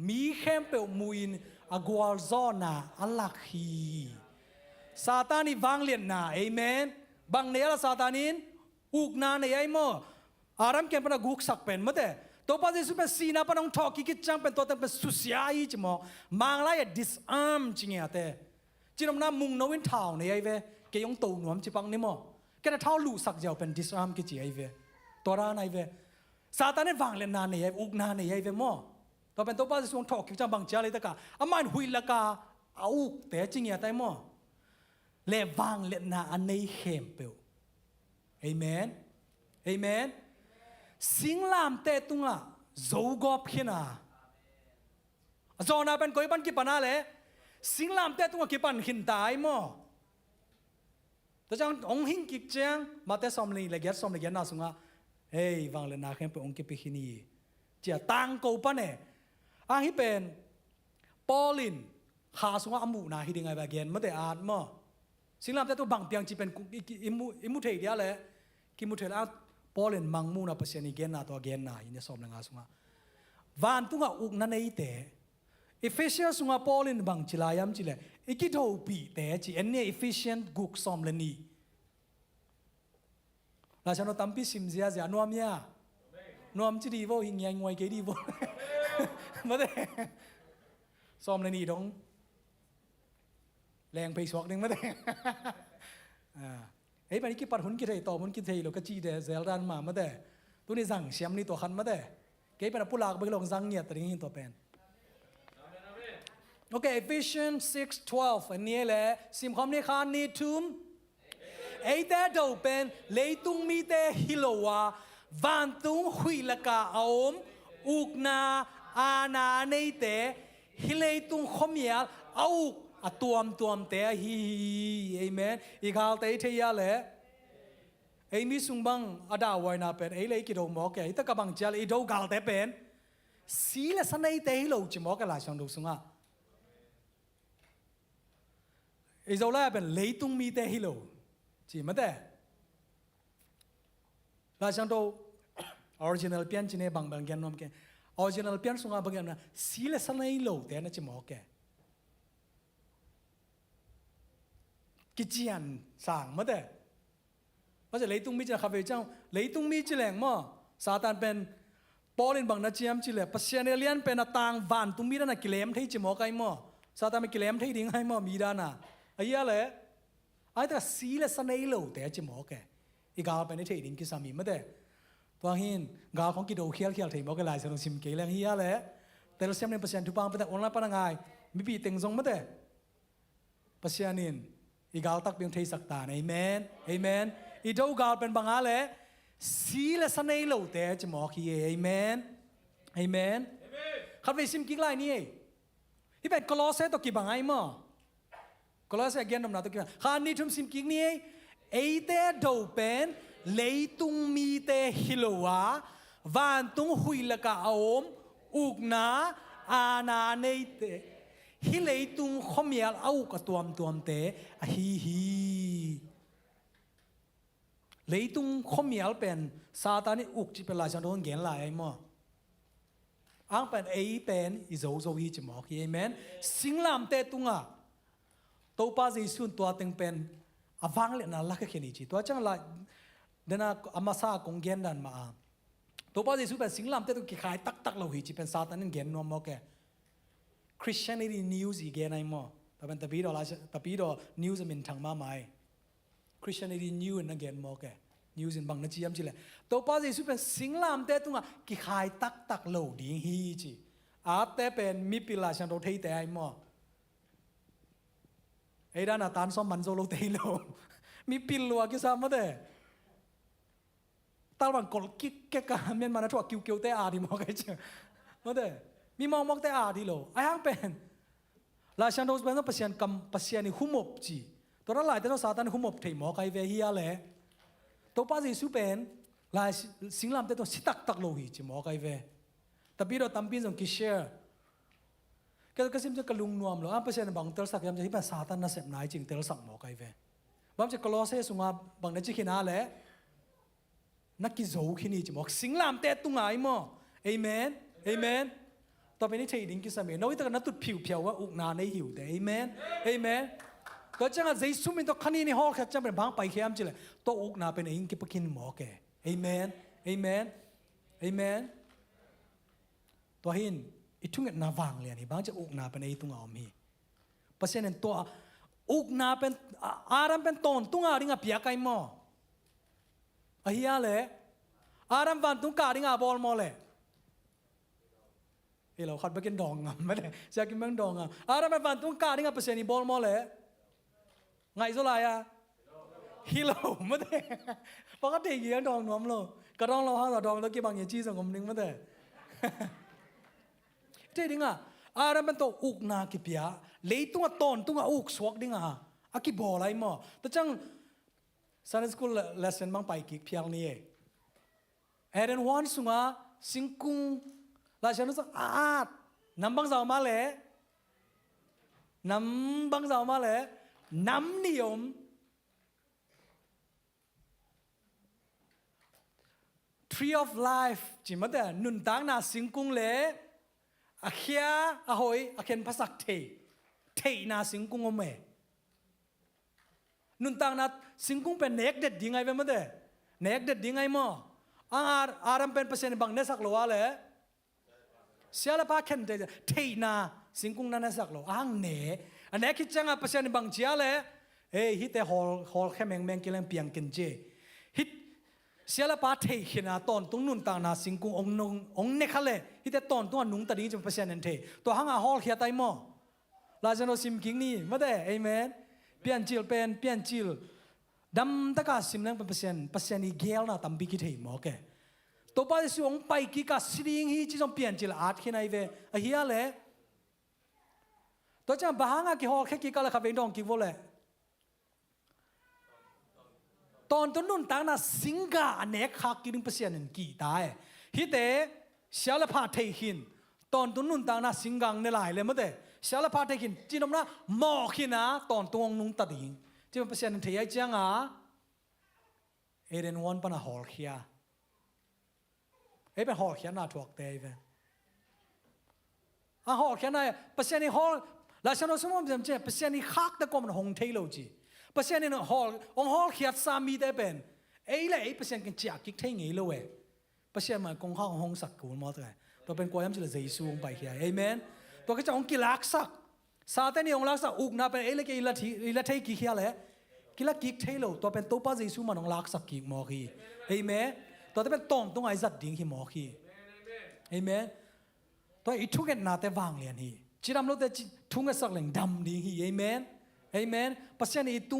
มีเข้มเปลมุอินอากวาลโซนาอัลลักฮีซาตานีวางเลียนาเอเมนบังเนียละซาตานินอุกนาในไอโมอารามเก็บปนักกุกสักเป็นมั้งแต่ตัวปัจจุบันสีนาปนองทอกิกิจังเป็นตัวเต็มเป็นสุสยาอีจิโมมังไล่disarm จริงๆแต่จีนอมน้ามุงนวินเท่าในไอเวเกยงตูหนวมจิปังนี่โมแกน่ะเท่าลู่สักเจ้าเป็น disarm กิจิไอเวตัวร้านไอเวซาตานนี่วางเลียนนาในไออุกนาในไอเวโมตัวเป็นตัวปัจจุบันทอกิจังบางเจ้าเลยตะกาอามันหุยละกาเอาแต่จริงๆแต่โมเลวางเลียนนาอันในเข้มเปลเอเมนเอเมนสิงลามเตตุงะโจกอบขินาจอนาเป็นก้อยบันกิปนาเลยสิงลามเตตุงะกิปันขินตายมั้งแต่จังองหิงกิจังมาเตสอมลีเลเกียสอมเลเกียนาสุงะเฮ้ยวางเลนาเข้มเปองกิปิขินีเจ้าตังกูปันเน่อังฮิเป็นปอลินขาสุงะอมูนาฮิดิงไงแบบเกียนมาเตอาดมั้งสิงลามเตตุบังเปียงจีเป็นอิมุเทียเลยกิมุเทียแล้วปอลินมังมูนาเปเซียนิเกนนาตัวเกนนาอินเนสอมเลงาสุงะวันตุงะอุกนันเอเตเอฟเฟเชียสุงะปอลินบังจิลายามจิเลอีกิโดปีเตจิเอ็นเนเอฟเฟเชียนกุกสอมเลนีราชาโนตัมปิซิมเซียเซียนวมยานวมจิดีโวหิงยังงวยเกดีโวมาเตสอมเลนีดงแรงไปสวกหนึ่งมาเตเฮ้ยไปนี่กิปัดหุ่นกิเทยต่อหุ่นกิเทยเราก็จีเดเซลดันมาเตตัวนี้สั่งเสียมนี่ตัวขันมาเตเก๋เป็นผู้หลักไปลงสั่งเงียบแต่ยังตัวเป็นโอเค Ephesians 6:12 อันนี้แหละสิมคำนี้ขานี่ทุ่มไอ้แต่เดาเป็นเลยตุงมีแต่ฮิโลวาวันตุงหุยละกาอมอุกนาอานาในแต่ฮิเลยตุงขมียลเอาอะตัวมแต่ฮีเอเมนอีกหาแต่เทียเลยไอ้มีสุงบังอดาวไว้นาเป็นไอ้เลยกิโดหมอกแกแต่กบังเจลไอ้ดูกาลแต่เป็นสีละสันไอ้แต่ฮิโลจิหมอกลาช่างดูสุงอ่ะไอ้เจ้าล่ะเป็นเลยตุงมีแต่ฮิโลจีมาแต่ลาช่างดูออริจินัลเปียนจีเน่บังแกนนอมแกออริจินัลเปียนสุงอ่ะบังแกนนะสีละสันไอ้ฮิโลแต่นั่นจิหมอกแกกิจยันสั่งมาแต่เพราะจะเลยตุงมีจะขับไปเจ้าเลยตุงมีจะแหลงมั่วซาตานเป็นปอลินบังนัดเจียมจิเลปัสเซียนเอเลียนเป็นต่างวันตุงมีด้านกิเลมที่จิหมอไก่มั่วซาตานเป็นกิเลมที่ดิ้งให้มั่วมีด้านน่ะไอ้ยะเลยไอ้แต่สีเลสเนยโลแต่จิหมอแกอีกาเป็นที่ดิ้งกิสามีมาแต่ตัวหินกาของกิโดเขียลที่หมอแกลายสนุสิมเกลียงเฮียเลยแต่เราเสียมในปัสเซียนทุบปังเป็นแต่ออนไลน์ปนังไงมีปีเต็งทรงมาแต่ปัสเซียนินอีกาตักเบียงเทสักตาเอเมนเอเมนอีดูกาเป็นบางอะไรสีเลสเนยโลแต่จะหมอขี้เอเมนเอเมนขัดไปซิมกิ๊กไลนี่ที่เป็นโคลอสเซตัวกี่บางไอ้มั่งโคลอสเซเกนดมนาตัวกี่ข้านี่ทุ่มซิมกิ๊กนี่ไอเตดูเป็นเลยตุงมีเตฮิโลวาวันตุงหุยละกาอมอุกนาอานาเนเตฮิเลยตุงขมียลเอากระตัวมเตะฮีเลยตุงขมียลเป็นซาตานี่อุกจิเป็นลายฉันโดนเกณฑ์ลายไอ้มั่งอังเป็นไอเป็นอิโซฮีจิหมอกเอเมนสิงลามเตตุงอ่ะ ตัวป้าจะส่วนตัวเต็งเป็นอวังเลยนะลักขึ้นอีจีตัวจังละเดน่าอามาซากงเกนดันมาตัวป้าจะส่วนเป็นสิ่งลำแต่ตัวกี่ขายตักเราหิจีเป็นซาตานันเกนนัวมอกแก Christianity news อีกเกนไอหมอแต่เป็นตะปีดอลาตะปีดอ news มันทางมาไม่ Christianity news นั่นเกนมอกแก news บางนาจียมจีเลยตัวป้าจะส่วนเป็นสิ่งลำแต่ตัวกี่ขายตักเราดีหิจีอาแต่เป็นมีปิลาฉันเราเทแต่ไอหมอไอ้ด้านตานซ้อมมันโซโลเตโลมีปิลลัวกี่ซ้ำมาเด้ตาบังกอลกิกแกกะเมียนมานะทั่วคิวเตอาดีมอกไอ้เจ้ามาเด้มีมองเตอาดีโลไอ้ฮังเป็นลาชันโดสเป็นต้องเปลี่ยนคำเปลี่ยนหุมบจีตัวนั้นหลายแต่ต้องซาตานหุมบเทมอกไอ้เวียเลยตัวป้าจีสุเป็นลายสิ่งลำแต่ต้องสิตักโลหิจีมอกไอ้เวแต่พี่เราตั้มปีนส่งกิเชียก็ซิมจะกระลุงนวมหรอเปอร์เซ็นต์บางเตลสักยามจะที่เป็นซาตานน่ะเสพนายจริงเตลสักหมอกไอเวบางจะกลอเซสุงาบางนั่นจิขินาแหละนักกิโจขินีจิหมอกสิงลามเตตุงไงมั้งเอเมนเอเมนต่อไปนี้เทดิ้งกิสเมนน้อยแต่กันนัดตุดผิวเพียวว่าอุกนาในหิวแต่เอเมนเอเมนก็จังอ่ะใจสุ่มเป็นตัวขันนี้ในห้องแค่จังเป็นบางไปเข้มจิเลยตัวอุกนาเป็นเองกิปกินหมอแกเอเมนเอเมนเอเมนตัวหินอีทุ่งนาวังเลยนี่บางจะอุกนาเป็นไอ้ตุงเอามีเพราะฉะนั้นตัวอุกนาเป็นอารัมเป็นต้นตุงอาริงาเปียกไอหมอไอ้เหี้ยเลยอารัมวันตุงการิงาบอลมอเลยเอเราขัดไปกินดองอ่ะไม่ได้จะกินแมงดองอ่ะอารัมเป็นวันตุงการิงาเปอร์เซ็นต์บอลมอเลยไงสุดไรอ่ะฮิโลไม่ได้ปกติกี่ดองน้อมโลกระดองเราห้าดองแล้วกี่บางอย่างจี้สังคมนึงไม่ได้เจดิ้งอ่ะอารัมเป็นตัวอุกนากิเปียเลยตัวต้นตัวอุกสวกดิ้งอ่ะอากิบอลอะไรมั้งแต่จังSunday school lesson บางไปกิกเพียงนี้เอเดนวันสุงาสิงคุงลาฉันรู้สึกน้ำบางสาวมาเลยน้ำบางสาวมาเลยน้ำนิยมTree of Life จิมาแต่นุนตังนาสิงคุงเลยอาเคียอาหอยอาเคนภาษาเทนาสิงคุงอเมนุนตังนัดสิงคุงเป็นเนกเด็ดยังไงเป็นมั้งเด้เนกเด็ดยังไงมั้งอารัมเป็นเปอร์เซ็นต์บางเนสักโลว่าเลยเสียละพาเข็นเดเทนาสิงคุงนั่นเนสักโลเนอันนี้คิดจังเปอร์เซ็นต์บางเจ้าเลยฮิตแต่ฮอลแค่แมงกิเลนเปียงกินเจฮิตเสียละพาเทหินาตอนตรงนุนตังนาสิงคุงองเนคเลยฮิตแต่ตอนตัวนุ่งตัดนี้จะเปอร์เซ็นต์นั่นเทตัวหางฮอลเขียนไตมั้งลาจันโอซิมกิงนี่มั้งเด้เอเมนเปลี่ยนจิลเป็นเปลี่ยนจิลดำตะกาสิมนังเป็นเปอร์เซ็นต์อีเกลนะตั้มบิกิเทมโอเคตัวป้าจะส่งไปกิกาสิริงฮีจิจงเปลี่ยนจิลอาร์ตขึ้นไอเวเฮียเลยตัวจังบ้างอะกิฮอลแค่กิกาละครับเองดองกิวเลยตอนต้นนุ่นตั้งน่ะสิงกาอันเนกฮักกินเปอร์เซ็นต์กี่ตายฮิเตเสียละพาเทหินตอนต้นนุ่นตั้งน่ะสิงกังในหลายเลยมั้งเด้เสียละพาเทหินจีนอมนะหมอขินนะตอนตัวนุ่งตัดหินจีนเปอร์เซ็นต์เทียจังอ่ะเอเดนวันปนะฮอลเคียเป็นฮอลเคียน่าถูกเตยเว้ฮอลเคียน่าเปอร์เซ็นต์ฮอลแล้วฉันรู้สึกว่ามันจะเปอร์เซ็นต์ฮักแต่ก็มันหงเทโลจีเปอร์เซ็นต์ฮอลเคียสามีได้เป็นเลยเปอร์เซ็นต์กันจากกิกเทงเลยเว้เปอร์เซ็นต์มันคงเข้าห้องสักกูมั้งแต่ตัวเป็นกวยย้ำจะเลยใจสูงไปเฮียเอเมนตัวก็จะองกิลักสักซาเตนี่องลักสักอุกนาเป็นเลยกิละเทกิเฮียเลยกิละกิกเทโลตัวเป็นตัวป้าใจสูงมันองลักสักกิกมอคีเอเมนตัวที่เป็นตรงไอ้จัดดิ่งหิมอคีเอเมนตัวอีทุกเงินนาแต่วางเรียนฮีจีดำรถแต่ทุกเงินสักเหล่งดำดิ่งฮีเอเมนเอเมนเปอร์เซ็นต์อีตุ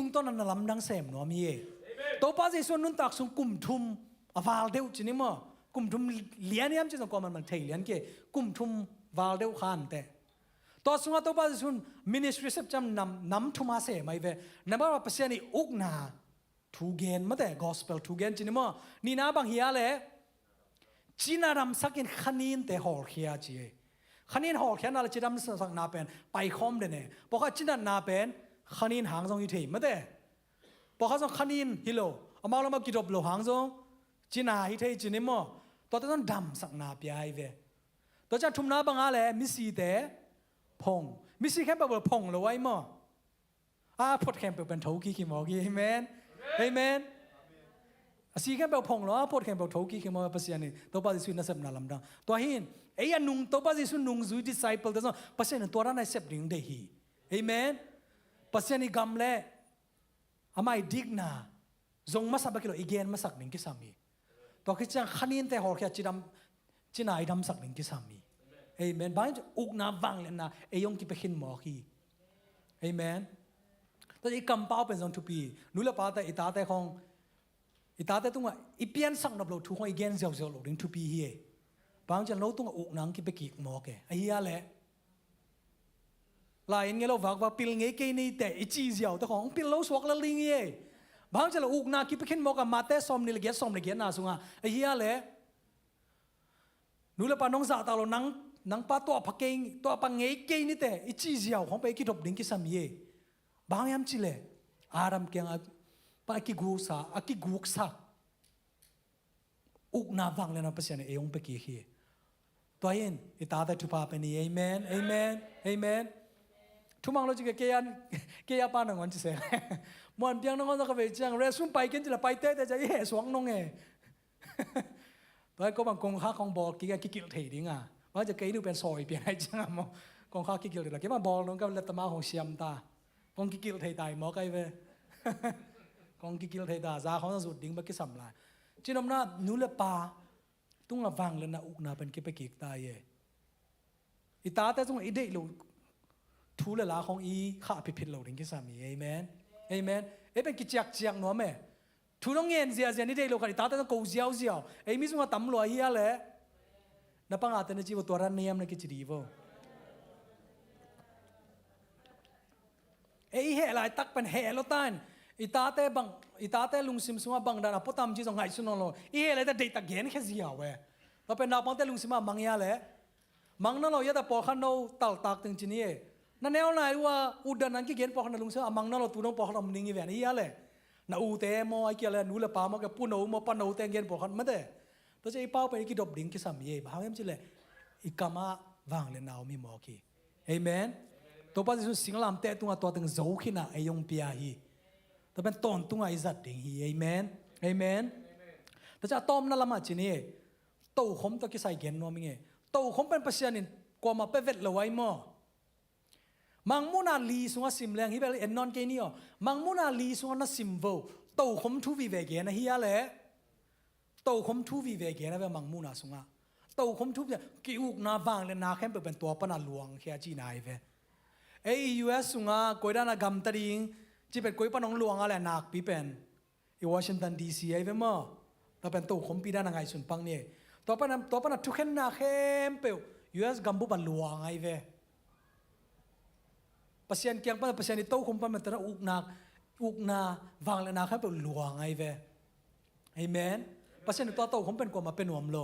งตอนนั้นลำดังเสมหนูมีตัวป้าใจส่วนนุ่นตักส่งกลุ่มทุมวาลเดวจีนี่มั้งกลุ่มทุมเลี้ยนยังจีนก็มันเทเลี้ยนเกกลุ่มทุมวาลเดวขานแต่ตัวสุนัขตัวป้าส่วนมินิสทรีเซปจำนำทุมาเสไม่เวนั่นแปลว่าเปอร์เซ็นต์อีอุกนาทูเกนมาแต่ gospel ทูเกนจีนี่มั้งนี่น้าบางเฮียเลยจีน่ารำสักินขณินแต่ฮอลเคียจีขณินฮอลเคียนั่นแหละจีรำสักนาเป็นไปคอมเดนเน่เพราะเขาจีน่านาเป็นขณินหางทรงอยู่ที่มาแต่เพราะเขาส่งขณินฮิโลเอามาแล้วมากิจบโลหางทรงจีน่าฮิเทจีนี่มั้งตัวต้องดำสักนาเปียไอเวตัวจะทุ่มน้าบางอะไรมิสีแต่พงมิสีแค่แบบพงเลยไว้มั้ง พดแคมเปเป็นทุกี้ขี้หมอกี้เอเมนเอเมนสีแคมเปพงล้อพดแคมเปทุกี้ขี้หมอปัสยานี่ตัวป้าจิสุนน่ะเสพนาลำดังตัวหินไอ้ยันนุ่งตัวป้าจิสุนนุ่งจุย disciple แต่ส่วนปัสยานี่ตัวนั้นไอ้เสพดิ่งเดฮีเอเมนปัสยานี่กำเล่อามาดิกนาจงมาสับกิโลอีเกนมาสักหนึ่งกิสามีตัวคิดจังขันินแต่หอแค่จีนายดำสักหนึ่งกิสามีเอเมนบางทีอุกนาวังเลยนะเอยงกิไปขินหมอกีเอเมนแต่อีกำเป้าเป็นจงทุปีนู้นละป้าแต่อีตาแต่ของอีตาแต่ตรงว่าอีเปียนสักนับโลทุกคนอีเกนเจ้าโลดิ้งทุปีเฮบางทีเราตรงอุกนังกิไปกิหมอแกไอ้เหี้ยแหละลายเงี้ยเราว่าปิลเงี้ยเกนี่แต่อีจีเจ้าแต่ของปิลเราสวกละลิงเย่บางทีเราอุกนากิไปขินหมอกับมาแต่ซอมนี่ละเกียซอมละเกียนาสุงาไอ้เหี้ยแหละนู้นละป้าน้องสาวตาเรานังป้าตัวพักเกงตัวปังเงี้ยเกนี่แต่อีจีเจ้าของไปกิดบดิ้งกิสามีบางยามจิเลอารามเกียงป้ากิกูสาอากิกูกสักอุกนาวังเลยนะภาษาเนี่ยเองไปกี่ฮีตัวเองอิตาแต่ทุพาเป็นนี่เอเมนเอเมนเอเมนทุกมังเราจะเกียป้าหนังวันจะเสร็จมวนเพียงน้องก็จะไปจังเรซุ่มไปกินจะไปเต้แต่จะเห่สวงน้องเอตัวก็บางกงข้าของบอกกิกิลเทีดิ้งอ่ะว่าจะเกยดูเป็นซอยเปลี่ยนให้จังมั้งกงข้ากิกิลเดี๋ยวเกี่ยมาบอกน้องก็เลตมาของเชียมตากงกิกิลเทียดายหมอไกเวกงกิกิลเทียดาซาของสุดดิ้งบักกิสัมลายจีนอมน่านูเลปาตุ้งวังเลยนะอุกนาเป็นกิไปกิกตายเย่อีตาแต่ตุ้งอีเดลูทูเลลาของอีข้าผิดเราดิ้งกิสามีเอเมนเอเมนเอเป็นกิจักจักหนัวแม่ทูน้องเงินเสียนี่เดลูกันอีตาแต่ต้องกูเจียวเอมิสุงาตั้มลอยเฮียเลยนับปังอาเตนจีวตัวรันเนียมนะกิจดีวเอ้ยเหลายตักเป็นเหลตันอีตาเต้ลุงซิมสุงบังดานะพุทธามจีสงไงสุนโลอีเหลายแต่เด็กตะเกียนแค่เสียวเว้ยเราเป็นนับปังเต้ลุงซิมามังยาเลยมังนั่นเราอย่าแต่ปอกขันโนตัลตักถึงจีนี่นั่นแนวไหนว่าอุดานันกี่เกียนปอกขันลุงซิมามังนั่นเราตัวน้องปอกขันมันนิ่งเว้ยนี่ยาเลยน่าอูเตมอไอ้เกี่ยเลยนูเลปามอแกปุ่นเอามาปั่นเอาเตงเกียนปอกขันไม่ได้ตัวจะอีเป้าไปอีกดบดิ่งกิสามีบ้าเอ็มจีเลยอีกามาวังเลยนาวมีหมอกีเอเมนตัวป้าจะสิ่งลำเตะตัวตึงโจขินะไอยงเปียฮีแต่เป็นต้นตัวไอจัดดิ่งฮีเอเมนเอเมนแต่จะต้มนั่นละมาจีนี่โตขมตัวกิใส่เกนนัวมิงเอโตขมเป็นภาษานี่กว่ามาเปเวทละไว้มั้งมังมุนาลีสุงสิมแรงฮีเบลเอ็นนอนเกนี่อ๋อมังมุนาลีสุงนัสิมโวโตขมทูวีเวเกนะฮีอะไรโตขมทูวีเวเกนะเวมังมุนาสุงะโตขมทูวีกิอุกนาวังเลยนาแค่เป็นตัวปนาหลวงแค่จีนายเวเอUS สุงะกวยด้านกำตริงจีเป็นกวยปนองหลวงอะไรนักปีเป็นอีวอชิงตันดีซีไอ้เวมั้งแต่เป็นตัวขมปีด้านไงสุนปังเนี่ยตัวปนทุกข์นาเข้มเปล US กำบุบันหลวงไอ้เวปัศยันเกียงปันปัศยันนี่โตขมปันมันแต่ละอุกนาวังเลยนาแค่เป็นหลวงไอ้เวเอเมนปัศยันตัวโตขมเป็นกว่ามาเป็นหนวมโล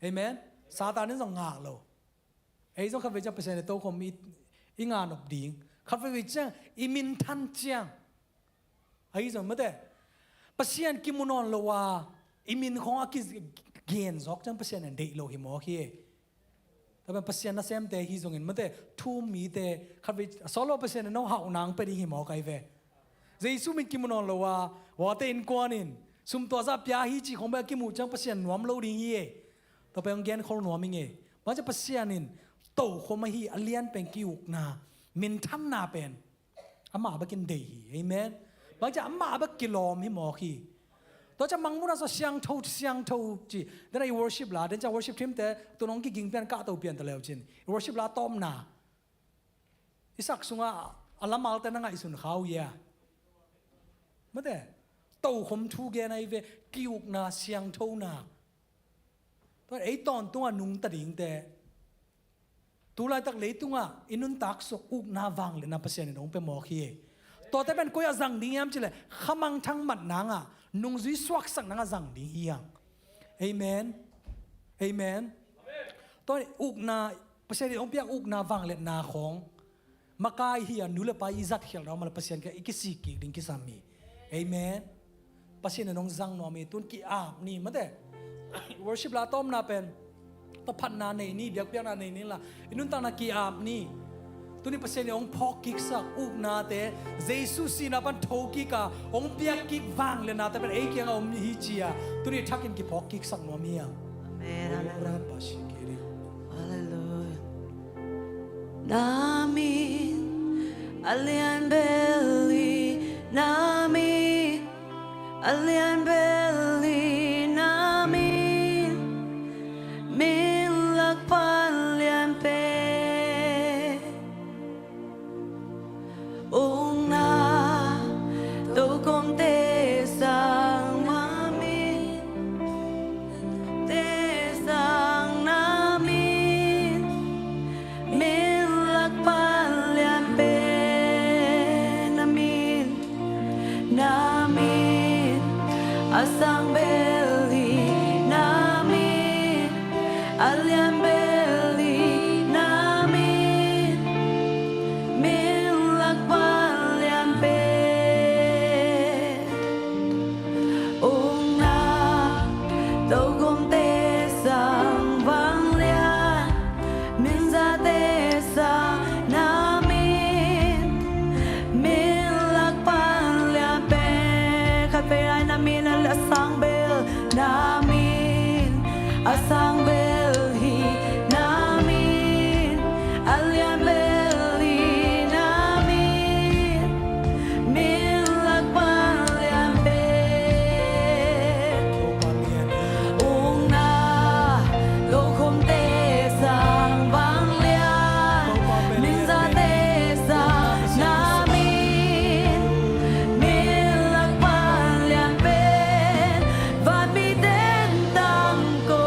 เอเมนซาตานนี่ส่งงาโลไอ้ส่งข้าพเจ้าปัศยันโตขมมีอีงานอบดิ่งข้าพเจ้าอีมินทันเจียงไอ้ส่งมาเด้ปัศยันกิมุนอนโลวาอีมินของอากิเกนซอกจังปัศยันเดโลหิมอคีแต่เป็นปัศยันน่ะเซมเตะฮิซงเงินมาเด้ทูมีเตะข้าพเจ้าสโลปัศยันน้องหาวนางไปดีหิมอไกเวเจสุมินกิมุนอนโลวาวาเตอินกวานินสุมตัวซาปยาฮิจิของเบกิมูจังปัศยันนวมโลดิ่งฮีแต่เป็นเกนคนนวมิงมันจะปัศยันินโตขมาฮีอเลียนเป็นกิวนามินทันนาเป็นอามาบักินเดฮีเอเมนบางจะอามาบักกิลอมฮิมอคีตัวจะมังมุนาสเสียงโทจีเดี๋ยวไอ้ worship ลาเดี๋ยวจะ worship ทีมแต่ตัวน้องกิกิงเปลี่ยนกะตัวเปลี่ยนแต่แล้วจิน worship ลาต้มนาอิสักสุงะอัลลัมอัลแต่นั่งไอสุนข้าวเยอะไม่ได้โตขมทูเกนไอเวกิวนาเสียงโทนาตัวไอ้ตอนตัวนุ่งตะดิ่งแต่ตัวลายตักเลยตัวอินุนตักสกุกนาวังเลยนะภาษาเนี่ยน้องเป็นหมอขี้ตัวแต่เป็นกุยจังดิ่งยามจิเลยขมังทั้งหมัดนางอ่ะนุ่งจุยสวักสักนางจังดิ่งเฮียงเอเมนเอเมนตัวอุกนาภาษาเนี่ยน้องเปียกอุกนาวังเลยนาของมากายเฮียนุเลปายจักเฮียเรามาภาษาเนี่ยอีกสิกิดิ่งกิสามีเอเมนภาษาเนี่ยน้องจังนัวมีตุนกีอาบนี่มาเด้worship ลาต้มนาเป็นตพันนาในนี่เบียกเบียกนาในนี่ล่ะอินุนตังนากีอาบนี่ ตุนี่pasien ong phok kik sak uk na te Jesus si na pan tho ki ka ong piak kik wang le na te pen ei kyang om hi chia tuni thakin ki phok kik sak no mia Amen. ran pa shi kiri Hallelujah. Namin alian belly namin alian belly namin milak palian pe ung na tu kom te sang mamin te sang namin milak palian pe namin namin asang belly namin alian belly namin milak palian pe ung na đâu không te sang vang lian min za te sang namin milak palian pe khat pe ai namin al asang bel namin asang bel hi namin alian belly namin milak palian pe ung na đâu không te sang vang lian min za te sang namin milak palian pe và mi đến tang cô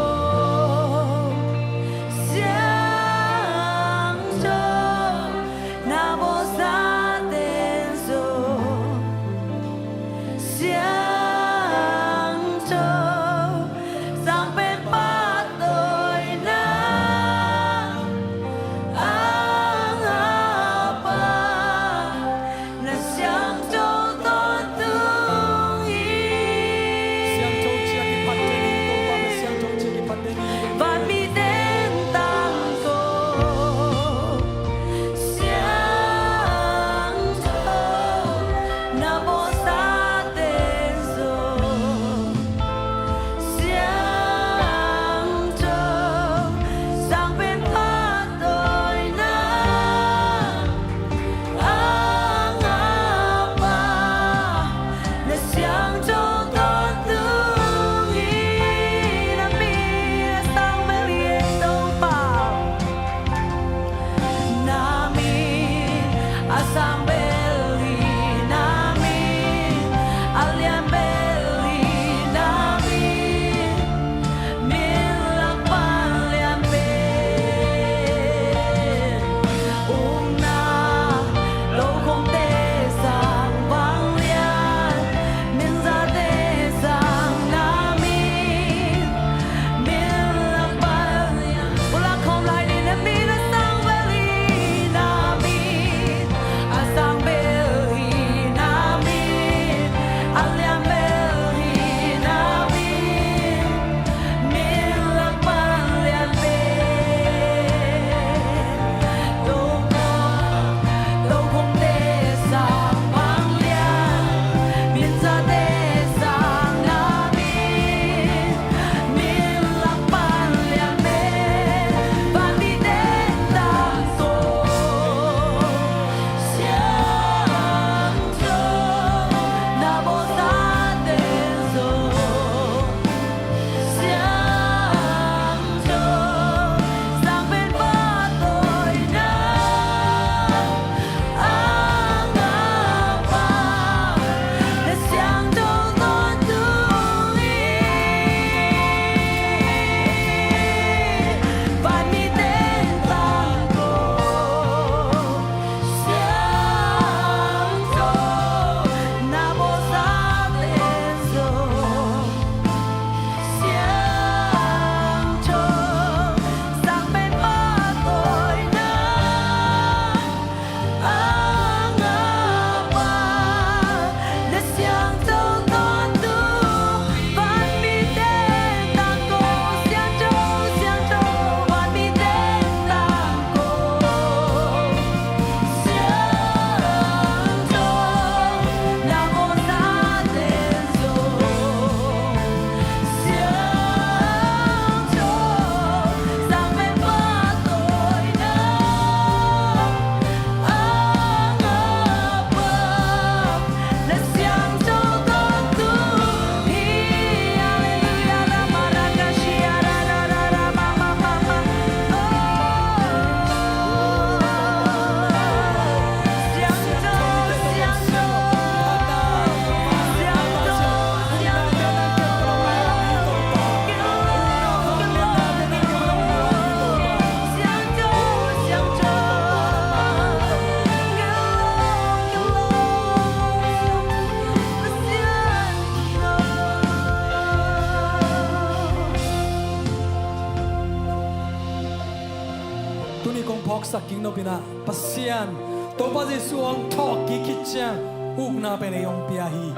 talk saking no bina pasian to pa Jesu ang talk ki kitcha ugna pe ne ong pia hi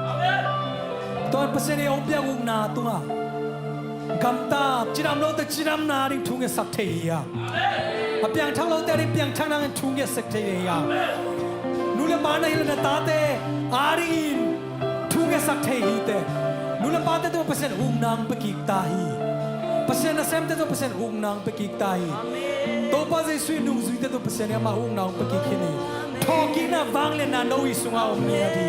to pasian ne ong pia ugna tunga gamta chiram lo te chiram na ring thunge sak the ya apiang thang lo te ring piang thang na thunge sak the ya nule ma na hil na ta te arin thunge sak the hi te nule pa te to pasian ugnang pe ki ta hi pasian na sem te to pasian ugnang pe ki ta hi to pa Jesu nung zui te to pasian ya ma ugnang pe ki khini talking na wang le na no i sunga om nia di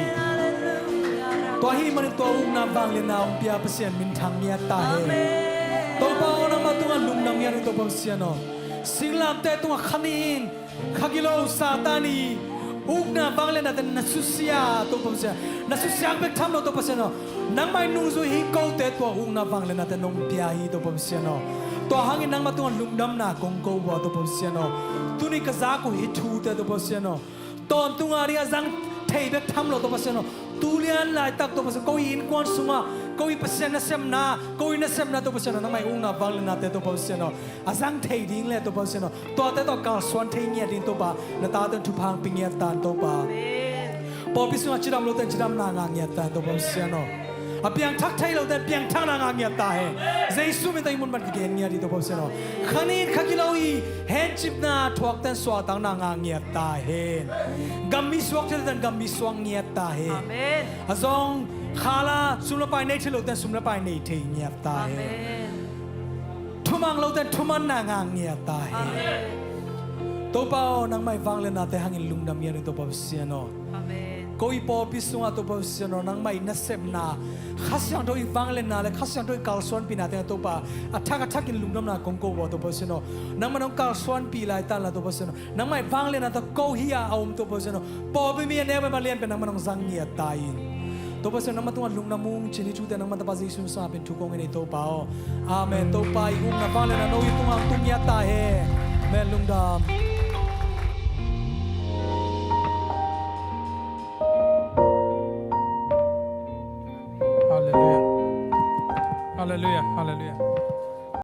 to hi man to ugna wang le na om pia pasian min thang nia ta he to pa ona ma tunga lung nam ya to pa pasian no singlam te tunga khanin khagilo satani ugna wang le na den na susia to pa pasian na susia be tham no to pasian no nang mai nung zui hi ko te to ugna wang le na te nong pia hi to pa pasian no to hangin nang ma tunga lung nam na kong ko wa to pa pasian no tuni ka za ko hi thu te to pa pasian noตอนตุงอาริยาจังเทยเบกทำเราตัวภาษาโนตุเลียนลายตักตัวภาษาก็ยินกวนสุมาก็ยินภาษาเนเซมนาก็ยินเนเซมนาตัวภาษาโนนั่งไม่อุ้งนาบังเลนาเตตัวภาษาโนอาจังเทยดิ้งเลยตัวภาษาโนตัวเตตัวการสวนเทยเงียดิ้งตัวบ้านาตาเตนทุพังปิงเงียตานตัวบ้าพอพิสุนัจิรำเราเตนจิรำนางางเงียตานตัวภาษาโนอาเปียงทักไทยเราเตนเปียงทักนางางเงียตาเฮเจสุเมตัยมุนบันกิเกนเงียดิ้งตัวภาษาโนขันนี้ขักิเราอีเห็นจิบนาทวกเตนสวาตังนางางเงียตาเฮgami swak te dan gami swang niat ta he Amen. azong khala sumla pai nei thilo tan sumla pai nei thei niat ta he Amen. thumang lo tan thuman na ngang niat ta he to pao nang mai wang le na te hangin lungdam yan to pa siano Amen. koi po pisunga to pa siano nang mai na sem na khasyang to i wang le na le khasyang to i kalson pi na te to pa athak in lungdam na kong ko bo to pa siano nang manong kalson pi lai tan la to pa siano nang mai wang le na to ko hiya aum to pa siano po bi mi ne ma lian pe nang manong zang niat ta in to pa siano nang matunga lungnamung chini chu te nang man ta pa Jesu sa pen thu kong ni to pa amen to pa i na wang le na no i tunga tung ya ta he men lungdam